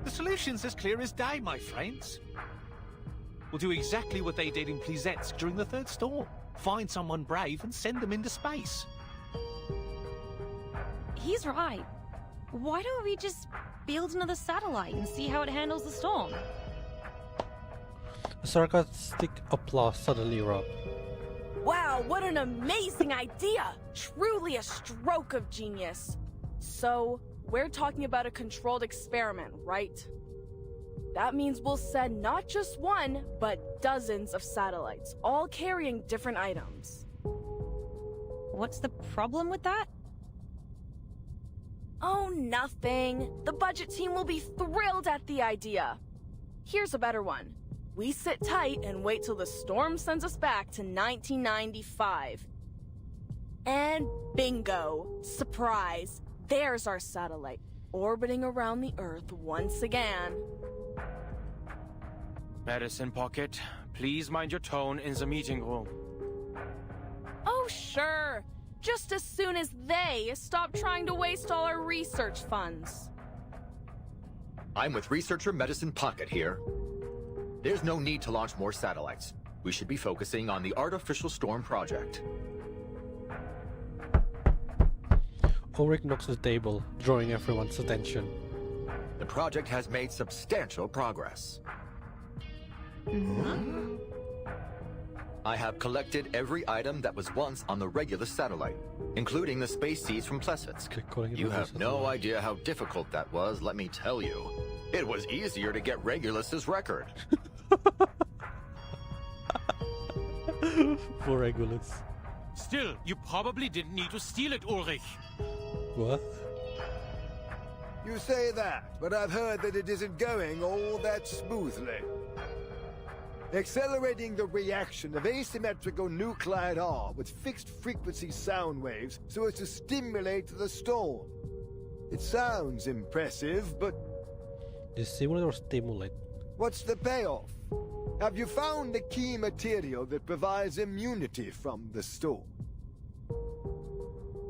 The solution's as clear as day, my friends. We'll do exactly what they did in Plisetsk during the third storm. Find someone brave and send them into space. He's right. Why don't we just build another satellite and see how it handles the storm? A sarcastic applause suddenly erupts. Wow, what an amazing idea! Truly a stroke of genius. So, we're talking about a controlled experiment, right? That means we'll send not just one, but dozens of satellites, all carrying different items. What's the problem with that? Oh, nothing. The budget team will be thrilled at the idea. Here's a better one. We sit tight and wait till the storm sends us back to 1995. And bingo! Surprise! There's our satellite, orbiting around the Earth once again. Medicine pocket, Please mind your tone in the meeting room. Oh, sure. Just as soon as they stop trying to waste all our research funds. I'm with researcher Medicine Pocket here. There's no need to launch more satellites. We should be focusing on the Artificial Storm project. Ulrich knocks the table, drawing everyone's attention. The project has made substantial progress. I have collected every item that was once on the Regulus satellite, including the space seeds from Plesetsk. You have no idea how difficult that was, let me tell you. It was easier to get Regulus's record. For Regulus. Still, you probably didn't need to steal it, Ulrich. What? You say that, but I've heard that it isn't going all that smoothly. Accelerating the reaction of asymmetrical nuclide R with fixed frequency sound waves so as to stimulate the storm. It sounds impressive, but... Dissimulate or stimulate? What's the payoff? Have you found the key material that provides immunity from the storm?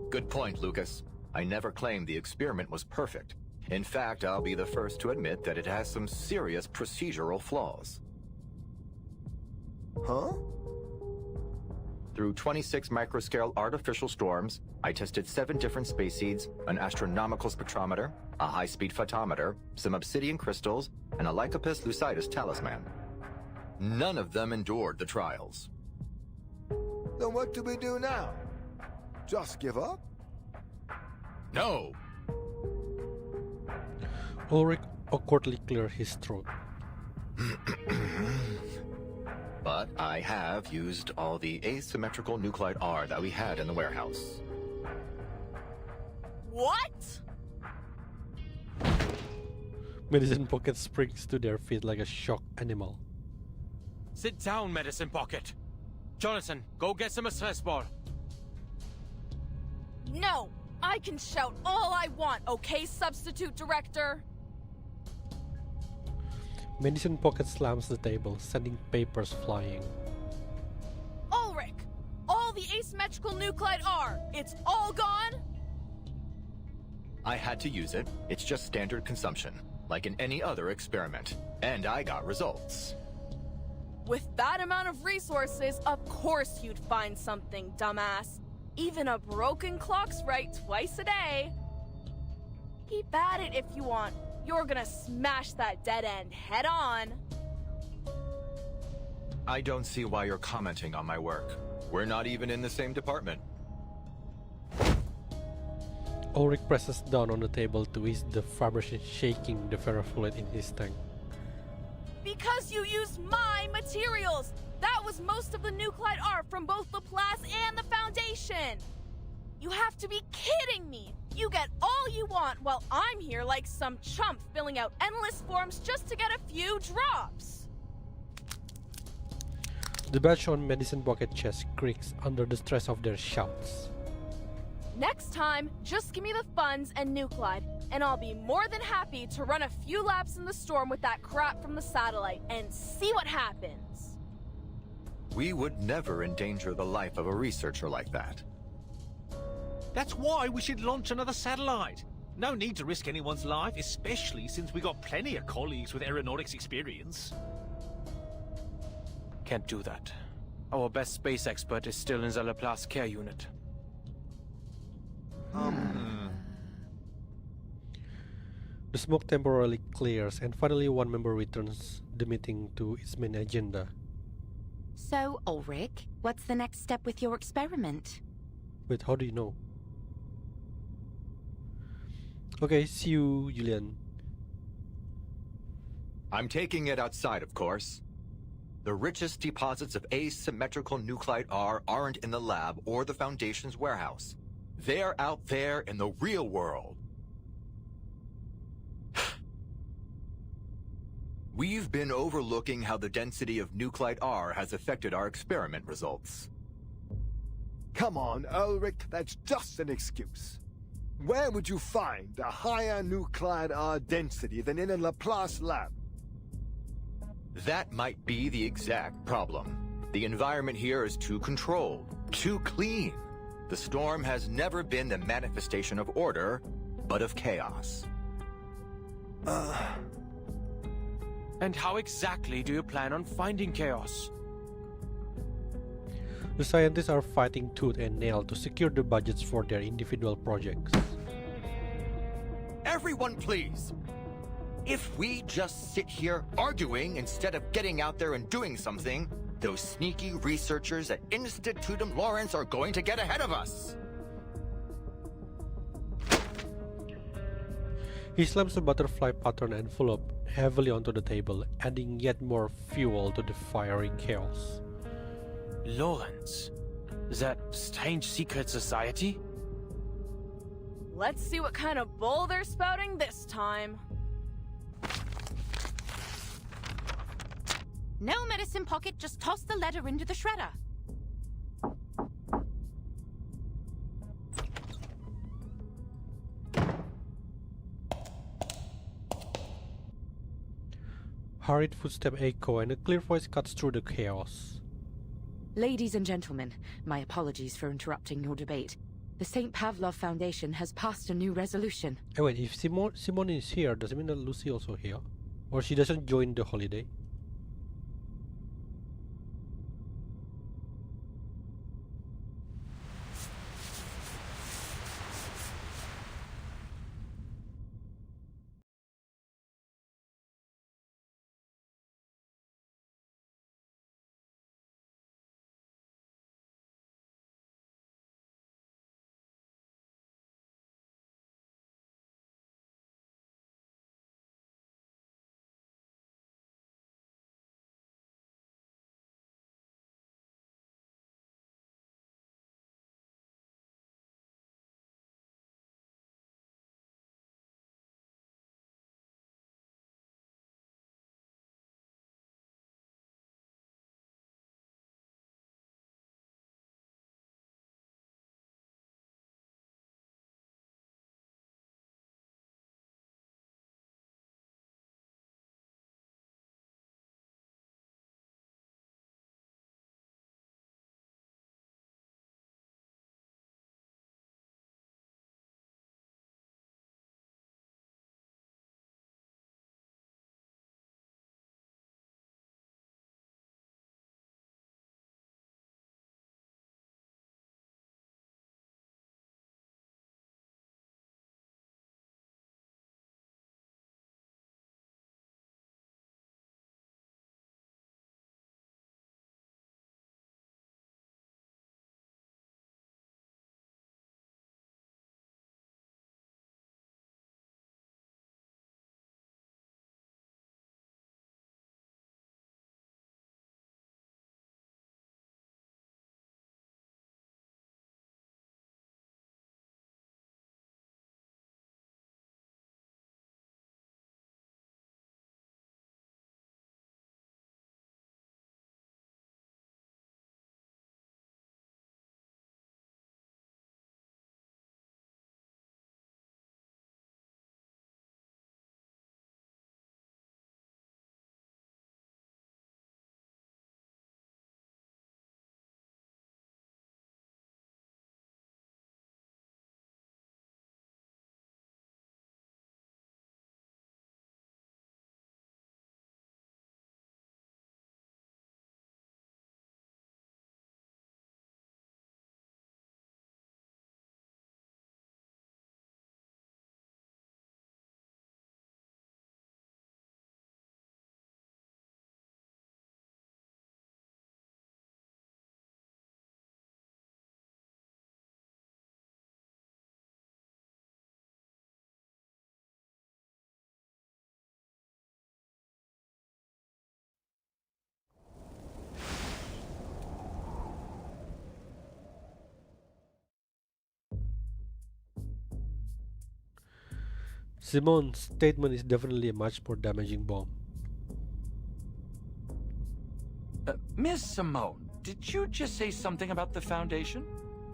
Good point, Lucas. I never claimed the experiment was perfect. In fact, I'll be the first to admit that it has some serious procedural flaws. Huh? Through 26 microscale artificial storms, I tested 7 different space seeds, an astronomical spectrometer, a high-speed photometer, some obsidian crystals, and a Lycopus lucidus talisman. None of them endured the trials. Then what do we do now? Just give up? No! Ulrich awkwardly cleared his throat. But I have used all the asymmetrical nuclide R that we had in the warehouse. What? Medicine Pocket springs to their feet like a shocked animal. Sit down, Medicine Pocket. Jonathan, go get some stress ball. No! I can shout all I want, okay, Substitute Director? Medicine Pocket slams the table, sending papers flying. Ulrich! All the asymmetrical nuclide R, it's all gone? I had to use it. It's just standard consumption, like in any other experiment. And I got results. With that amount of resources, of course you'd find something, dumbass. Even a broken clock's right twice a day. Keep at it if you want. You're gonna smash that dead end head on. I don't see why you're commenting on my work. We're not even in the same department. Ulrich presses down on the table to ease the vibration shaking the ferrofluid in his tank. Because you used my materials! That was most of the nuclide R from both Laplace and the Foundation! You have to be kidding me! You get all you want while I'm here like some chump filling out endless forms just to get a few drops! The badge on Medicine Pocket chest creaks under the stress of their shouts. Next time, just give me the funds and nuclide, and I'll be more than happy to run a few laps in the storm with that crap from the satellite and see what happens. We would never endanger the life of a researcher like that. That's why we should launch another satellite. No need to risk anyone's life, especially since we got plenty of colleagues with aeronautics experience. Can't do that. Our best space expert is still in the Laplace care unit. The smoke temporarily clears, and finally one member returns the meeting to its main agenda. So, Ulrich, what's the next step with your experiment? Wait, how do you know? Okay, see you, Julian. I'm taking it outside, of course. The richest deposits of asymmetrical nuclide R aren't in the lab or the Foundation's warehouse. They're out there in the real world. We've been overlooking how the density of nuclide R has affected our experiment results. Come on, Ulrich, that's just an excuse. Where would you find a higher nuclide R density than in a Laplace lab? That might be the exact problem. The environment here is too controlled, too clean. The storm has never been the manifestation of order, but of chaos. And how exactly do you plan on finding chaos? The scientists are fighting tooth and nail to secure the budgets for their individual projects. Everyone, please! If we just sit here arguing instead of getting out there and doing something, those sneaky researchers at Institutum Lawrence are going to get ahead of us! He slams the butterfly pattern envelope heavily onto the table, adding yet more fuel to the fiery chaos. Lawrence? That strange secret society? Let's see what kind of bull they're spouting this time. No medicine pocket, just toss the letter into the shredder. Hurried footsteps echo and a clear voice cuts through the chaos. Ladies and gentlemen, my apologies for interrupting your debate. The St. Pavlov Foundation has passed a new resolution. Hey, wait, if Simone is here, does it mean that Lucy also here? Or she doesn't join the holiday? Simone's statement is definitely a much more damaging bomb. Miss Simone, did you just say something about the Foundation?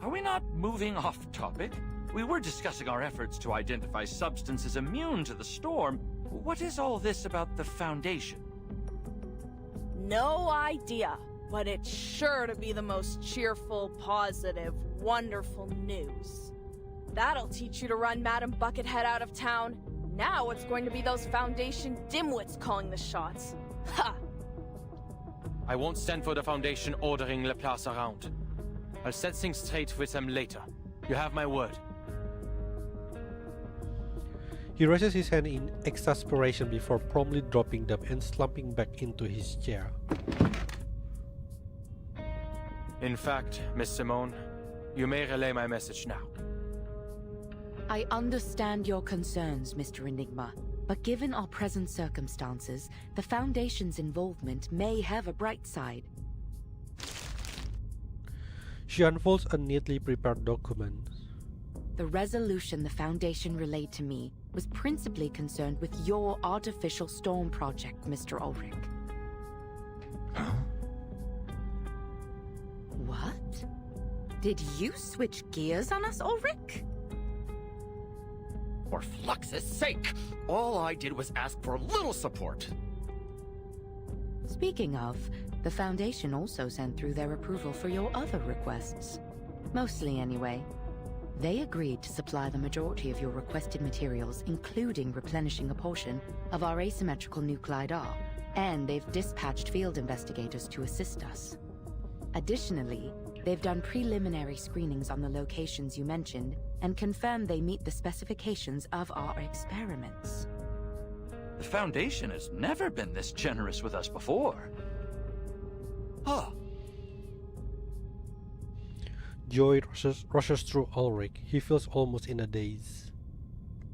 Are we not moving off topic? We were discussing our efforts to identify substances immune to the storm. What is all this about the Foundation? no idea, but it's sure to be the most cheerful, positive, wonderful news. That'll teach you to run Madam Buckethead out of town. Now it's going to be those Foundation dimwits calling the shots. Ha! I won't stand for the Foundation ordering Laplace around. I'll set things straight with them later. You have my word. He raises his hand in exasperation before promptly dropping them and slumping back into his chair. In fact, Miss Simone, you may relay my message now. I understand your concerns, Mr. Enigma, but given our present circumstances, the Foundation's involvement may have a bright side. She unfolds a neatly prepared document. The resolution the Foundation relayed to me was principally concerned with your artificial storm project, Mr. Ulrich. Huh? What? Did you switch gears on us, Ulrich? For Flux's sake, all I did was ask for a little support. Speaking of, the Foundation also sent through their approval for your other requests. Mostly anyway. They agreed to supply the majority of your requested materials, including replenishing a portion of our asymmetrical nuclide R, and they've dispatched field investigators to assist us. Additionally, they've done preliminary screenings on the locations you mentioned and confirmed they meet the specifications of our experiments. The Foundation has never been this generous with us before. Huh. Joy rushes through Ulrich. He feels almost in a daze.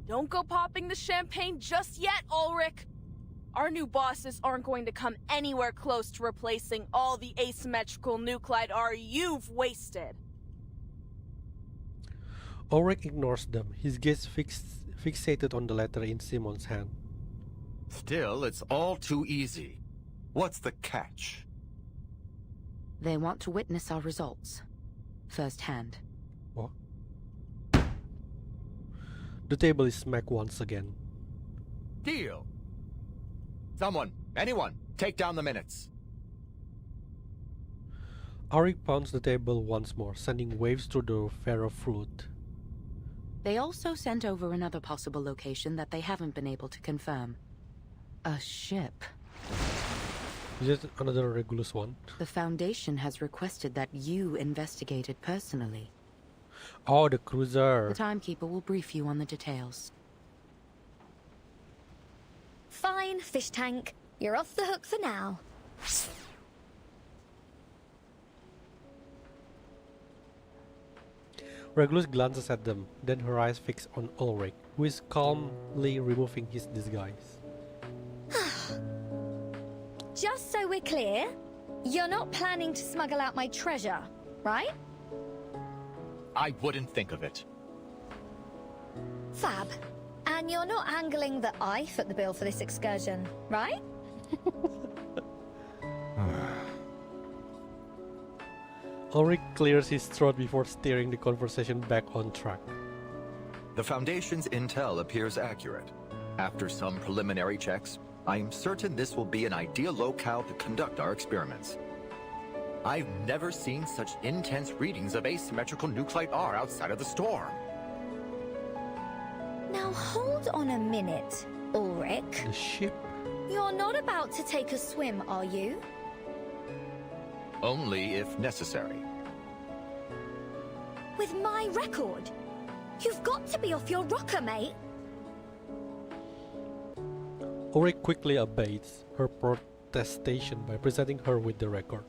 Don't go popping the champagne just yet, Ulrich! Our new bosses aren't going to come anywhere close to replacing all the asymmetrical nuclide R you've wasted. Ulrich ignores them, his gaze fixated on the letter in Simon's hand. Still, it's all too easy. What's the catch? They want to witness our results. Firsthand. What? The table is smacked once again. Deal! Someone, anyone, take down the minutes. Arik pounds the table once more, sending waves through the ferro fruit. They also sent over another possible location that they haven't been able to confirm. A ship. Is it another Regulus one? The Foundation has requested that you investigate it personally. Oh, the cruiser. The Timekeeper will brief you on the details. Fine, fish tank. You're off the hook for now. Regulus glances at them, then her eyes fix on Ulrich, who is calmly removing his disguise. Just so we're clear, you're not planning to smuggle out my treasure, right? I wouldn't think of it. Fab. And you're not angling that I foot the bill for this excursion, right? Ulrich clears his throat before steering the conversation back on track. The Foundation's intel appears accurate. After some preliminary checks, I'm certain this will be an ideal locale to conduct our experiments. I've never seen such intense readings of asymmetrical nuclide R outside of the storm. Now hold on a minute, Ulrich. The ship? You're not about to take a swim, are you? Only if necessary. With my record? You've got to be off your rocker, mate. Ulrich quickly abates her protestation by presenting her with the record.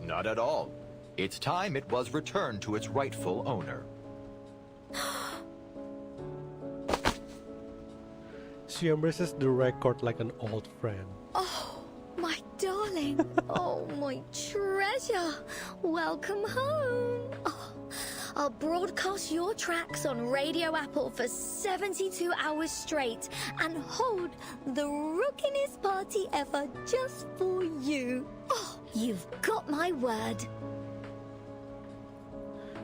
Not at all. It's time it was returned to its rightful owner. She embraces the record like an old friend. Oh, my darling. Oh, my treasure. Welcome home. Oh, I'll broadcast your tracks on Radio Apple for 72 hours straight and hold the rookinest party ever just for you. Oh, you've got my word.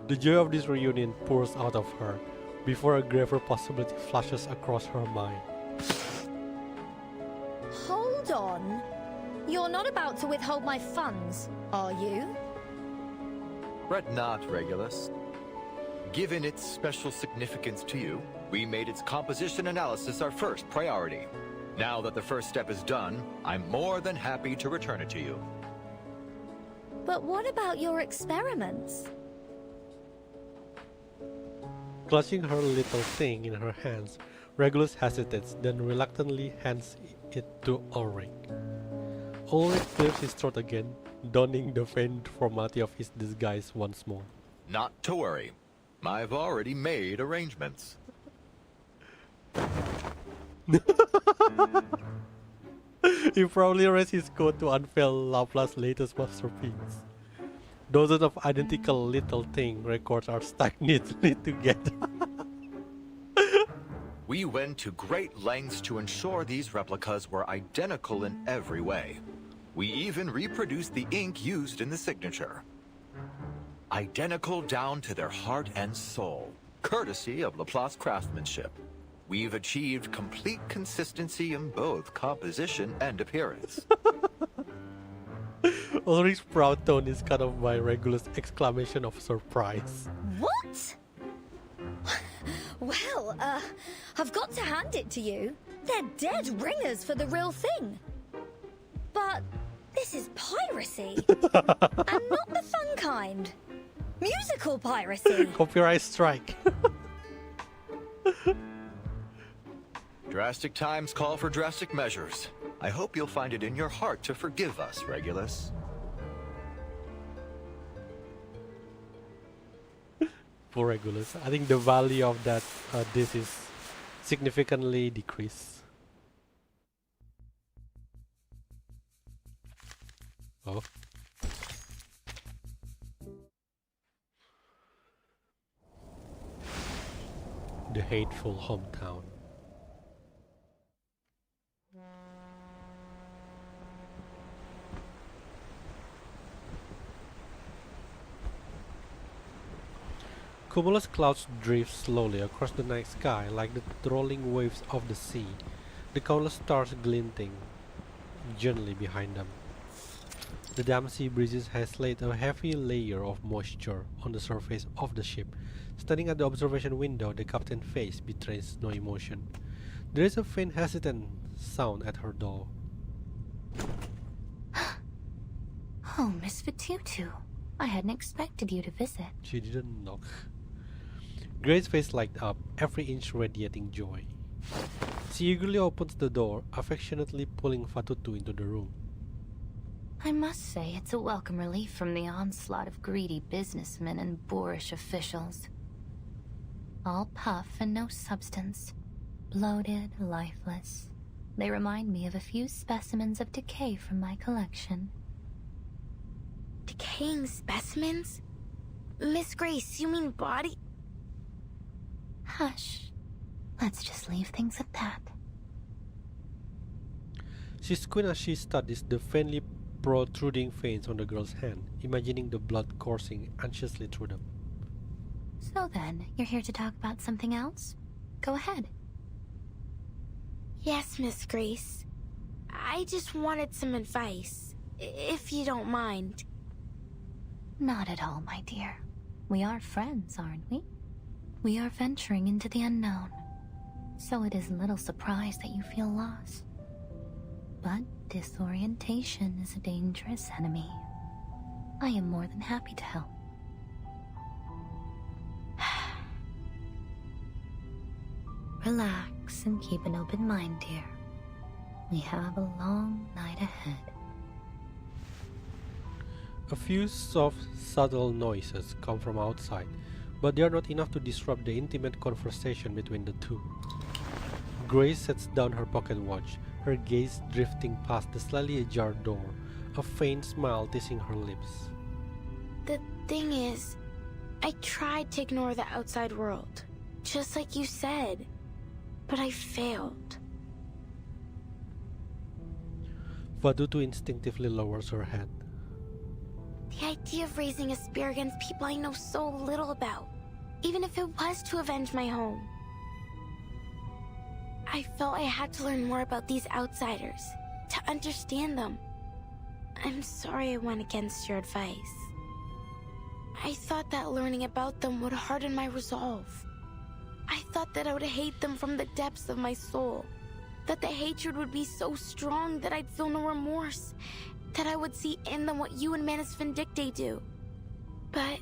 The joy of this reunion pours out of her before a graver possibility flashes across her mind. Hold on. You're not about to withhold my funds, are you? Fret not, Regulus. Given its special significance to you, we made its composition analysis our first priority. Now that the first step is done, I'm more than happy to return it to you. But what about your experiments? Clutching her little thing in her hands, Regulus hesitates, then reluctantly hands it to Ulrich. Ulrich clears his throat again, donning the feigned formality of his disguise once more. Not to worry. I've already made arrangements. He probably raised his coat to unveil Laplace's latest masterpiece. Dozens of identical little thing records are stuck neatly together. We went to great lengths to ensure these replicas were identical in every way. We even reproduced the ink used in the signature. Identical down to their heart and soul, courtesy of Laplace craftsmanship. We've achieved complete consistency in both composition and appearance. Ulrich's proud tone is cut off by Regulus' exclamation of surprise. What? Well, I've got to hand it to you. They're dead ringers for the real thing. But this is piracy. And not the fun kind. Musical piracy. Copyright strike. Drastic times call for drastic measures. I hope you'll find it in your heart to forgive us, Regulus. For Regulus, I think the value of that this is significantly decreased. Oh. The hateful hometown. Cumulus clouds drift slowly across the night sky like the rolling waves of the sea, the countless stars glinting gently behind them. The damp sea breezes has laid a heavy layer of moisture on the surface of the ship. Standing at the observation window, the captain's face betrays no emotion. There is a faint hesitant sound at her door. Oh, Miss Vatutu. I hadn't expected you to visit. She didn't knock. Grace's face lighted up, every inch radiating joy. She eagerly opens the door, affectionately pulling Vatutu into the room. I must say it's a welcome relief from the onslaught of greedy businessmen and boorish officials. All puff and no substance. Bloated, lifeless. They remind me of a few specimens of decay from my collection. Decaying specimens? Miss Grace, you mean body? Hush. Let's just leave things at that. She squints as she studies the faintly protruding veins on the girl's hand, imagining the blood coursing anxiously through them. So then, you're here to talk about something else? Go ahead. Yes, Miss Grace. I just wanted some advice, if you don't mind. Not at all, my dear. We are friends, aren't we? We are venturing into the unknown, so it is little surprise that you feel lost. But disorientation is a dangerous enemy. I am more than happy to help. Relax and keep an open mind, dear. We have a long night ahead. A few soft, subtle noises come from outside, but they are not enough to disrupt the intimate conversation between the two. Grace sets down her pocket watch, her gaze drifting past the slightly ajar door, a faint smile teasing her lips. The thing is, I tried to ignore the outside world, just like you said, but I failed. Vatutu instinctively lowers her head. The idea of raising a spear against people I know so little about, even if it was to avenge my home. I felt I had to learn more about these outsiders, to understand them. I'm sorry I went against your advice. I thought that learning about them would harden my resolve. I thought that I would hate them from the depths of my soul. That the hatred would be so strong that I'd feel no remorse. That I would see in them what you and Manus Vindicte do. But...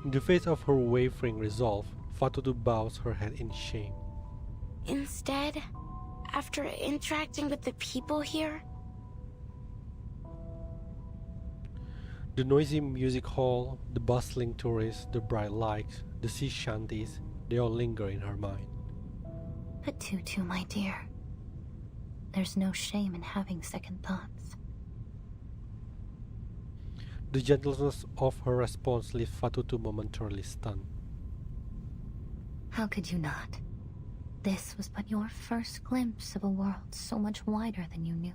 In the face of her wavering resolve, Fatutu bows her head in shame. instead, after interacting with the people here, the noisy music hall, the bustling tourists, the bright lights, the sea shanties, they all linger in her mind. But Tutu, my dear, there's no shame in having second thoughts. The gentleness of her response leaves Fatutu momentarily stunned. How could you not? This was but your first glimpse of a world so much wider than you knew.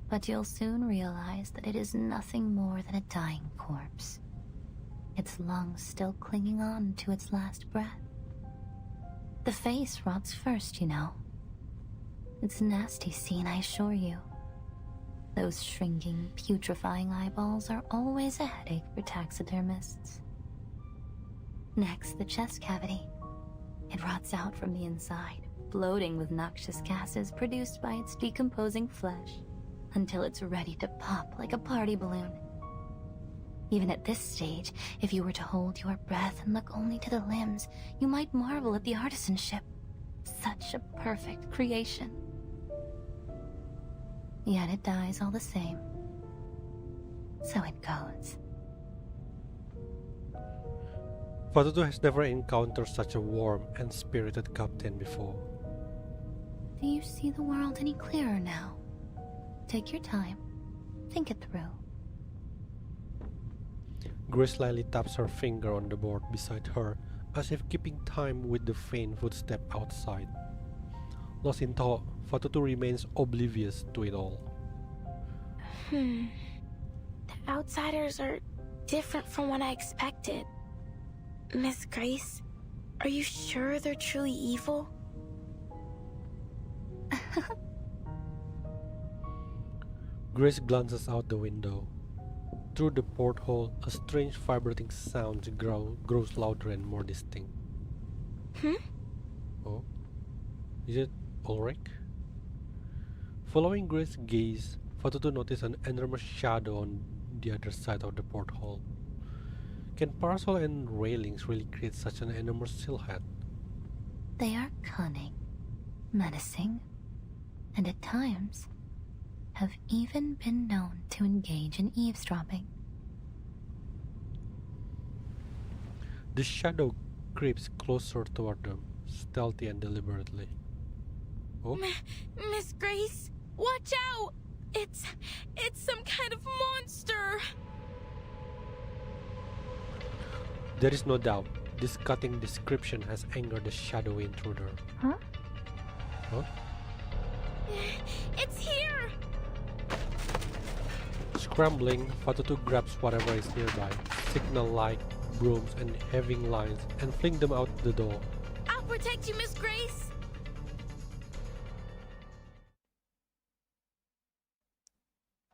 But you'll soon realize that it is nothing more than a dying corpse. Its lungs still clinging on to its last breath. The face rots first, you know. It's a nasty scene, I assure you. Those shrinking, putrefying eyeballs are always a headache for taxidermists. Next, the chest cavity. It rots out from the inside, bloating with noxious gases produced by its decomposing flesh, until it's ready to pop like a party balloon. Even at this stage, if you were to hold your breath and look only to the limbs, you might marvel at the artisanship. Such a perfect creation. Yet it dies all the same. So it goes. Fatutu has never encountered such a warm and spirited captain before. Do you see the world any clearer now? Take your time. Think it through. Grace slightly taps her finger on the board beside her, as if keeping time with the faint footstep outside. Lost in thought, Fatutu remains oblivious to it all. The outsiders are different from what I expected. Miss Grace, are you sure they're truly evil? Grace glances out the window. Through the porthole, a strange vibrating sound grows louder and more distinct. Oh? Is it Ulrich? Following Grace's gaze, Fatutu noticed an enormous shadow on the other side of the porthole. Can parasol and railings really create such an enormous silhouette? They are cunning, menacing, and at times have even been known to engage in eavesdropping. The shadow creeps closer toward them, stealthy and deliberately. Oh? Miss Grace, watch out! It's some kind of monster! There is no doubt, this cutting description has angered the shadowy intruder. Huh? It's here! Scrambling, Fatutu grabs whatever is nearby, signal light, brooms and having lines, and fling them out the door. I'll protect you, Miss Grace!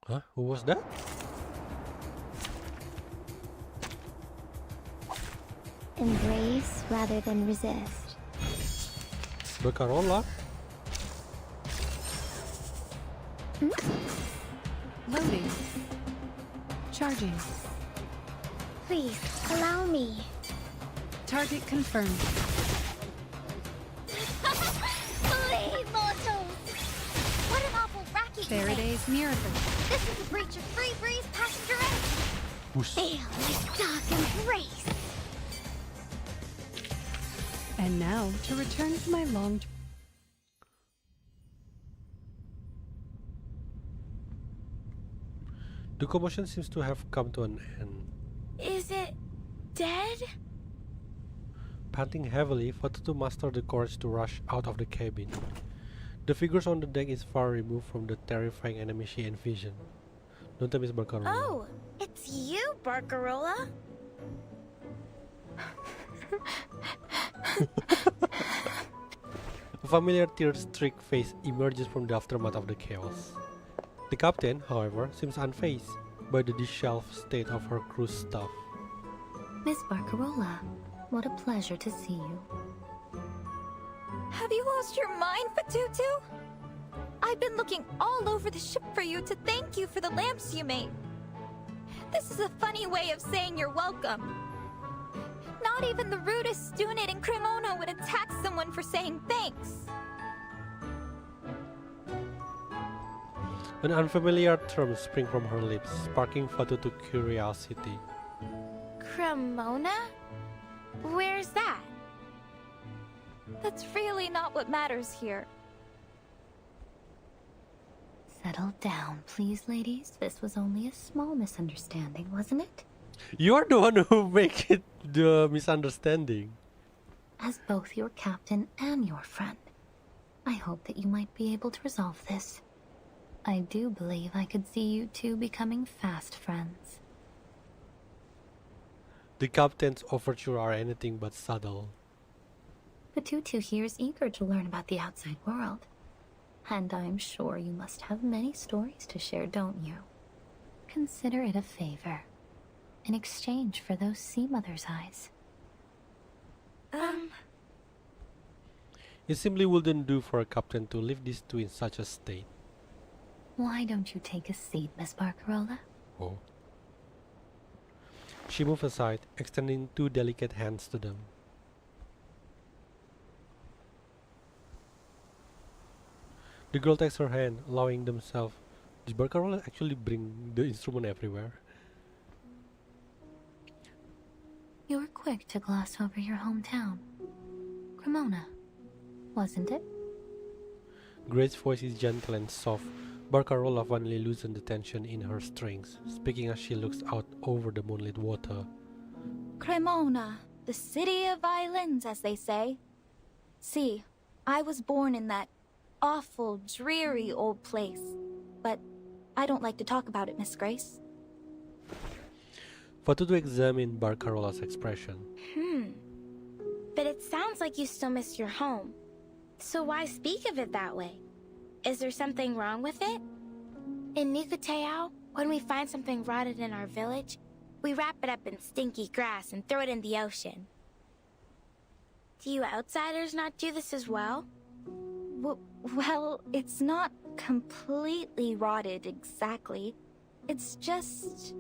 Huh? Who was that? Embrace rather than resist. Bercarola? Loading. Charging. Please, allow me. Target confirmed. Flee, mortals! What an awful racket you made. Faraday's miracle. This is a breach of Free Breeze Passenger Edge. Feel my dark embrace. And now, to return to my long... The commotion seems to have come to an end. Is it dead? Panting heavily, Fatutu mustered the courage to rush out of the cabin. The figures on the deck is far removed from the terrifying enemy she envisioned. Don't tell Miss Barcarola. Oh, it's you, Barcarola. familiar tear-streaked face emerges from the aftermath of the chaos. The captain, however, seems unfazed by the disheveled state of her crew's staff. Miss Barcarola, what a pleasure to see you. Have you lost your mind, Fatutu? I've been looking all over the ship for you to thank you for the lamps you made. This is a funny way of saying you're welcome. Not even the rudest student in Cremona would attack someone for saying thanks. An unfamiliar term springs from her lips, sparking Fatutu curiosity. Cremona? Where's that? That's really not what matters here. Settle down, please, ladies. This was only a small misunderstanding, wasn't it? You're the one who make it the misunderstanding. As both your captain and your friend, I hope that you might be able to resolve this. I do believe I could see you two becoming fast friends. The captain's overtures are anything but subtle. Fatutu here is eager to learn about the outside world. And I'm sure you must have many stories to share, don't you? Consider it a favor, in exchange for those sea mother's eyes. It simply wouldn't do for a captain to leave these two in such a state. Why don't you take a seat, Miss Barcarola? Oh. She moved aside, extending two delicate hands to them. The girl takes her hand, allowing themselves. Does Barcarola actually bring the instrument everywhere? You were quick to gloss over your hometown. Cremona, wasn't it? Grace's voice is gentle and soft. Barcarola finally loosens the tension in her strings, speaking as she looks out over the moonlit water. Cremona, the city of violins, as they say. See, I was born in that awful, dreary old place. But I don't like to talk about it, Miss Grace. Fatutu examined Barcarola's expression. But it sounds like you still miss your home. So why speak of it that way? Is there something wrong with it? In Nukuteao, when we find something rotted in our village, we wrap it up in stinky grass and throw it in the ocean. Do you outsiders not do this as well? Well, it's not completely rotted exactly. It's just...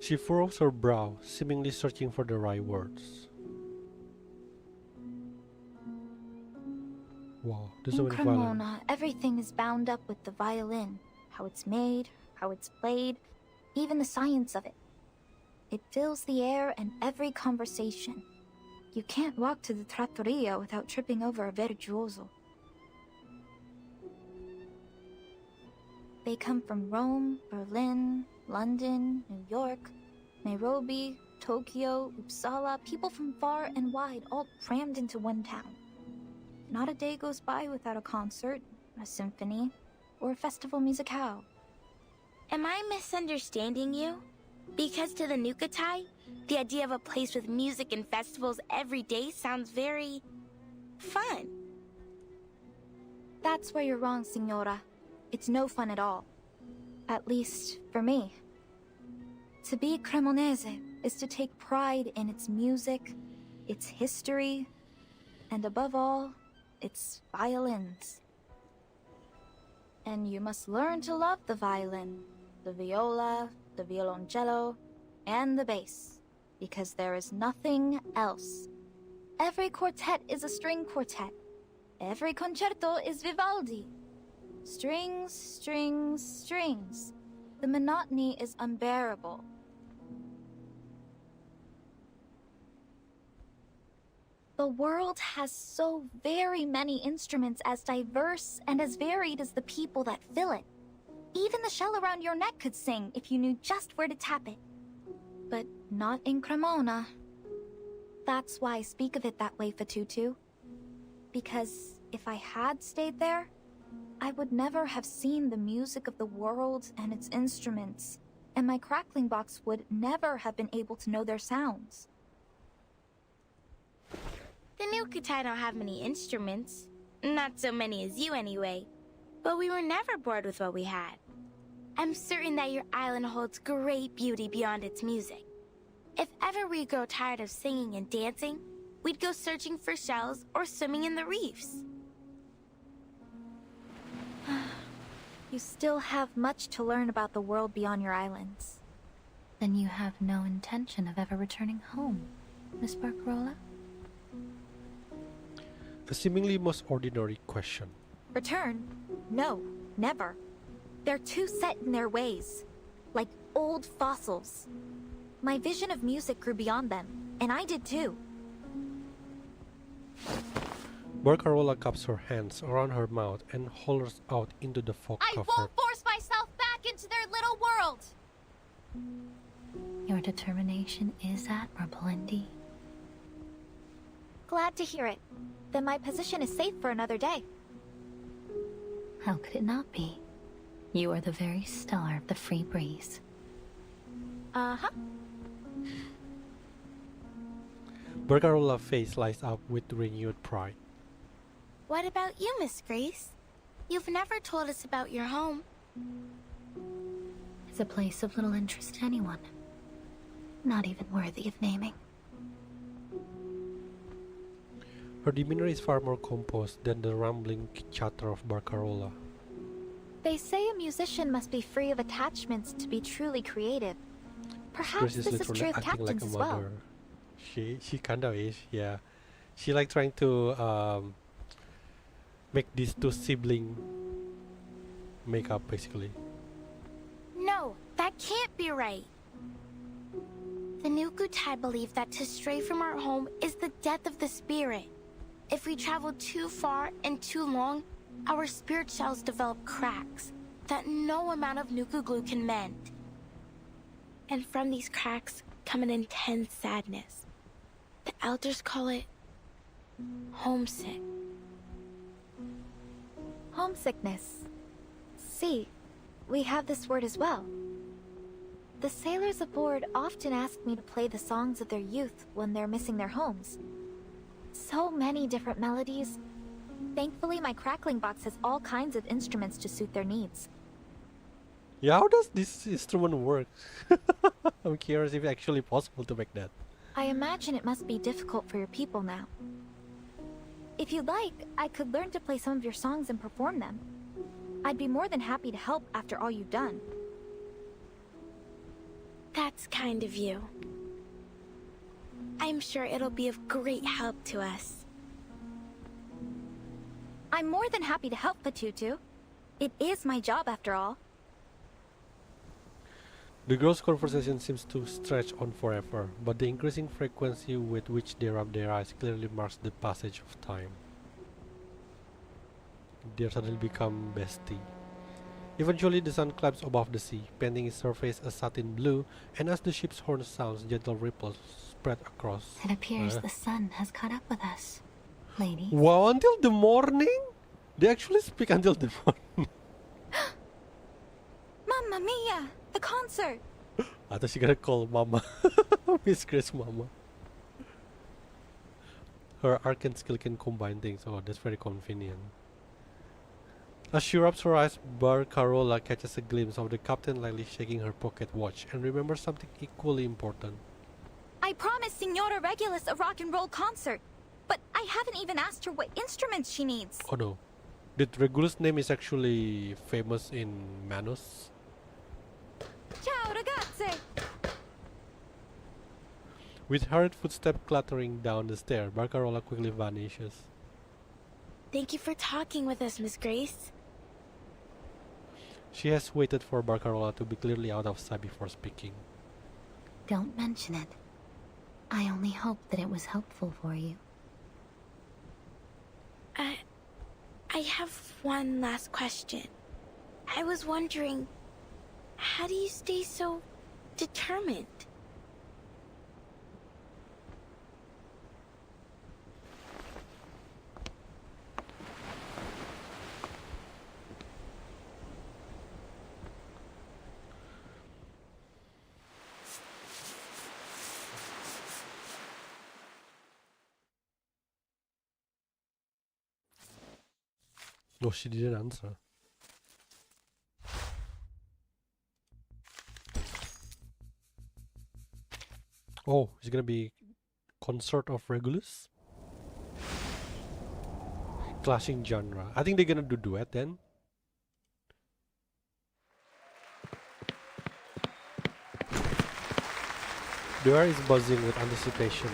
She furrows her brow, seemingly searching for the right words. Wow, there's so in many violins. Cremona, everything is bound up with the violin. How it's made, how it's played, even the science of it. It fills the air and every conversation. You can't walk to the trattoria without tripping over a virtuoso. They come from Rome, Berlin, London, New York, Nairobi, Tokyo, Uppsala, people from far and wide, all crammed into one town. Not a day goes by without a concert, a symphony, or a festival musicale. Am I misunderstanding you? Because to the Nukutai, the idea of a place with music and festivals every day sounds very... fun. That's where you're wrong, Signora. It's no fun at all. At least, for me. To be Cremonese is to take pride in its music, its history, and above all, its violins. And you must learn to love the violin, the viola, the violoncello, and the bass, because there is nothing else. Every quartet is a string quartet. Every concerto is Vivaldi. Strings, strings, strings. The monotony is unbearable. The world has so very many instruments as diverse and as varied as the people that fill it. Even the shell around your neck could sing if you knew just where to tap it. But not in Cremona. That's why I speak of it that way, Fatutu. Because if I had stayed there, I would never have seen the music of the world and its instruments, and my crackling box would never have been able to know their sounds. The Nukutai don't have many instruments. Not so many as you, anyway. But we were never bored with what we had. I'm certain that your island holds great beauty beyond its music. If ever we grow tired of singing and dancing, we'd go searching for shells or swimming in the reefs. You still have much to learn about the world beyond your islands. Then you have no intention of ever returning home, Miss Barcarola? A seemingly most ordinary question. Return? No, never. They're too set in their ways. Like old fossils. My vision of music grew beyond them, and I did too. Barcarola cups her hands around her mouth and hollers out into the fog I cover. won't force myself back into their little world! Your determination is admirable indeed. Glad to hear it. Then my position is safe for another day. How could it not be? You are the very star of the free breeze. Uh-huh. Barcarola's face lights up with renewed pride. What about you, Miss Grace? You've never told us about your home. It's a place of little interest to anyone. Not even worthy of naming. Her demeanor is far more composed than the rambling chatter of Barcarola. They say a musician must be free of attachments to be truly creative. Perhaps Grace this is literally true of acting like captains a as well. mother. She kinda is, yeah. She like trying to make these two siblings make up basically. No, that can't be right. The Nukutai believe that to stray from our home is the death of the spirit. If we travel too far and too long, our spirit shells develop cracks that no amount of Nuku glue can mend. And from these cracks come an intense sadness. The elders call it homesick. Homesickness. See, we have this word as well. The sailors aboard often ask me to play the songs of their youth when they're missing their homes. So many different melodies. Thankfully, my crackling box has all kinds of instruments to suit their needs. Yeah, how does this instrument work? I'm curious if it's actually possible to make that. I imagine it must be difficult for your people now. If you'd like, I could learn to play some of your songs and perform them. I'd be more than happy to help after all you've done. That's kind of you. I'm sure it'll be of great help to us. I'm more than happy to help, Patutu. It is my job after all. The girls' conversation seems to stretch on forever, but the increasing frequency with which they rub their eyes clearly marks the passage of time. They suddenly become bestie. Eventually the sun climbs above the sea, painting its surface a satin blue, and as the ship's horn sounds, gentle ripples spread across. It appears the sun has caught up with us, ladies. Wow, until the morning? They actually speak until the morning. Mamma mia! The concert! I thought she gonna call Mama. Miss Grace Mama. Her arcane skill can combine things, oh that's very convenient. As she rubs her eyes, Barcarola catches a glimpse of the captain lightly shaking her pocket watch and remembers something equally important. I promised Signora Regulus a rock and roll concert, but I haven't even asked her what instruments she needs. Oh no. Did Regulus' name is actually famous in Manus? Ciao ragazze! With hurried footsteps clattering down the stair, Barcarola quickly vanishes. Thank you for talking with us, Miss Grace. She has waited for Barcarola to be clearly out of sight before speaking. Don't mention it. I only hope that it was helpful for you. I have one last question. I was wondering, how do you stay so determined? No, she didn't answer. Oh, it's gonna be Concert of Regulus? Clashing genre. I think they're gonna do duet then. The air is buzzing with anticipation.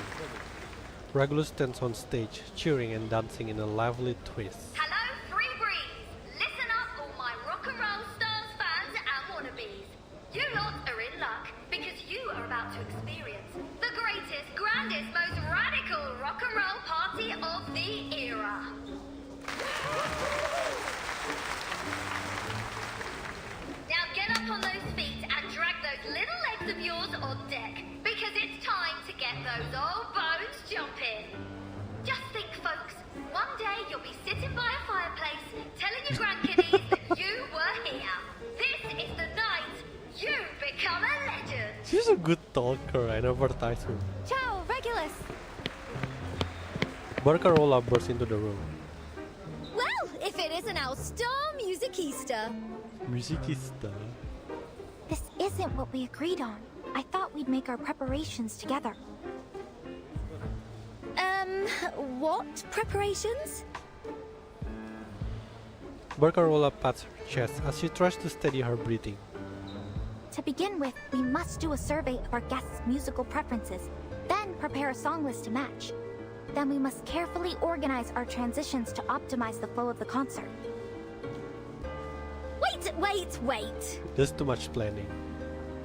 Regulus stands on stage, cheering and dancing in a lively twist. Hello, Free Breeze! Listen up, all my rock and roll stars fans and wannabes. You lot are in luck, because you are about to experience the greatest, grandest, most radical rock and roll party of the era. Now get up on those feet and drag those little legs of yours on deck, because it's time to get those old bones jumping. Just think, folks, one day you'll be sitting by a fireplace telling your grandkiddies that you were here. This is the night you become a legend. She's a good talker and advertiser. Ciao, Regulus. Barcarola bursts into the room. Well, if it isn't our star musicista. Musicista. This isn't what we agreed on. I thought we'd make our preparations together. What preparations? Barcarola pats her chest as she tries to steady her breathing. To begin with, we must do a survey of our guests' musical preferences, then prepare a song list to match. Then we must carefully organize our transitions to optimize the flow of the concert. Wait. There's too much planning.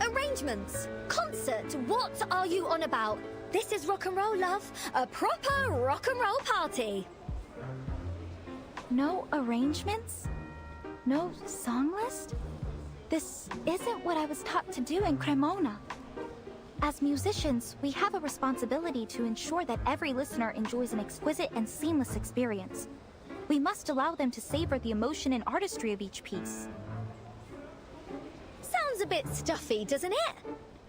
Arrangements. Concert. What are you on about? This is rock and roll, love. A proper rock and roll party. No arrangements? No song list? This isn't what I was taught to do in Cremona. As musicians, we have a responsibility to ensure that every listener enjoys an exquisite and seamless experience. We must allow them to savor the emotion and artistry of each piece. Sounds a bit stuffy, doesn't it?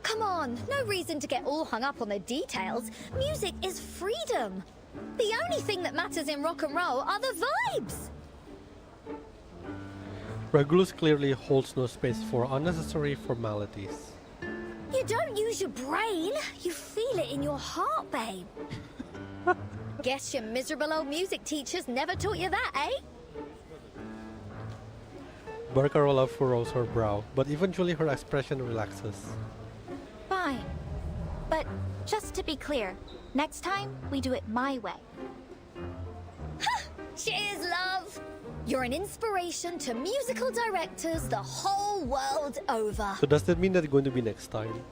Come on, no reason to get all hung up on the details. Music is freedom. The only thing that matters in rock and roll are the vibes. Regulus clearly holds no space for unnecessary formalities. You don't use your brain, you feel it in your heart, babe. Guess your miserable old music teachers never taught you that, eh? Barcarola furrows her brow, but eventually her expression relaxes. Fine. But just to be clear, next time we do it my way. Cheers, love! You're an inspiration to musical directors the whole world over. So does that mean that it's going to be next time?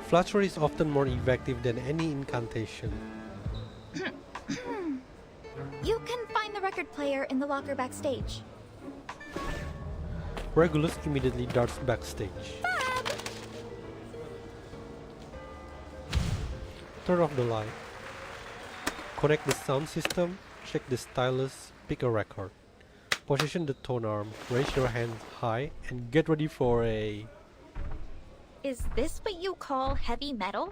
Flattery is often more effective than any incantation. You can find the record player in the locker backstage. Regulus immediately darts backstage. Turn off the light. Connect the sound system, check the stylus, pick a record. Position the tone arm, raise your hands high, and get ready for a... Is this what you call heavy metal?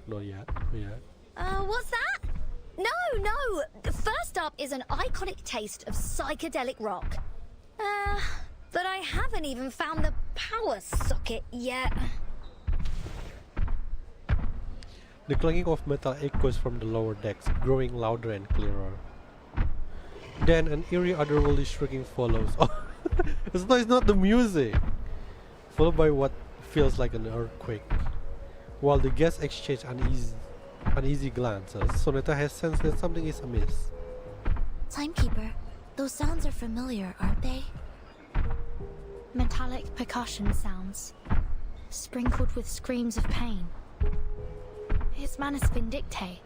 Not yet. What's that? No! First up is an iconic taste of psychedelic rock. But I haven't even found the power socket yet. The clanging of metal echoes from the lower decks, growing louder and clearer. Then an eerie otherworldly shrieking follows. It's not the music! Followed by what feels like an earthquake. While the guests exchange uneasy glances, Sonata has sensed that something is amiss. Timekeeper, those sounds are familiar, aren't they? Metallic percussion sounds, sprinkled with screams of pain. His manus vindicte.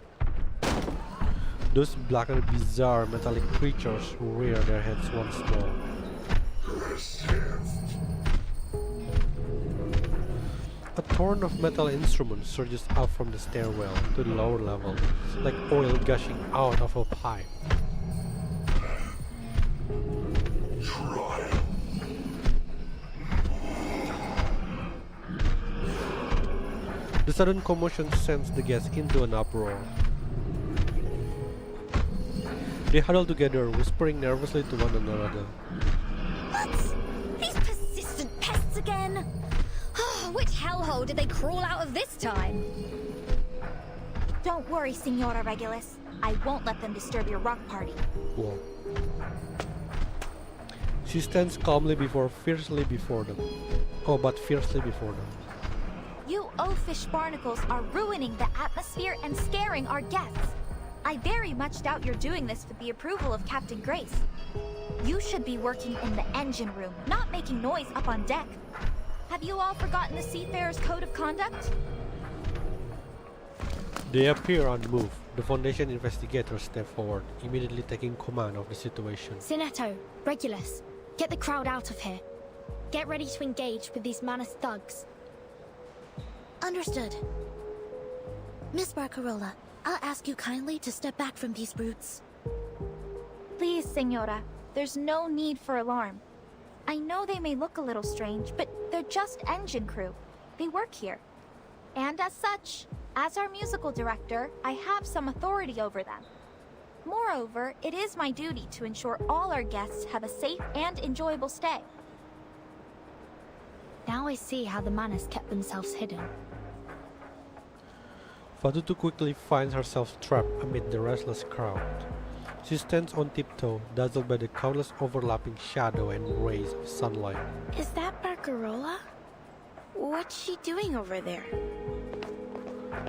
Those black and bizarre metallic creatures rear their heads once more. A torrent of metal instruments surges up from the stairwell to the lower level, like oil gushing out of a pipe. The sudden commotion sends the guests into an uproar. They huddle together, whispering nervously to one another. What? These persistent pests again? Which hellhole did they crawl out of this time? Don't worry, Senora Regulus. I won't let them disturb your rock party. Whoa. She stands calmly fiercely before them. Oh, but fiercely before them. You oafish barnacles are ruining the atmosphere and scaring our guests. I very much doubt you're doing this with the approval of Captain Grace. You should be working in the engine room, not making noise up on deck. Have you all forgotten the Seafarer's Code of Conduct? They appear unmoved. The Foundation investigators step forward, immediately taking command of the situation. Sinetto, Regulus, get the crowd out of here. Get ready to engage with these Manus thugs. Understood. Miss Barcarola, I'll ask you kindly to step back from these brutes. Please, Senora. There's no need for alarm. I know they may look a little strange, but they're just engine crew. They work here. And as such, as our musical director, I have some authority over them. Moreover, it is my duty to ensure all our guests have a safe and enjoyable stay. Now I see how the Manus kept themselves hidden. Fatutu quickly finds herself trapped amid the restless crowd. She stands on tiptoe, dazzled by the countless overlapping shadow and rays of sunlight. Is that Barcarola? What's she doing over there?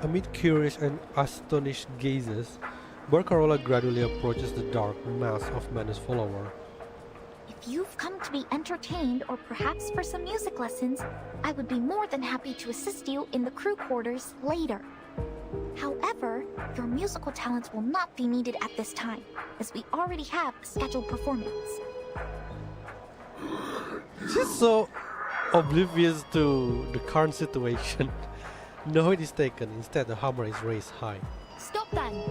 Amid curious and astonished gazes, Barcarola gradually approaches the dark mass of Manus followers. If you've come to be entertained or perhaps for some music lessons, I would be more than happy to assist you in the crew quarters later. However, your musical talents will not be needed at this time, as we already have a scheduled performance. She's so oblivious to the current situation. No hit is taken, instead the hammer is raised high. Stop then!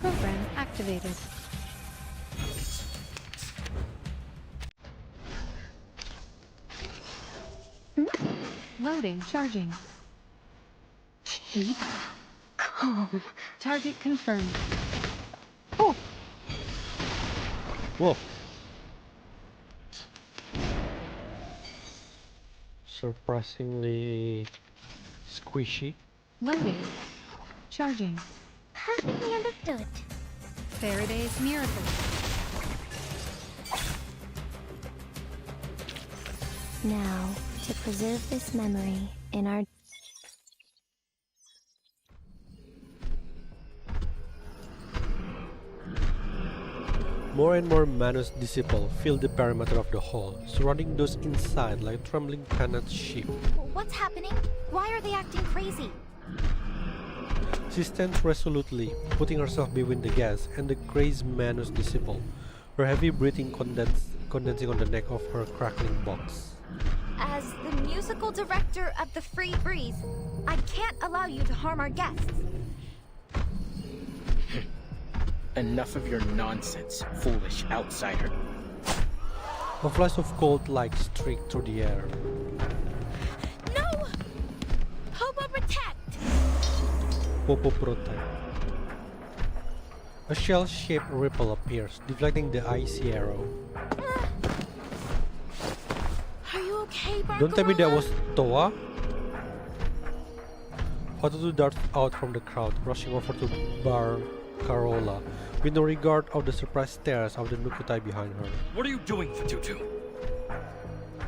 Program activated. Loading. Charging. Keep calm. Target confirmed. Oh! Whoa. Surprisingly squishy. Loading. Charging. Perfectly understood. Faraday's miracle. Now, to preserve this memory in our... More and more Manus disciples fill the perimeter of the hall, surrounding those inside like trembling panicked sheep. What's happening? Why are they acting crazy? She stands resolutely, putting herself between the guests and the crazed Manus disciple, her heavy breathing condensing on the neck of her crackling box. As the musical director of the Free Breeze, I can't allow you to harm our guests. Enough of your nonsense, foolish outsider. A flash of cold light streaked through the air. No! Popo protect! Popo protect. A shell-shaped ripple appears, deflecting the icy arrow. Are you okay, Barcarola? Don't tell me that was Toa? Fatutu darts out from the crowd, rushing over to Barcarola, with no regard of the surprised stares of the Nukutai behind her. What are you doing, Fatutu?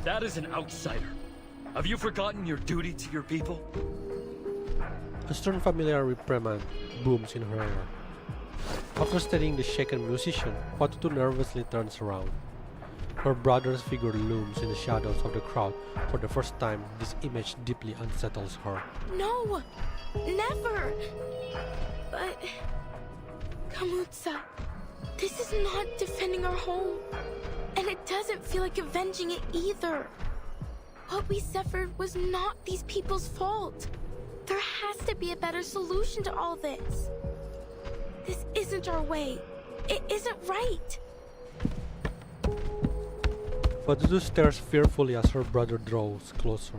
That is an outsider. Have you forgotten your duty to your people? A stern familiar reprimand booms in her ear. After studying the shaken musician, Fatutu nervously turns around. Her brother's figure looms in the shadows of the crowd. For the first time, this image deeply unsettles her. No! Never! But... Kamutsa, this is not defending our home. And it doesn't feel like avenging it either. What we suffered was not these people's fault. There has to be a better solution to all this. This isn't our way. It isn't right. But Dudu stares fearfully as her brother draws closer.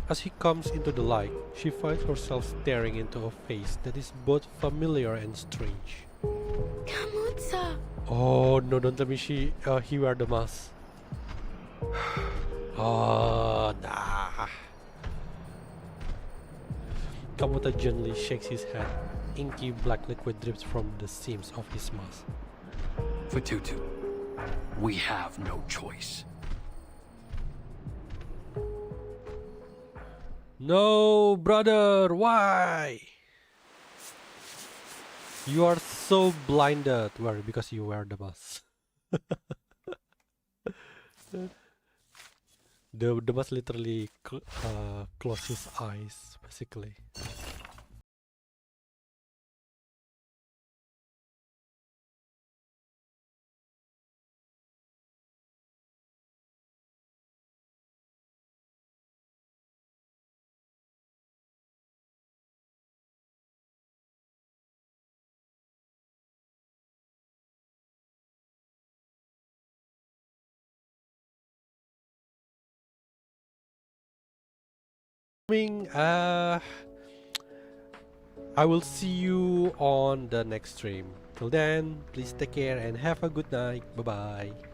As he comes into the light, she finds herself staring into a face that is both familiar and strange. Kamutsa! Oh no, don't tell me he wear the mask. Oh, nah. Kamuta gently shakes his head. Inky black liquid drips from the seams of his mask. Fatutu, we have no choice. No, brother, why? You are so blinded. Well, because you wear the mask. The mask literally closes his eyes, basically. I will see you on the next stream. Till then, please take care and have a good night. Bye bye.